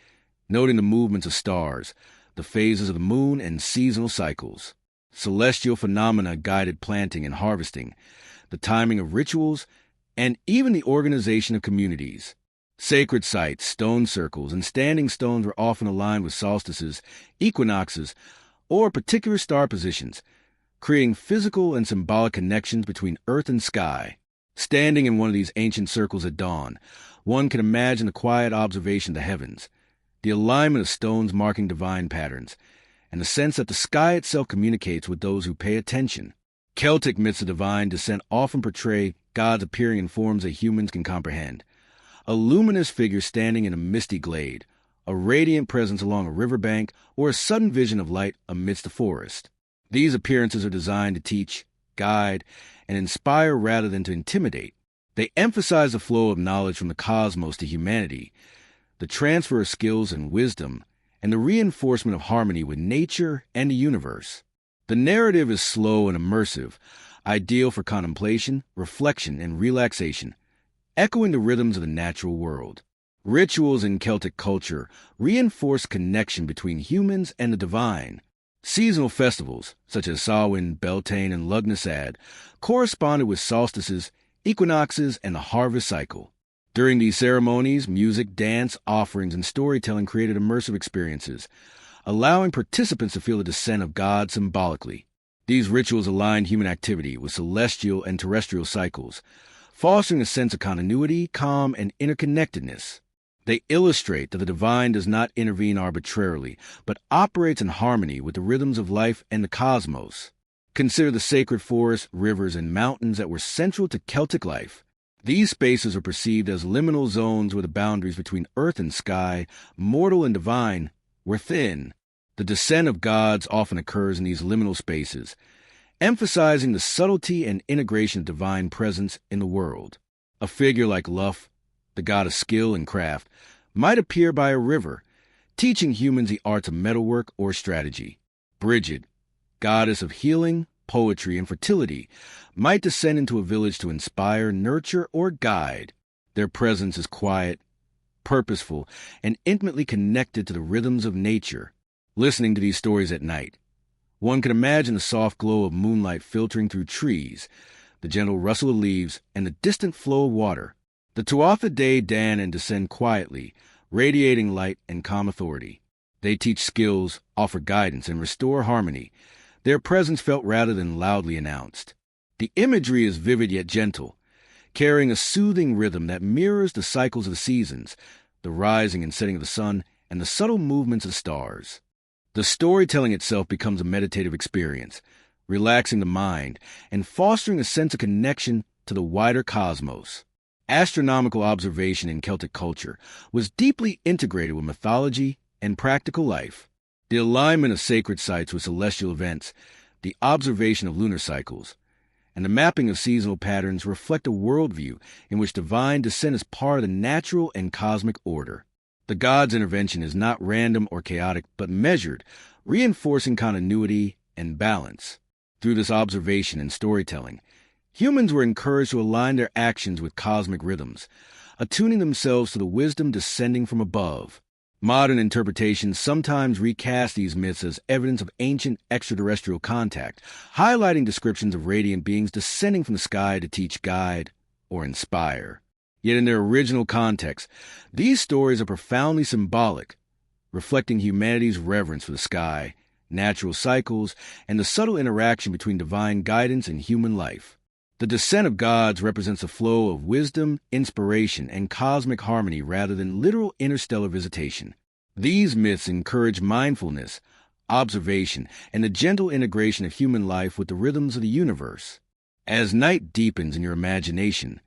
noting the movements of stars, the phases of the moon, and seasonal cycles. Celestial phenomena guided planting and harvesting, the timing of rituals, and even the organization of communities. Sacred sites, stone circles, and standing stones were often aligned with solstices, equinoxes, or particular star positions, creating physical and symbolic connections between earth and sky. Standing in one of these ancient circles at dawn, one can imagine the quiet observation of the heavens, the alignment of stones marking divine patterns, and the sense that the sky itself communicates with those who pay attention. Celtic myths of divine descent often portray gods appearing in forms that humans can comprehend. A luminous figure standing in a misty glade, a radiant presence along a riverbank, or a sudden vision of light amidst the forest. These appearances are designed to teach, guide, and inspire rather than to intimidate. They emphasize the flow of knowledge from the cosmos to humanity, the transfer of skills and wisdom, and the reinforcement of harmony with nature and the universe. The narrative is slow and immersive, ideal for contemplation, reflection, and relaxation, echoing the rhythms of the natural world. Rituals in Celtic culture reinforce connection between humans and the divine. Seasonal festivals, such as Samhain, Beltane, and Lughnasadh, corresponded with solstices, equinoxes, and the harvest cycle. During these ceremonies, music, dance, offerings, and storytelling created immersive experiences, allowing participants to feel the descent of God symbolically. These rituals aligned human activity with celestial and terrestrial cycles, fostering a sense of continuity, calm, and interconnectedness. They illustrate that the divine does not intervene arbitrarily, but operates in harmony with the rhythms of life and the cosmos. Consider the sacred forests, rivers, and mountains that were central to Celtic life. These spaces are perceived as liminal zones where the boundaries between earth and sky, mortal and divine, were thin. The descent of gods often occurs in these liminal spaces, emphasizing the subtlety and integration of divine presence in the world. A figure like Luff, the god of skill and craft, might appear by a river, teaching humans the arts of metalwork or strategy. Brigid, goddess of healing, poetry, and fertility, might descend into a village to inspire, nurture, or guide. Their presence is quiet, purposeful, and intimately connected to the rhythms of nature. Listening to these stories at night, one can imagine the soft glow of moonlight filtering through trees, the gentle rustle of leaves, and the distant flow of water. The Tuatha Dé Danann descend quietly, radiating light and calm authority. They teach skills, offer guidance, and restore harmony, their presence felt rather than loudly announced. The imagery is vivid yet gentle, carrying a soothing rhythm that mirrors the cycles of the seasons, the rising and setting of the sun, and the subtle movements of the stars. The storytelling itself becomes a meditative experience, relaxing the mind and fostering a sense of connection to the wider cosmos. Astronomical observation in Celtic culture was deeply integrated with mythology and practical life. The alignment of sacred sites with celestial events the observation of lunar cycles, and the mapping of seasonal patterns reflect a worldview in which divine descent is part of the natural and cosmic order. The god's intervention is not random or chaotic, but measured, reinforcing continuity and balance. Through this observation and storytelling, humans were encouraged to align their actions with cosmic rhythms, attuning themselves to the wisdom descending from above. Modern interpretations sometimes recast these myths as evidence of ancient extraterrestrial contact, highlighting descriptions of radiant beings descending from the sky to teach, guide, or inspire. Yet in their original context, these stories are profoundly symbolic, reflecting humanity's reverence for the sky, natural cycles, and the subtle interaction between divine guidance and human life. The descent of gods represents a flow of wisdom, inspiration, and cosmic harmony rather than literal interstellar visitation. These myths encourage mindfulness, observation, and the gentle integration of human life with the rhythms of the universe. As night deepens in your imagination,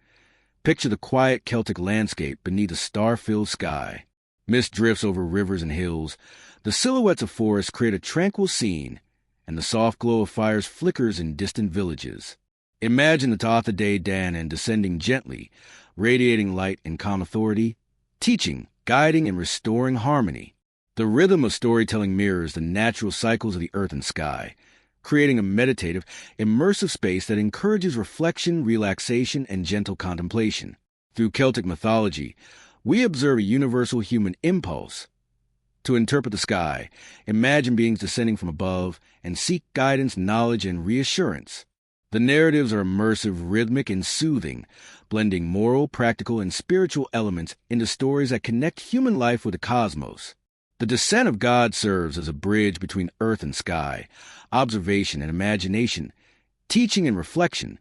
picture the quiet Celtic landscape beneath a star-filled sky. Mist drifts over rivers and hills. The silhouettes of forests create a tranquil scene, and the soft glow of fires flickers in distant villages. Imagine the Tatha Dé Danann descending gently, radiating light and calm authority, teaching, guiding, and restoring harmony. The rhythm of storytelling mirrors the natural cycles of the earth and sky, creating a meditative, immersive space that encourages reflection, relaxation, and gentle contemplation. Through Celtic mythology, we observe a universal human impulse to interpret the sky, imagine beings descending from above, and seek guidance, knowledge, and reassurance. The narratives are immersive, rhythmic, and soothing, blending moral, practical, and spiritual elements into stories that connect human life with the cosmos. The descent of God serves as a bridge between earth and sky, observation and imagination, teaching and reflection,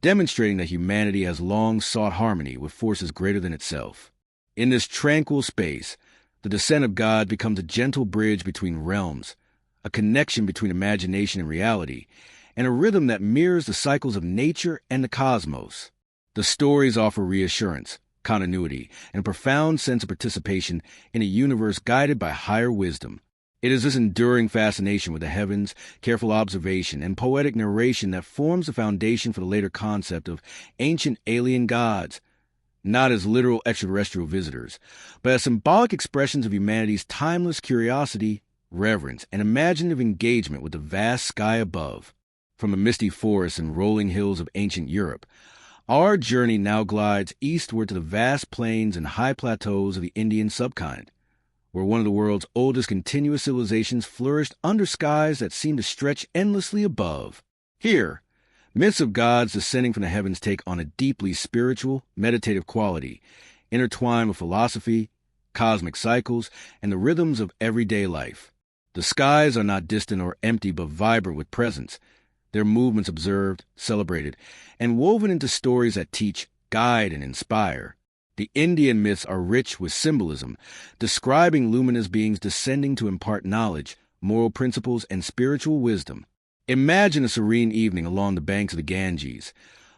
demonstrating that humanity has long sought harmony with forces greater than itself. In this tranquil space, the descent of God becomes a gentle bridge between realms, a connection between imagination and reality, and a rhythm that mirrors the cycles of nature and the cosmos. The stories offer reassurance, continuity, and a profound sense of participation in a universe guided by higher wisdom. It is this enduring fascination with the heavens, careful observation, and poetic narration that forms the foundation for the later concept of ancient alien gods, not as literal extraterrestrial visitors, but as symbolic expressions of humanity's timeless curiosity, reverence, and imaginative engagement with the vast sky above. From the misty forests and rolling hills of ancient Europe, our journey now glides eastward to the vast plains and high plateaus of the Indian subcontinent, where one of the world's oldest continuous civilizations flourished under skies that seem to stretch endlessly above. Here, myths of gods descending from the heavens take on a deeply spiritual, meditative quality, intertwined with philosophy, cosmic cycles, and the rhythms of everyday life. The skies are not distant or empty but vibrant with presence, their movements observed, celebrated, and woven into stories that teach, guide, and inspire. The Indian myths are rich with symbolism, describing luminous beings descending to impart knowledge, moral principles, and spiritual wisdom. Imagine a serene evening along the banks of the Ganges,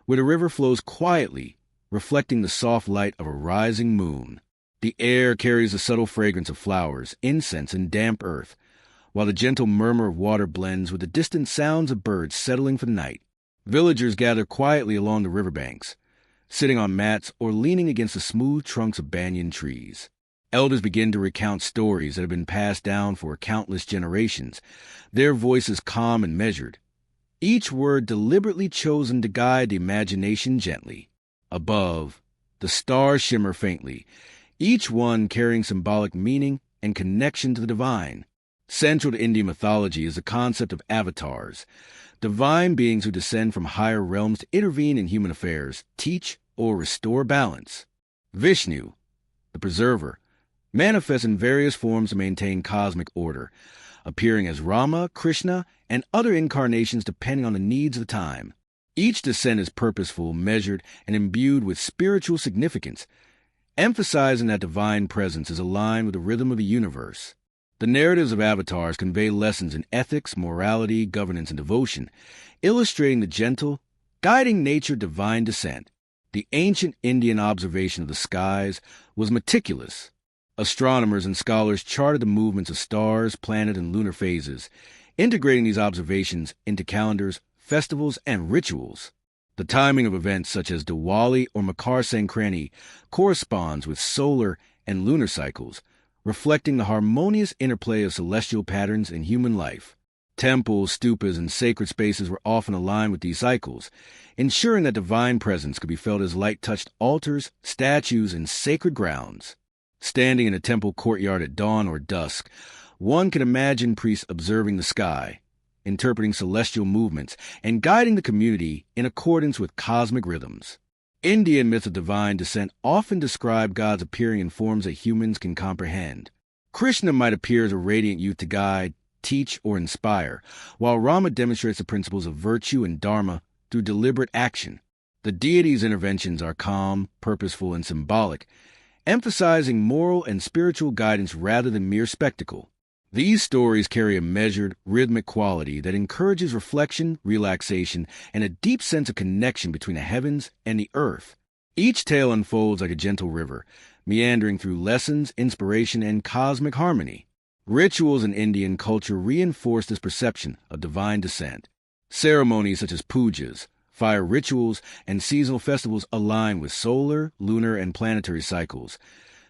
where the river flows quietly, reflecting the soft light of a rising moon. The air carries the subtle fragrance of flowers, incense, and damp earth, while the gentle murmur of water blends with the distant sounds of birds settling for the night. Villagers gather quietly along the riverbanks, sitting on mats or leaning against the smooth trunks of banyan trees. Elders begin to recount stories that have been passed down for countless generations, their voices calm and measured, each word deliberately chosen to guide the imagination gently. Above, the stars shimmer faintly, each one carrying symbolic meaning and connection to the divine. Central to Indian mythology is the concept of avatars, divine beings who descend from higher realms to intervene in human affairs, teach, or restore balance. Vishnu, the preserver, manifests in various forms to maintain cosmic order, appearing as Rama, Krishna, and other incarnations depending on the needs of the time. Each descent is purposeful, measured, and imbued with spiritual significance, emphasizing that divine presence is aligned with the rhythm of the universe. The narratives of avatars convey lessons in ethics, morality, governance, and devotion, illustrating the gentle, guiding nature of divine descent. The ancient Indian observation of the skies was meticulous. Astronomers and scholars charted the movements of stars, planet, and lunar phases, integrating these observations into calendars, festivals, and rituals. The timing of events such as Diwali or Makar Sankranti corresponds with solar and lunar cycles, reflecting the harmonious interplay of celestial patterns in human life. Temples, stupas, and sacred spaces were often aligned with these cycles, ensuring that divine presence could be felt as light touched altars, statues, and sacred grounds. Standing in a temple courtyard at dawn or dusk, one can imagine priests observing the sky, interpreting celestial movements, and guiding the community in accordance with cosmic rhythms. Indian myths of divine descent often describe gods appearing in forms that humans can comprehend. Krishna might appear as a radiant youth to guide, teach, or inspire, while Rama demonstrates the principles of virtue and dharma through deliberate action. The deity's interventions are calm, purposeful, and symbolic, emphasizing moral and spiritual guidance rather than mere spectacle. These stories carry a measured, rhythmic quality that encourages reflection, relaxation, and a deep sense of connection between the heavens and the earth. Each tale unfolds like a gentle river, meandering through lessons, inspiration, and cosmic harmony. Rituals in Indian culture reinforce this perception of divine descent. Ceremonies such as pujas, fire rituals, and seasonal festivals align with solar, lunar, and planetary cycles,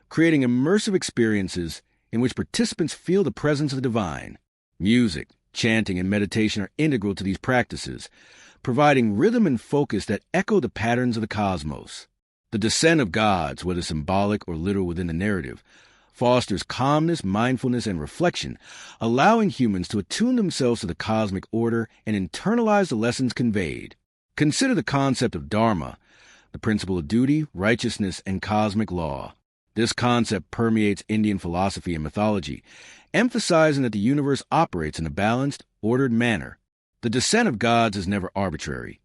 creating immersive experiences in which participants feel the presence of the divine. Music, chanting, and meditation are integral to these practices, providing rhythm and focus that echo the patterns of the cosmos. The descent of gods, whether symbolic or literal within the narrative, fosters calmness, mindfulness, and reflection, allowing humans to attune themselves to the cosmic order and internalize the lessons conveyed. Consider the concept of dharma, the principle of duty, righteousness, and cosmic law. This concept permeates Indian philosophy and mythology, emphasizing that the universe operates in a balanced, ordered manner. The descent of gods is never arbitrary.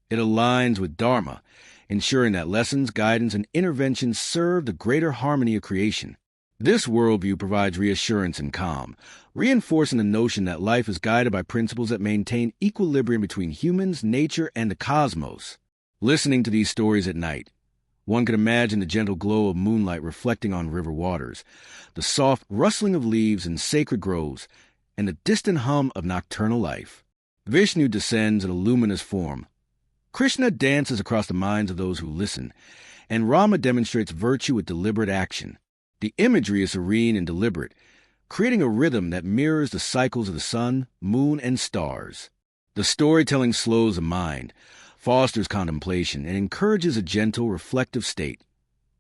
It aligns with dharma, ensuring that lessons, guidance, and interventions serve the greater harmony of creation. This worldview provides reassurance and calm, reinforcing the notion that life is guided by principles that maintain equilibrium between humans, nature, and the cosmos. Listening to these stories at night, one can imagine the gentle glow of moonlight reflecting on river waters, the soft rustling of leaves in sacred groves, and the distant hum of nocturnal life. Vishnu descends in a luminous form. Krishna dances across the minds of those who listen, and Rama demonstrates virtue with deliberate action. The imagery is serene and deliberate, creating a rhythm that mirrors the cycles of the sun, moon, and stars. The storytelling slows the mind, fosters contemplation, and encourages a gentle, reflective state,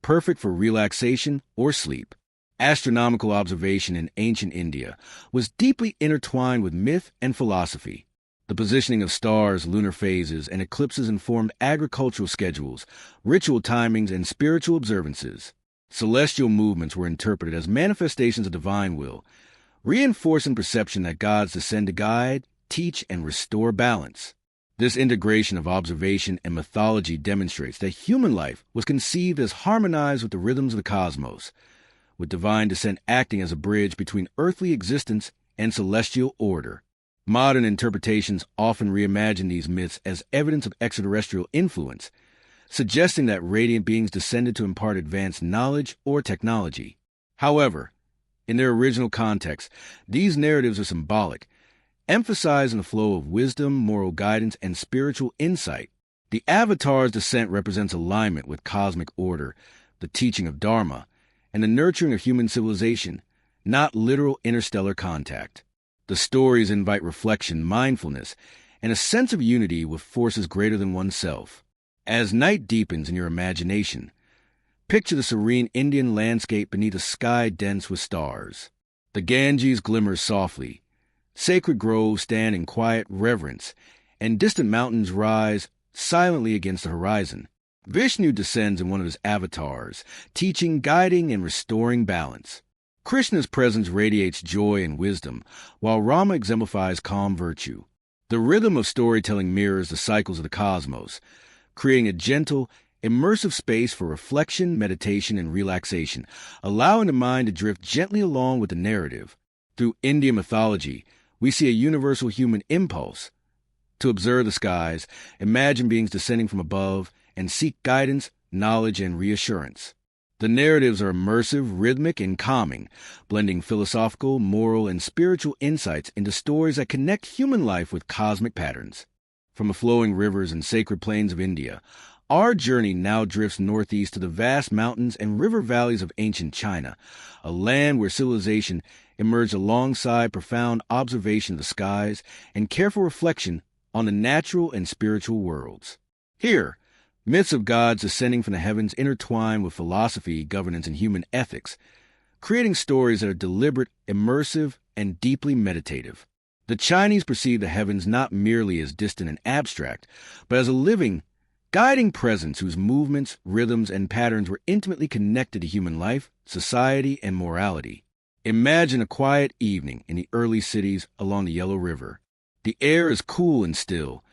perfect for relaxation or sleep. Astronomical observation in ancient India was deeply intertwined with myth and philosophy. The positioning of stars, lunar phases, and eclipses informed agricultural schedules, ritual timings, and spiritual observances. Celestial movements were interpreted as manifestations of divine will, reinforcing perception that gods descend to guide, teach, and restore balance. This integration of observation and mythology demonstrates that human life was conceived as harmonized with the rhythms of the cosmos, with divine descent acting as a bridge between earthly existence and celestial order. Modern interpretations often reimagine these myths as evidence of extraterrestrial influence, suggesting that radiant beings descended to impart advanced knowledge or technology. However, in their original context, these narratives are symbolic, emphasizing the flow of wisdom, moral guidance, and spiritual insight. The Avatar's descent represents alignment with cosmic order, the teaching of Dharma, and the nurturing of human civilization, not literal interstellar contact. The stories invite reflection, mindfulness, and a sense of unity with forces greater than oneself. As night deepens in your imagination, picture the serene Indian landscape beneath a sky dense with stars. The Ganges glimmers softly, sacred groves stand in quiet reverence, and distant mountains rise silently against the horizon. Vishnu descends in one of his avatars, teaching, guiding, and restoring balance. Krishna's presence radiates joy and wisdom, while Rama exemplifies calm virtue. The rhythm of storytelling mirrors the cycles of the cosmos, creating a gentle, immersive space for reflection, meditation, and relaxation, allowing the mind to drift gently along with the narrative. Through Indian mythology, we see a universal human impulse to observe the skies, imagine beings descending from above, and seek guidance, knowledge, and reassurance. The narratives are immersive, rhythmic, and calming, blending philosophical, moral, and spiritual insights into stories that connect human life with cosmic patterns. From the flowing rivers and sacred plains of India, our journey now drifts northeast to the vast mountains and river valleys of ancient China, a land where civilization emerged alongside profound observation of the skies and careful reflection on the natural and spiritual worlds. Here, myths of gods descending from the heavens intertwine with philosophy, governance, and human ethics, creating stories that are deliberate, immersive, and deeply meditative. The Chinese perceive the heavens not merely as distant and abstract, but as a living, guiding presence whose movements, rhythms, and patterns were intimately connected to human life, society, and morality. Imagine a quiet evening in the early cities along the Yellow River. The air is cool and still,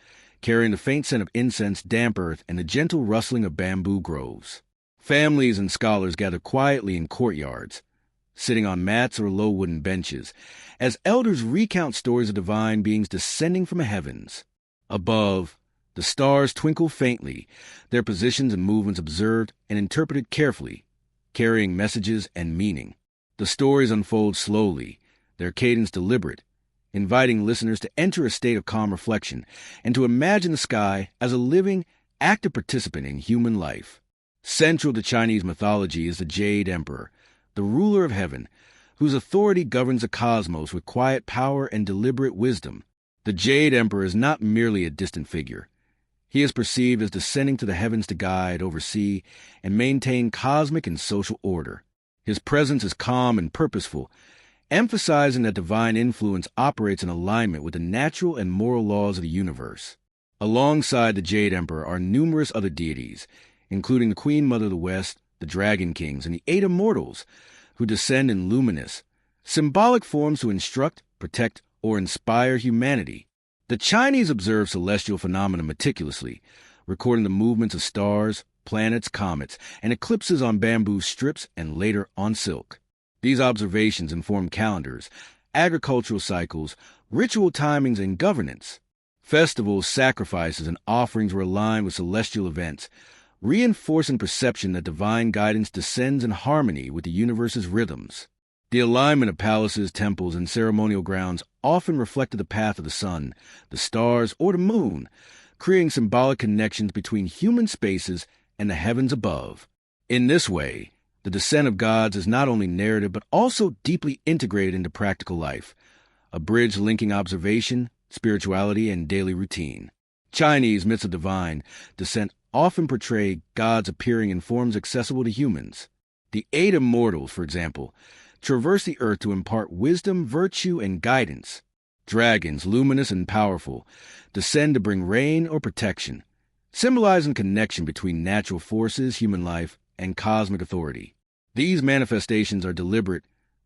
carrying the faint scent of incense, damp earth, and the gentle rustling of bamboo groves. Families and scholars gather quietly in courtyards, sitting on mats or low wooden benches, as elders recount stories of divine beings descending from the heavens. Above, the stars twinkle faintly, their positions and movements observed and interpreted carefully, carrying messages and meaning. The stories unfold slowly, their cadence deliberate, inviting listeners to enter a state of calm reflection and to imagine the sky as a living, active participant in human life. Central to Chinese mythology is the Jade Emperor, the ruler of heaven, whose authority governs the cosmos with quiet power and deliberate wisdom. The Jade Emperor is not merely a distant figure. He is perceived as descending to the heavens to guide, oversee, and maintain cosmic and social order. His presence is calm and purposeful, emphasizing that divine influence operates in alignment with the natural and moral laws of the universe. Alongside the Jade Emperor are numerous other deities, including the Queen Mother of the West, the Dragon Kings, and the 8 Immortals, who descend in luminous, symbolic forms to instruct, protect, or inspire humanity. The Chinese observe celestial phenomena meticulously, recording the movements of stars, planets, comets, and eclipses on bamboo strips and later on silk. These observations inform calendars, agricultural cycles, ritual timings, and governance. Festivals, sacrifices, and offerings were aligned with celestial events, reinforcing perception that divine guidance descends in harmony with the universe's rhythms. The alignment of palaces, temples, and ceremonial grounds often reflected the path of the sun, the stars, or the moon, creating symbolic connections between human spaces and the heavens above. In this way, the descent of gods is not only narrative but also deeply integrated into practical life, a bridge linking observation, spirituality, and daily routine. Chinese myths of divine descent often portray gods appearing in forms accessible to humans. The 8 Immortals, for example, traverse the earth to impart wisdom, virtue, and guidance. Dragons, luminous and powerful, descend to bring rain or protection, symbolizing connection between natural forces, human life, and cosmic authority. These manifestations are deliberate,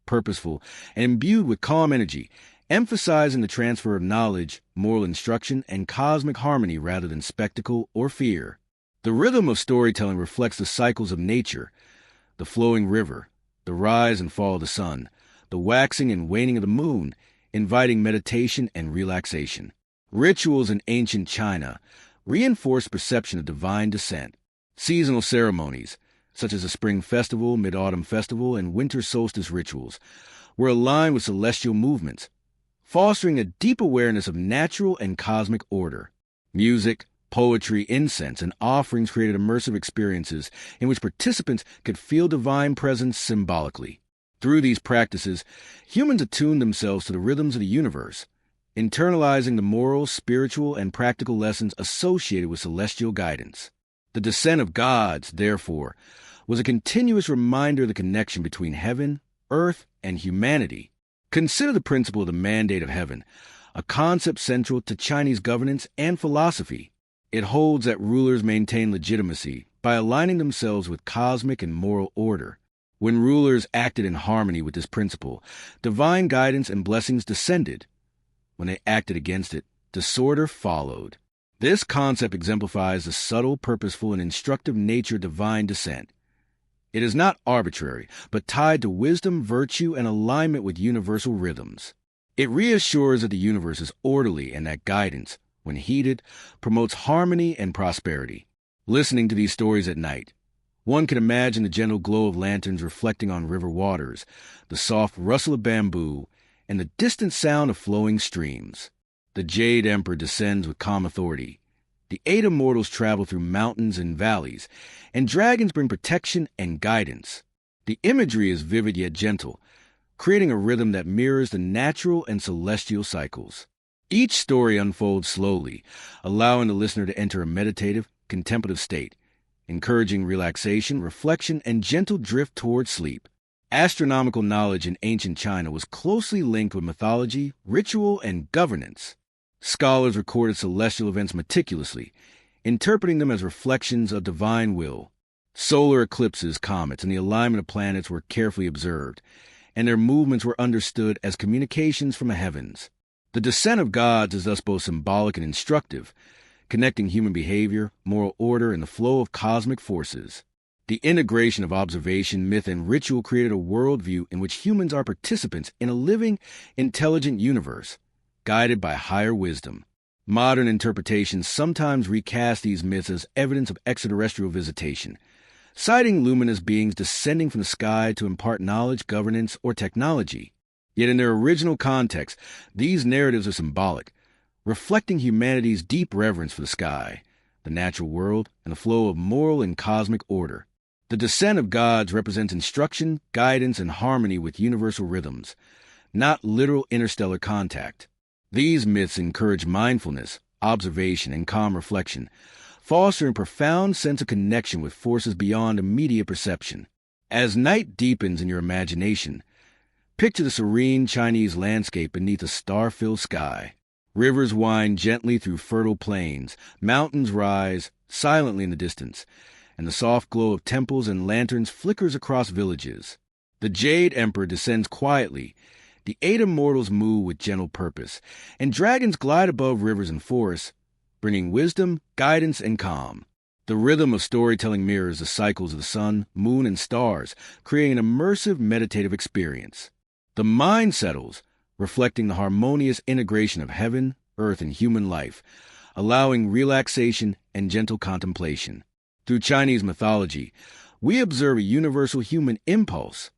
purposeful, and imbued with calm energy, emphasizing the transfer of knowledge, moral instruction, and cosmic harmony rather than spectacle or fear. The rhythm of storytelling reflects the cycles of nature, the flowing river, the rise and fall of the sun, the waxing and waning of the moon, inviting meditation and relaxation. Rituals in ancient China reinforce perception of divine descent. Seasonal ceremonies, such as the spring festival, mid-autumn festival, and winter solstice rituals, were aligned with celestial movements, fostering a deep awareness of natural and cosmic order. Music, poetry, incense, and offerings created immersive experiences in which participants could feel divine presence symbolically. Through these practices, humans attuned themselves to the rhythms of the universe, internalizing the moral, spiritual, and practical lessons associated with celestial guidance. The descent of gods, therefore, was a continuous reminder of the connection between heaven, earth, and humanity. Consider the principle of the mandate of heaven, a concept central to Chinese governance and philosophy. It holds that rulers maintain legitimacy by aligning themselves with cosmic and moral order. When rulers acted in harmony with this principle, divine guidance and blessings descended. When they acted against it, disorder followed. This concept exemplifies the subtle, purposeful, and instructive nature of divine descent. It is not arbitrary, but tied to wisdom, virtue, and alignment with universal rhythms. It reassures that the universe is orderly and that guidance, when heeded, promotes harmony and prosperity. Listening to these stories at night, One can imagine the gentle glow of lanterns reflecting on river waters, the soft rustle of bamboo, and the distant sound of flowing streams. The Jade Emperor descends with calm authority. The 8 immortals travel through mountains and valleys, and dragons bring protection and guidance. The imagery is vivid yet gentle, creating a rhythm that mirrors the natural and celestial cycles. Each story unfolds slowly, allowing the listener to enter a meditative, contemplative state, encouraging relaxation, reflection, and gentle drift toward sleep. Astronomical knowledge in ancient China was closely linked with mythology, ritual, and governance. Scholars recorded celestial events meticulously, interpreting them as reflections of divine will. Solar eclipses, comets, and the alignment of planets were carefully observed, and their movements were understood as communications from the heavens. The descent of gods is thus both symbolic and instructive, connecting human behavior, moral order, and the flow of cosmic forces. The integration of observation, myth, and ritual created a worldview in which humans are participants in a living, intelligent universe, guided by higher wisdom. Modern interpretations sometimes recast these myths as evidence of extraterrestrial visitation, citing luminous beings descending from the sky to impart knowledge, governance, or technology. Yet in their original context, these narratives are symbolic, reflecting humanity's deep reverence for the sky, the natural world, and the flow of moral and cosmic order. The descent of gods represents instruction, guidance, and harmony with universal rhythms, not literal interstellar contact. These myths encourage mindfulness, observation, and calm reflection, fostering a profound sense of connection with forces beyond immediate perception. As night deepens in your imagination, picture the serene Chinese landscape beneath a star-filled sky. Rivers wind gently through fertile plains, mountains rise silently in the distance, and the soft glow of temples and lanterns flickers across villages. The Jade Emperor descends quietly, the 8 immortals move with gentle purpose, and dragons glide above rivers and forests, bringing wisdom, guidance, and calm. The rhythm of storytelling mirrors the cycles of the sun, moon, and stars, creating an immersive meditative experience. The mind settles, reflecting the harmonious integration of heaven, earth, and human life, allowing relaxation and gentle contemplation. Through Chinese mythology, we observe a universal human impulse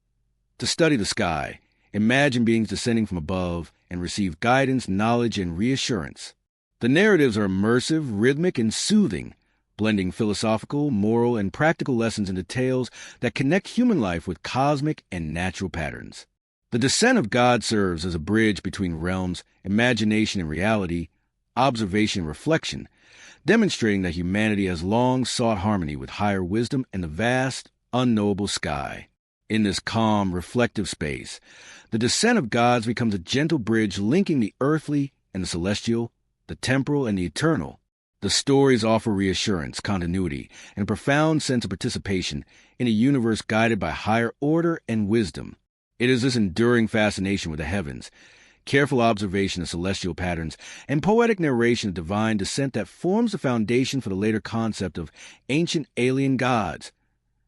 to study the sky, imagine beings descending from above, and receive guidance, knowledge, and reassurance. The narratives are immersive, rhythmic, and soothing, blending philosophical, moral, and practical lessons into tales that connect human life with cosmic and natural patterns. The descent of God serves as a bridge between realms, imagination and reality, observation and reflection, demonstrating that humanity has long sought harmony with higher wisdom and the vast, unknowable sky. In this calm, reflective space, the descent of gods becomes a gentle bridge linking the earthly and the celestial, the temporal and the eternal. The stories offer reassurance, continuity, and a profound sense of participation in a universe guided by higher order and wisdom. It is this enduring fascination with the heavens, careful observation of celestial patterns, and poetic narration of divine descent that forms the foundation for the later concept of ancient alien gods,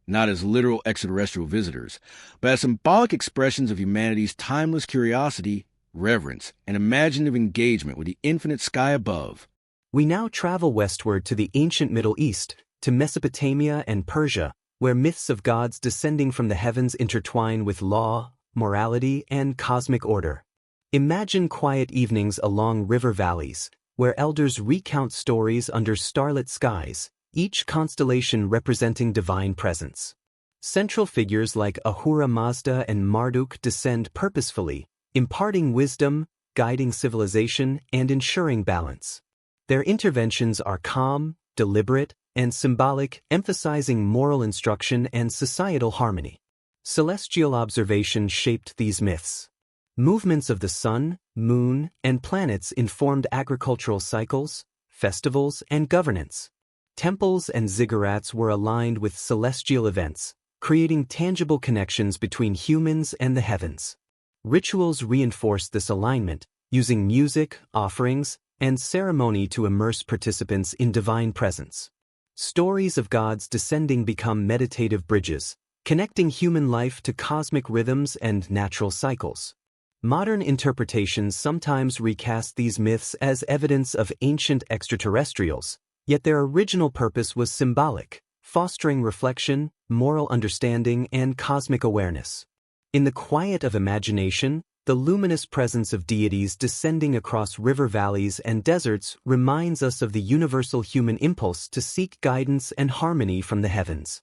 not as literal extraterrestrial visitors, but as symbolic expressions of humanity's timeless curiosity, reverence, and imaginative engagement with the infinite sky above. We now travel westward to the ancient Middle East, to Mesopotamia and Persia, where myths of gods descending from the heavens intertwine with law, morality, and cosmic order. Imagine quiet evenings along river valleys, where elders recount stories under starlit skies, each constellation representing divine presence. Central figures like Ahura Mazda and Marduk descend purposefully, imparting wisdom, guiding civilization, and ensuring balance. Their interventions are calm, deliberate, and symbolic, emphasizing moral instruction and societal harmony. Celestial observation shaped these myths. Movements of the sun, moon, and planets informed agricultural cycles, festivals, and governance. Temples and ziggurats were aligned with celestial events, creating tangible connections between humans and the heavens. Rituals reinforced this alignment, using music, offerings, and ceremony to immerse participants in divine presence. Stories of gods descending become meditative bridges, connecting human life to cosmic rhythms and natural cycles. Modern interpretations sometimes recast these myths as evidence of ancient extraterrestrials, yet their original purpose was symbolic, fostering reflection, moral understanding, and cosmic awareness. In the quiet of imagination, the luminous presence of deities descending across river valleys and deserts reminds us of the universal human impulse to seek guidance and harmony from the heavens.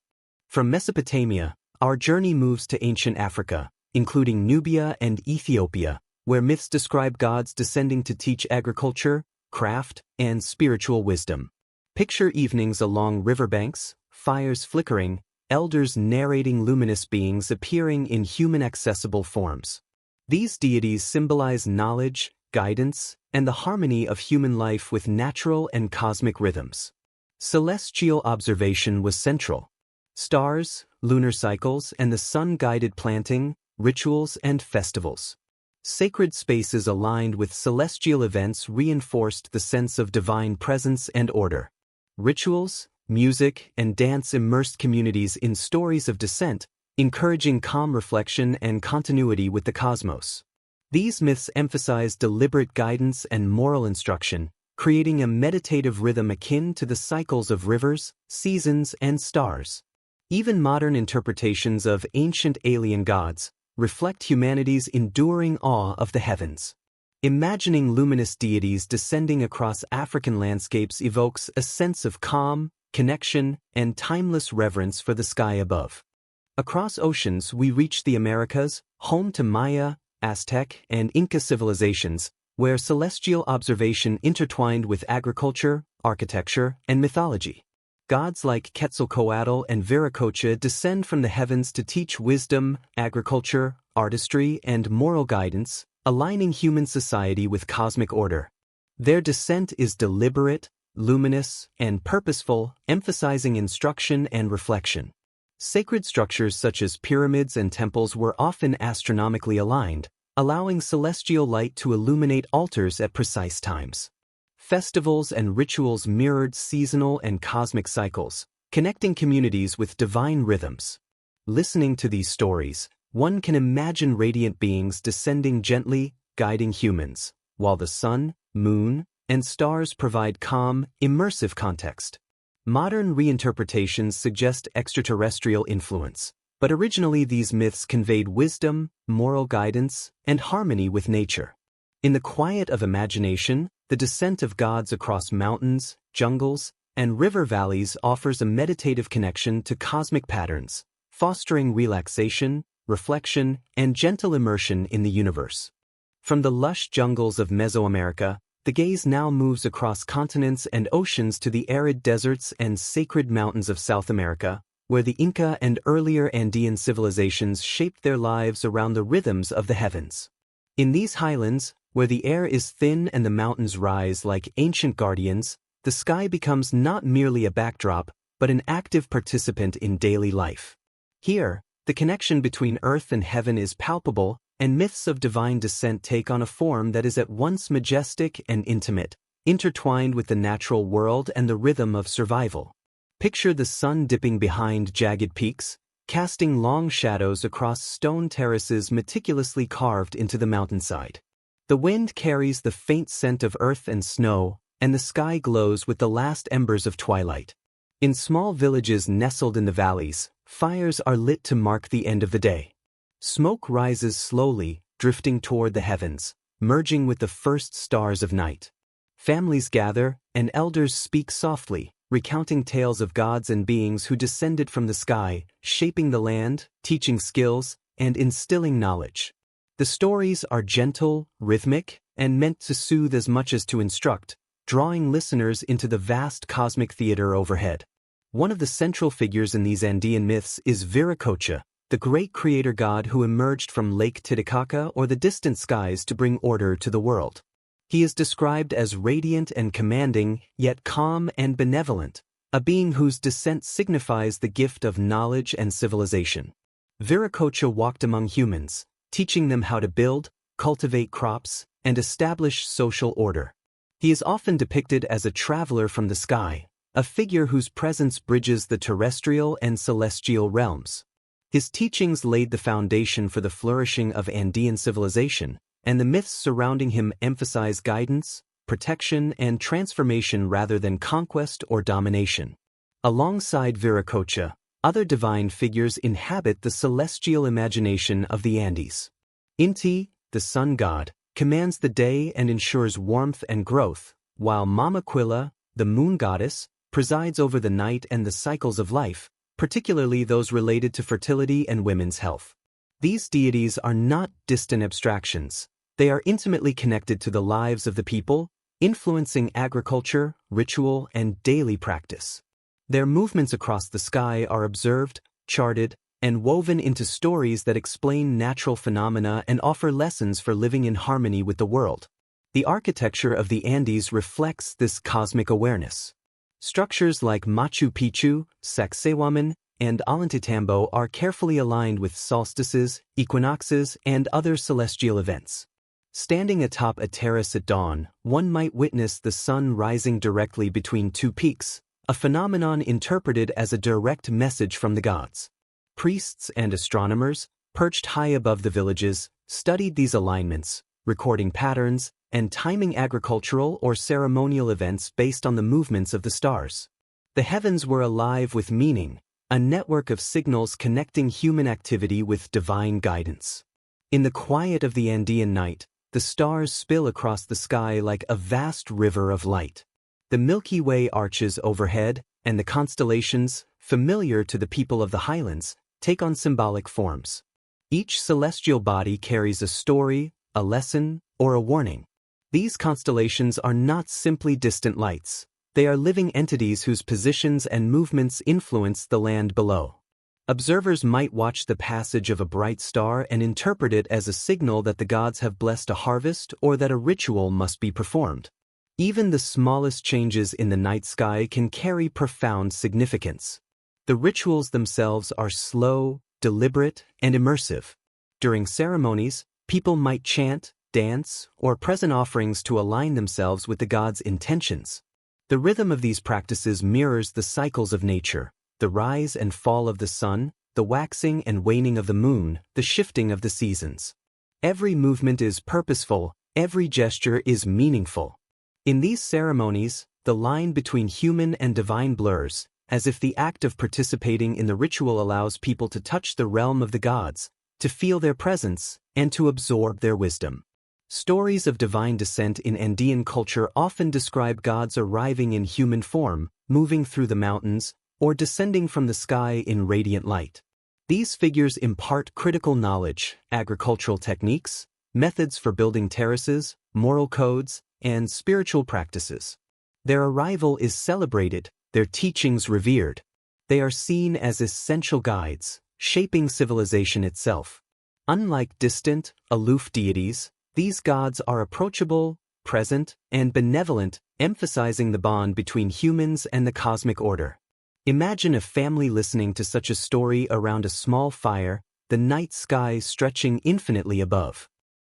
From Mesopotamia, our journey moves to ancient Africa, including Nubia and Ethiopia, where myths describe gods descending to teach agriculture, craft, and spiritual wisdom. Picture evenings along riverbanks, fires flickering, elders narrating luminous beings appearing in human-accessible forms. These deities symbolize knowledge, guidance, and the harmony of human life with natural and cosmic rhythms. Celestial observation was central. Stars, lunar cycles, and the sun guided planting, rituals, and festivals. Sacred spaces aligned with celestial events reinforced the sense of divine presence and order. Rituals, music, and dance immersed communities in stories of descent, encouraging calm reflection and continuity with the cosmos. These myths emphasize deliberate guidance and moral instruction, creating a meditative rhythm akin to the cycles of rivers, seasons, and stars. Even modern interpretations of ancient alien gods reflect humanity's enduring awe of the heavens. Imagining luminous deities descending across African landscapes evokes a sense of calm, connection, and timeless reverence for the sky above. Across oceans, we reach the Americas, home to Maya, Aztec, and Inca civilizations, where celestial observation intertwined with agriculture, architecture, and mythology. Gods like Quetzalcoatl and Viracocha descend from the heavens to teach wisdom, agriculture, artistry, and moral guidance, aligning human society with cosmic order. Their descent is deliberate, luminous, and purposeful, emphasizing instruction and reflection. Sacred structures such as pyramids and temples were often astronomically aligned, allowing celestial light to illuminate altars at precise times. Festivals and rituals mirrored seasonal and cosmic cycles, connecting communities with divine rhythms. Listening to these stories, one can imagine radiant beings descending gently, guiding humans, while the sun, moon, and stars provide calm, immersive context. Modern reinterpretations suggest extraterrestrial influence, but originally these myths conveyed wisdom, moral guidance, and harmony with nature. In the quiet of imagination, the descent of gods across mountains, jungles, and river valleys offers a meditative connection to cosmic patterns, fostering relaxation, reflection, and gentle immersion in the universe. From the lush jungles of Mesoamerica, the gaze now moves across continents and oceans to the arid deserts and sacred mountains of South America, where the Inca and earlier Andean civilizations shaped their lives around the rhythms of the heavens. In these highlands, where the air is thin and the mountains rise like ancient guardians, the sky becomes not merely a backdrop, but an active participant in daily life. Here, the connection between earth and heaven is palpable, and myths of divine descent take on a form that is at once majestic and intimate, intertwined with the natural world and the rhythm of survival. Picture the sun dipping behind jagged peaks, casting long shadows across stone terraces meticulously carved into the mountainside. The wind carries the faint scent of earth and snow, and the sky glows with the last embers of twilight. In small villages nestled in the valleys, fires are lit to mark the end of the day. Smoke rises slowly, drifting toward the heavens, merging with the first stars of night. Families gather, and elders speak softly, recounting tales of gods and beings who descended from the sky, shaping the land, teaching skills, and instilling knowledge. The stories are gentle, rhythmic, and meant to soothe as much as to instruct, drawing listeners into the vast cosmic theater overhead. One of the central figures in these Andean myths is Viracocha, the great creator god who emerged from Lake Titicaca or the distant skies to bring order to the world. He is described as radiant and commanding, yet calm and benevolent, a being whose descent signifies the gift of knowledge and civilization. Viracocha walked among humans, teaching them how to build, cultivate crops, and establish social order. He is often depicted as a traveler from the sky, a figure whose presence bridges the terrestrial and celestial realms. His teachings laid the foundation for the flourishing of Andean civilization, and the myths surrounding him emphasize guidance, protection, and transformation rather than conquest or domination. Alongside Viracocha, other divine figures inhabit the celestial imagination of the Andes. Inti, the sun god, commands the day and ensures warmth and growth, while Mamaquilla, the moon goddess, presides over the night and the cycles of life, particularly those related to fertility and women's health. These deities are not distant abstractions. They are intimately connected to the lives of the people, influencing agriculture, ritual, and daily practice. Their movements across the sky are observed, charted, and woven into stories that explain natural phenomena and offer lessons for living in harmony with the world. The architecture of the Andes reflects this cosmic awareness. Structures like Machu Picchu, Sacsayhuaman, and Ollantaytambo are carefully aligned with solstices, equinoxes, and other celestial events. Standing atop a terrace at dawn, one might witness the sun rising directly between two peaks, a phenomenon interpreted as a direct message from the gods. Priests and astronomers, perched high above the villages, studied these alignments, recording patterns, and timing agricultural or ceremonial events based on the movements of the stars. The heavens were alive with meaning, a network of signals connecting human activity with divine guidance. In the quiet of the Andean night, the stars spill across the sky like a vast river of light. The Milky Way arches overhead, and the constellations, familiar to the people of the highlands, take on symbolic forms. Each celestial body carries a story, a lesson, or a warning. These constellations are not simply distant lights. They are living entities whose positions and movements influence the land below. Observers might watch the passage of a bright star and interpret it as a signal that the gods have blessed a harvest or that a ritual must be performed. Even the smallest changes in the night sky can carry profound significance. The rituals themselves are slow, deliberate, and immersive. During ceremonies, people might chant, dance, or present offerings to align themselves with the gods' intentions. The rhythm of these practices mirrors the cycles of nature, the rise and fall of the sun, the waxing and waning of the moon, the shifting of the seasons. Every movement is purposeful, every gesture is meaningful. In these ceremonies, the line between human and divine blurs, as if the act of participating in the ritual allows people to touch the realm of the gods, to feel their presence, and to absorb their wisdom. Stories of divine descent in Andean culture often describe gods arriving in human form, moving through the mountains, or descending from the sky in radiant light. These figures impart critical knowledge, agricultural techniques, methods for building terraces, moral codes, and spiritual practices. Their arrival is celebrated, their teachings revered. They are seen as essential guides, shaping civilization itself. Unlike distant, aloof deities, these gods are approachable, present, and benevolent, emphasizing the bond between humans and the cosmic order. Imagine a family listening to such a story around a small fire, the night sky stretching infinitely above.